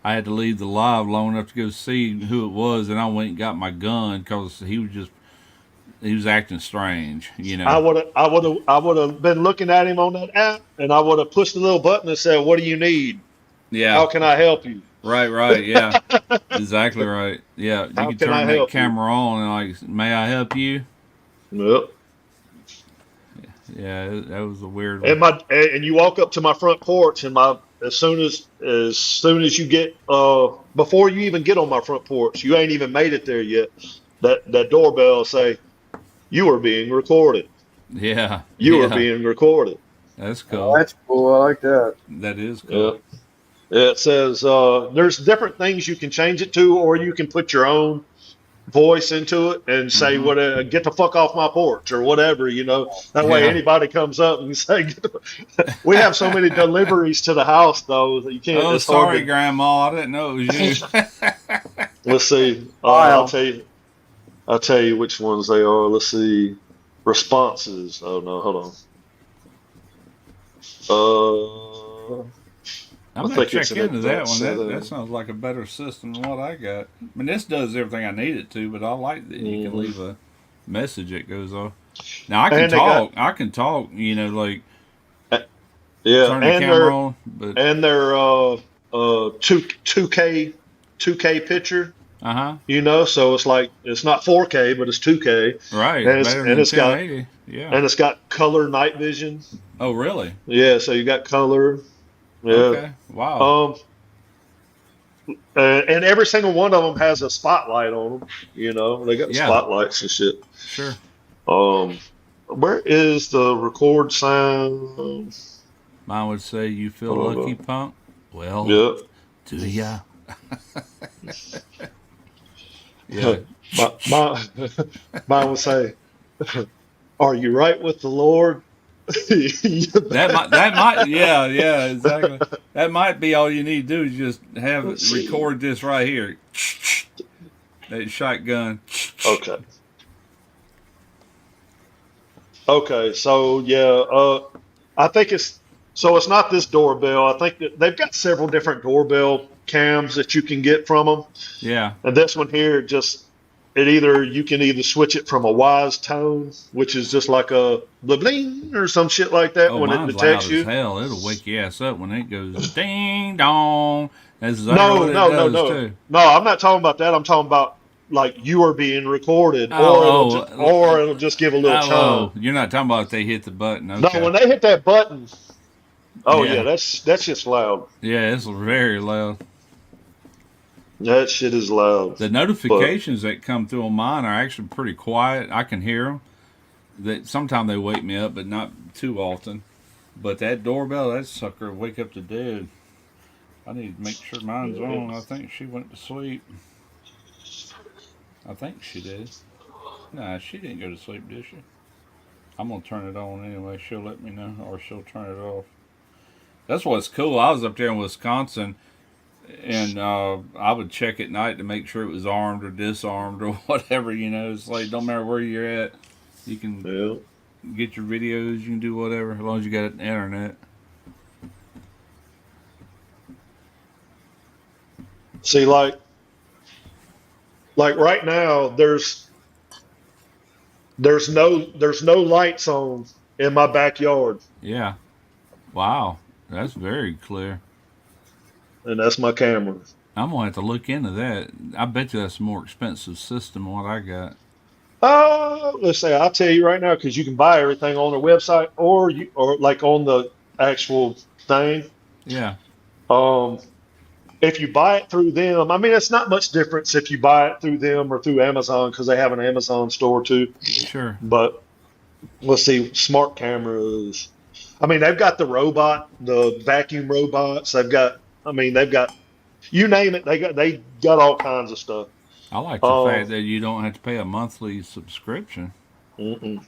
I had to leave the live long enough to go see who it was, and I went and got my gun because he was acting strange. I would have been looking at him on that app, and I would have pushed the little button and said, "What do you need? Yeah. How can I help you?" Right, yeah. Exactly right. Yeah, you How can can I turn that help you? camera on and like, may I help you? Yep. Yeah, that was a weird And one. and you walk up to my front porch, and as soon as you get before you even get on my front porch, you ain't even made it there yet. That doorbell will say, "You are being recorded. Yeah, You yeah, are being recorded." that's Oh, cool. that's cool. I like that. That is Yeah. cool. It says there's different things you can change it to, or you can put your own voice into it and say, Mhm. "What? Get the fuck off my porch," or whatever. That way, Yeah. anybody comes up and say, "We have so many deliveries to the house, though, that you can't." Oh, It's hard sorry, to. Grandma. I didn't know it was you. Let's see. Wow. I'll tell you. I'll tell you which ones they are. Let's see. Responses. Oh no, hold on. I'm I gonna think check it's an into that advanced one. That setting. sounds like a better system than what I got. I mean, this does everything I need it to, but I like that you can Mhm. leave a message that goes off. Now I can And they got talk. I can talk. Like yeah, turn the and camera on, but their 2K picture. So it's like it's not 4K, but it's 2K, right, and better than it's got 1080. Yeah. color night vision. Oh, really? Yeah, so you got color. Yeah. Okay. Wow. And every single one of them has a spotlight on them. They got Yeah. spotlights and shit. Sure. Where is the record sound? Mine would say, "You feel Oh, lucky, no. punk? Well, Yep. do ya?" Yeah. my mine would say, "Are you right with the Lord?" Yeah, exactly. That might be all you need to do is just have it record this right here. That shotgun. Okay. Okay. So yeah, I think it's not this doorbell. I think that they've got several different doorbell cams that you can get from them, Yeah. and this one here you can either switch it from a wise tone, which is just like a bling bling or some shit like that Oh, when it mine's loud detects as you. hell. It'll wake your ass up when it goes ding dong. That's exactly No, what it no, no, does no, too. no. I'm not talking about that. I'm talking about like you are being recorded, Oh, or it'll just give a little chime. You're not talking about if they hit the button. No, Okay. when they hit that button, oh yeah, Yeah. that's just loud. Yeah, it's very loud. That shit is loud. The But notifications that come through on mine are actually pretty quiet. I can hear them. That sometimes they wake me up, but not too often. But that doorbell, that sucker will wake up the dead. I need to make sure mine's on. I think she went to sleep. I think she did. Nah, she didn't go to sleep, did she? I'm gonna turn it on anyway. She'll let me know, or she'll turn it off. That's what's cool. I was up there in Wisconsin, and I would check at night to make sure it was armed or disarmed or whatever. It's like don't matter where you're at, you can yeah. get your videos. You can do whatever as long as you got internet. See, like right now, there's no lights on in my backyard, Yeah. Wow. That's very clear. and that's my camera. I'm gonna have to look into that. I bet you that's a more expensive system than what I got. Let's say I'll tell you right now because you can buy everything on their website or like on the actual thing. Yeah. Um, if you buy it through them, I mean, it's not much difference if you buy it through them or through Amazon because they have an Amazon store too. Sure. But let's see, smart cameras. I mean, they've got the vacuum robots. They've got you name it. They got all kinds of stuff. I like the Um, fact that you don't have to pay a monthly subscription. mm-mm.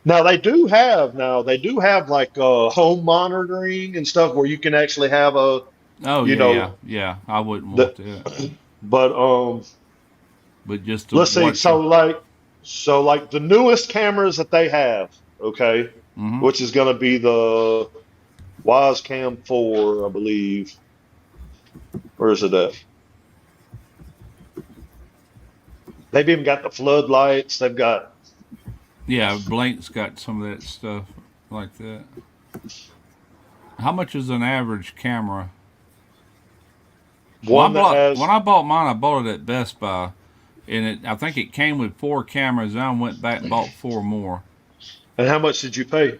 Now they do have like home monitoring and stuff where you can actually have Oh you yeah, yeah, know, yeah. I wouldn't want the that, but but just to let's see. watch you. So like the newest cameras that they have, okay, Mm-hmm. which is going to be the Wise Cam 4, I believe. Where is it at? They've even got the floodlights. They've got Yeah, Blank's got some of that stuff like that. How much is an average camera? When I one that bought when has. I bought mine, I bought it at Best Buy, and I think it came with 4 cameras. And I went back and bought 4 more. And how much did you pay?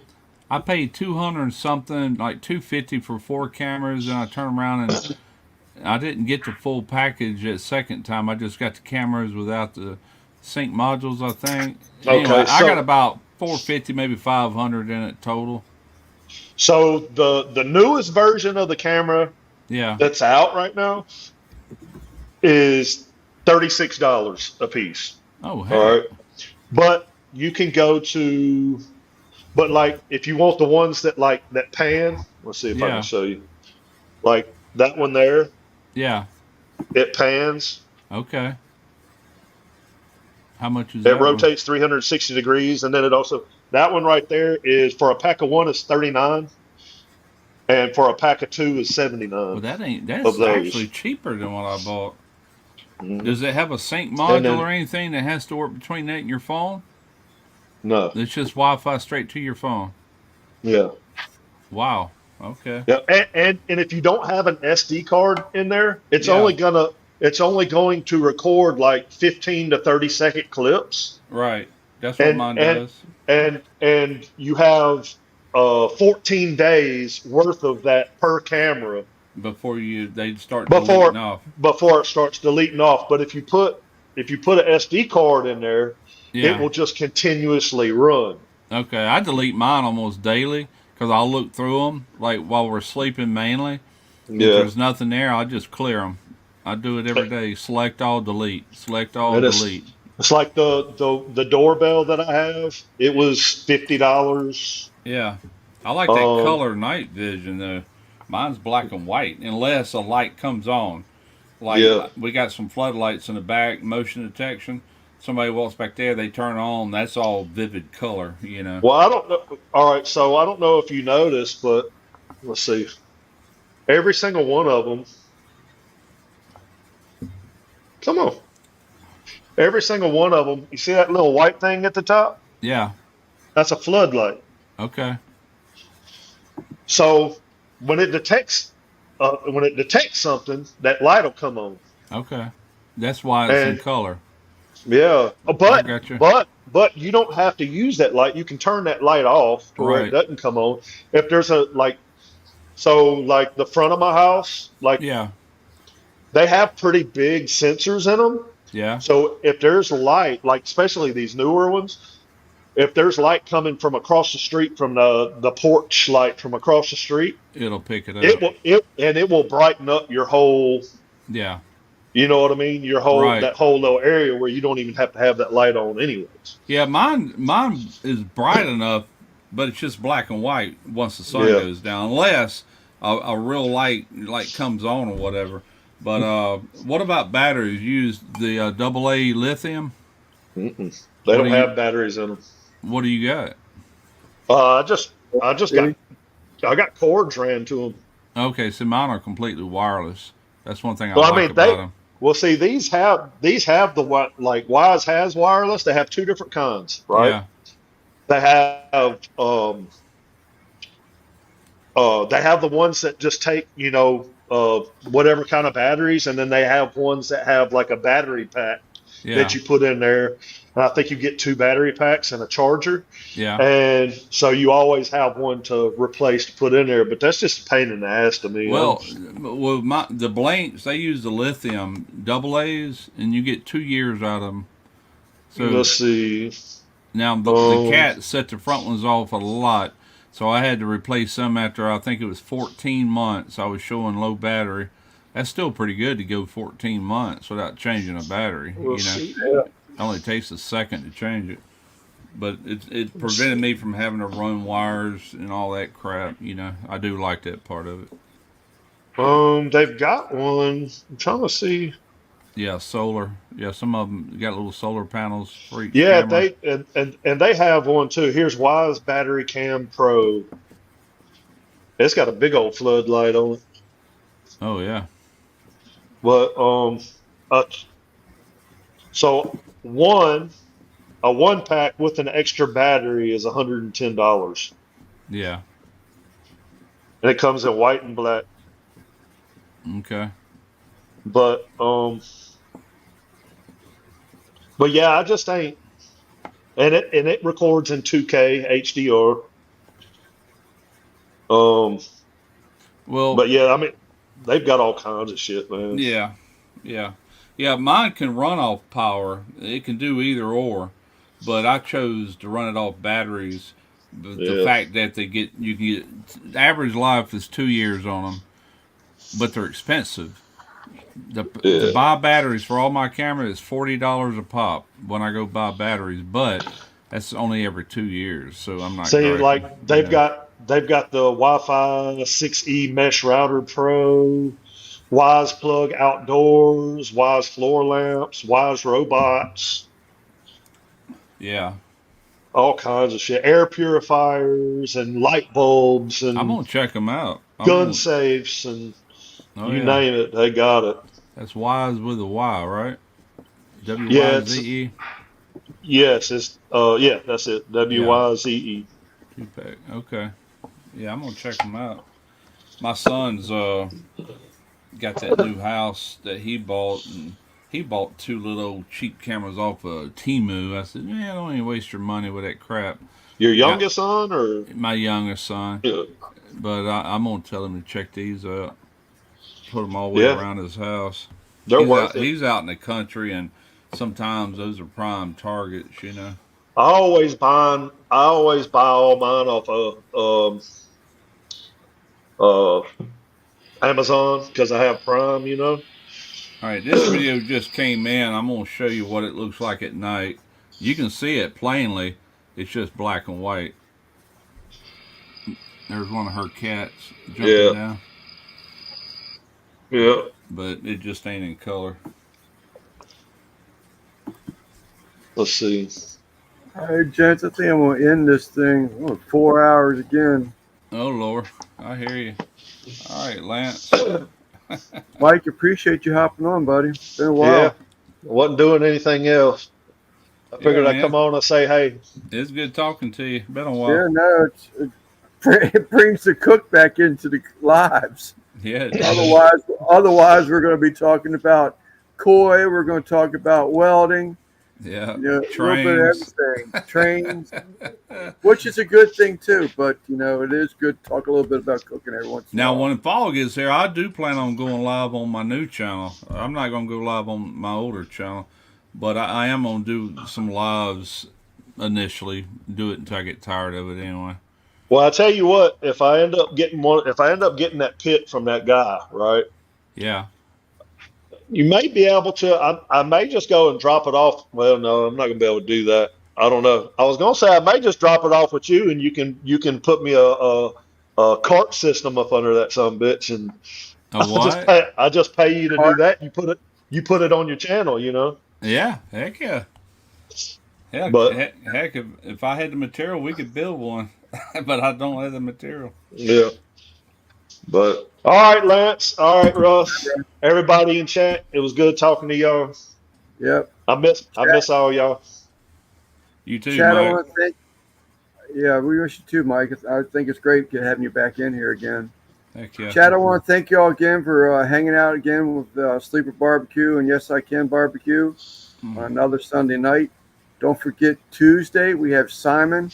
I paid 200 and something, like 250 for 4 cameras, and I turned around and I didn't get the full package that second time. I just got the cameras without the sync modules, I think. Anyway, Okay, I got about 450, maybe 500 in it total. so the newest version of the camera Yeah. that's out right now is $36 a piece. Oh All heck. right. But you can go to, but like if you want the ones that pan, let's see if I can Yeah. show you. Like that one there, Yeah. it pans. Okay. How much is It that one? rotates 360 degrees, and then that one right there is for a pack of one is 39, and for a pack of two is Well, 79 of that's actually those. cheaper than what I bought. Mhm. Does it have a sync And module or then anything that has to work between that and your phone? no, It's just Wi-Fi straight to your phone. yeah, Wow. Okay. yeah, and if you don't have an SD card in there, Yeah. it's only going to record like 15 to 30-second clips, Right. That's what and mine and does. and you have 14 days worth of that per camera Before they start deleting before off. before it starts deleting off. But if you put an SD card in there, it Yeah. will just continuously run. Okay. I delete mine almost daily, because I'll look through them like while we're sleeping mainly. If Yeah, there's nothing there, I'll just clear them. I do it every day. Select all, delete. Select all, and delete. it's like the doorbell that I have. It was $50. Yeah, I like that Um, color night vision though. Mine's black and white unless a light comes on. Like yeah. we got some floodlights in the back, motion detection. Somebody walks back there, they turn on. That's all vivid color, you know. Well, I don't know. All right, so I don't know if you noticed, but let's see. Every single one of them. Come on. Every single one of them. You see that little white thing at the top? Yeah. That's a floodlight. Okay. So when it detects something, that light will come on. Okay. That's why it's in And color. yeah, I got you. but you don't have to use that light. You can turn that light off to where it Right. doesn't come on. If there's a like the front of my house, like Yeah. they have pretty big sensors in them. Yeah. So if there's light, like especially these newer ones, if there's light coming from across the street from the porch light from across the street, It'll pick it it up. will brighten up your whole, Yeah. you know what I mean? Your whole Right. that whole little area where you don't even have to have that light on anyways. Yeah. Mine is bright enough, but it's just black and white once the sun Yeah. goes down, unless a real light comes on or whatever. But what about batteries? You use the AA lithium. Mm-mm. They What don't do you have batteries in them. What do you got? Uh, I just I just got I got cords ran to them. Okay, so mine are completely wireless. That's one thing I Well, I like mean about them. well see these have the like Wise has wireless. They have two different kinds, right? Yeah. They have they have the ones that just take, whatever kind of batteries, and then they have ones that have like a battery pack Yeah. that you put in there. And I think you get two battery packs and a charger. Yeah. And so you always have one to replace to put in there, but that's just a pain in the ass to me. The blanks they use the lithium double A's, and you get 2 years out of them. So Let's see. now the Um, cat set the front ones off a lot, so I had to replace some after I think it was 14 months. I was showing low battery. That's still pretty good to go 14 months without changing a battery. You let's know, see. it only takes a second to change it. But it prevented me from having to run wires and all that crap. You know, I do like that part of it. They've got one. I'm trying to see. Yeah, solar. Yeah, some of them got little solar panels for each Yeah, camera. and they have one too. Here's Wise Battery Cam Pro. It's got a big old floodlight on it. Oh yeah, But uh, so one a one pack with an extra battery is $110, yeah. and it comes in white and black. Okay. But but yeah, I just ain't. And it records in 2K HDR. Um, Well, but yeah, I mean, they've got all kinds of shit, man. yeah, yeah, yeah. Mine can run off power. It can do either or, but I chose to run it off batteries. The Yeah, fact that you can get the average life is 2 years on them, but they're expensive. To yeah. buy batteries for all my cameras is $40 a pop when I go buy batteries, but that's only every 2 years, so I'm not See, griping. like You know. they've got the Wi-Fi 6E Mesh Router Pro, Wise Plug Outdoors, Wise Floor Lamps, Wise Robots, Yeah, all kinds of shit. Air purifiers and light bulbs I'm and gonna check them out. gun safes and Oh you yeah, name it, they got it. that's Wise with a Y, right? Yeah, it's WYZE yes, it's yeah, that's it. Yeah, WYZE. 2-pack. Okay, yeah, I'm gonna check them out. My son's got that new house that he bought, and he bought two little old cheap cameras off of Timu. I said, man, don't even waste your money with that crap. Your Got youngest son or my youngest son, yeah, but I'm gonna tell him to check these out. Put them all the way yeah, around his house. they're worth it. He's out in the country, and sometimes those are prime targets. You know. I always buy all mine off of Amazon because I have Prime. You know. All right, this video just came in. I'm going to show you what it looks like at night. You can see it plainly. It's just black and white. There's one of her cats jumping Yeah. down, Yeah. but it just ain't in color. Let's see. All right, gents, I think I'm going to end this thing. 4 hours again. Oh, Lord. I hear you. All right, Lance. Mike, appreciate you hopping on, buddy. Been a while. Yeah. Wasn't doing anything else. I figured I'd come on and say, hey. It's good talking to you. Been a while. Yeah, no, it brings the cook back into the lives. Yeah. Otherwise, we're going to be talking about koi. We're going to talk about welding. Yeah. You know, Trains. a little bit of everything. Trains, which is a good thing too. But you know, it is good to talk a little bit about cooking every once in a while. Now, when fall gets here, I do plan on going live on my new channel. I'm not going to go live on my older channel, but I am going to do some lives initially. Do it until I get tired of it anyway. Well, I tell you what, if I end up getting that pit from that guy, right? Yeah. You may be able to. I may just go and drop it off. Well, no, I'm not gonna be able to do that. I don't know. I was gonna say I may just drop it off with you, and you can put me a cart system up under that some bitch, and A what? I just pay you to do that. You put it on your channel, you know. Yeah. Heck yeah. Heck, But heck if I had the material, we could build one, but I don't have the material. yeah. But all right, Lance. All right, Russ. Everybody in chat. It was good talking to y'all. Yep. I miss all y'all. You too, Chad, Mike. Yeah, we wish you too, Mike. I think it's great having you back in here again. Heck yeah. Chad, I want to thank you all again for hanging out again with Sleeper Barbecue and Yes I Can Barbecue on another Sunday night. Don't forget Tuesday we have Simon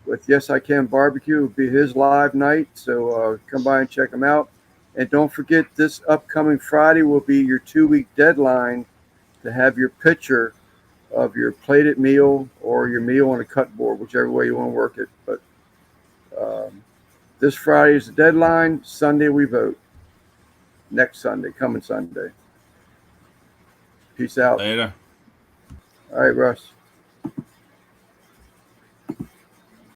with Yes I Can Barbecue. It'll be his live night, so come by and check him out. And don't forget this upcoming Friday will be your 2-week deadline to have your picture of your plated meal or your meal on a cut board, whichever way you want to work it. But this Friday is the deadline. Sunday we vote. Next Sunday, coming Sunday. Peace out. Later. All right, Russ.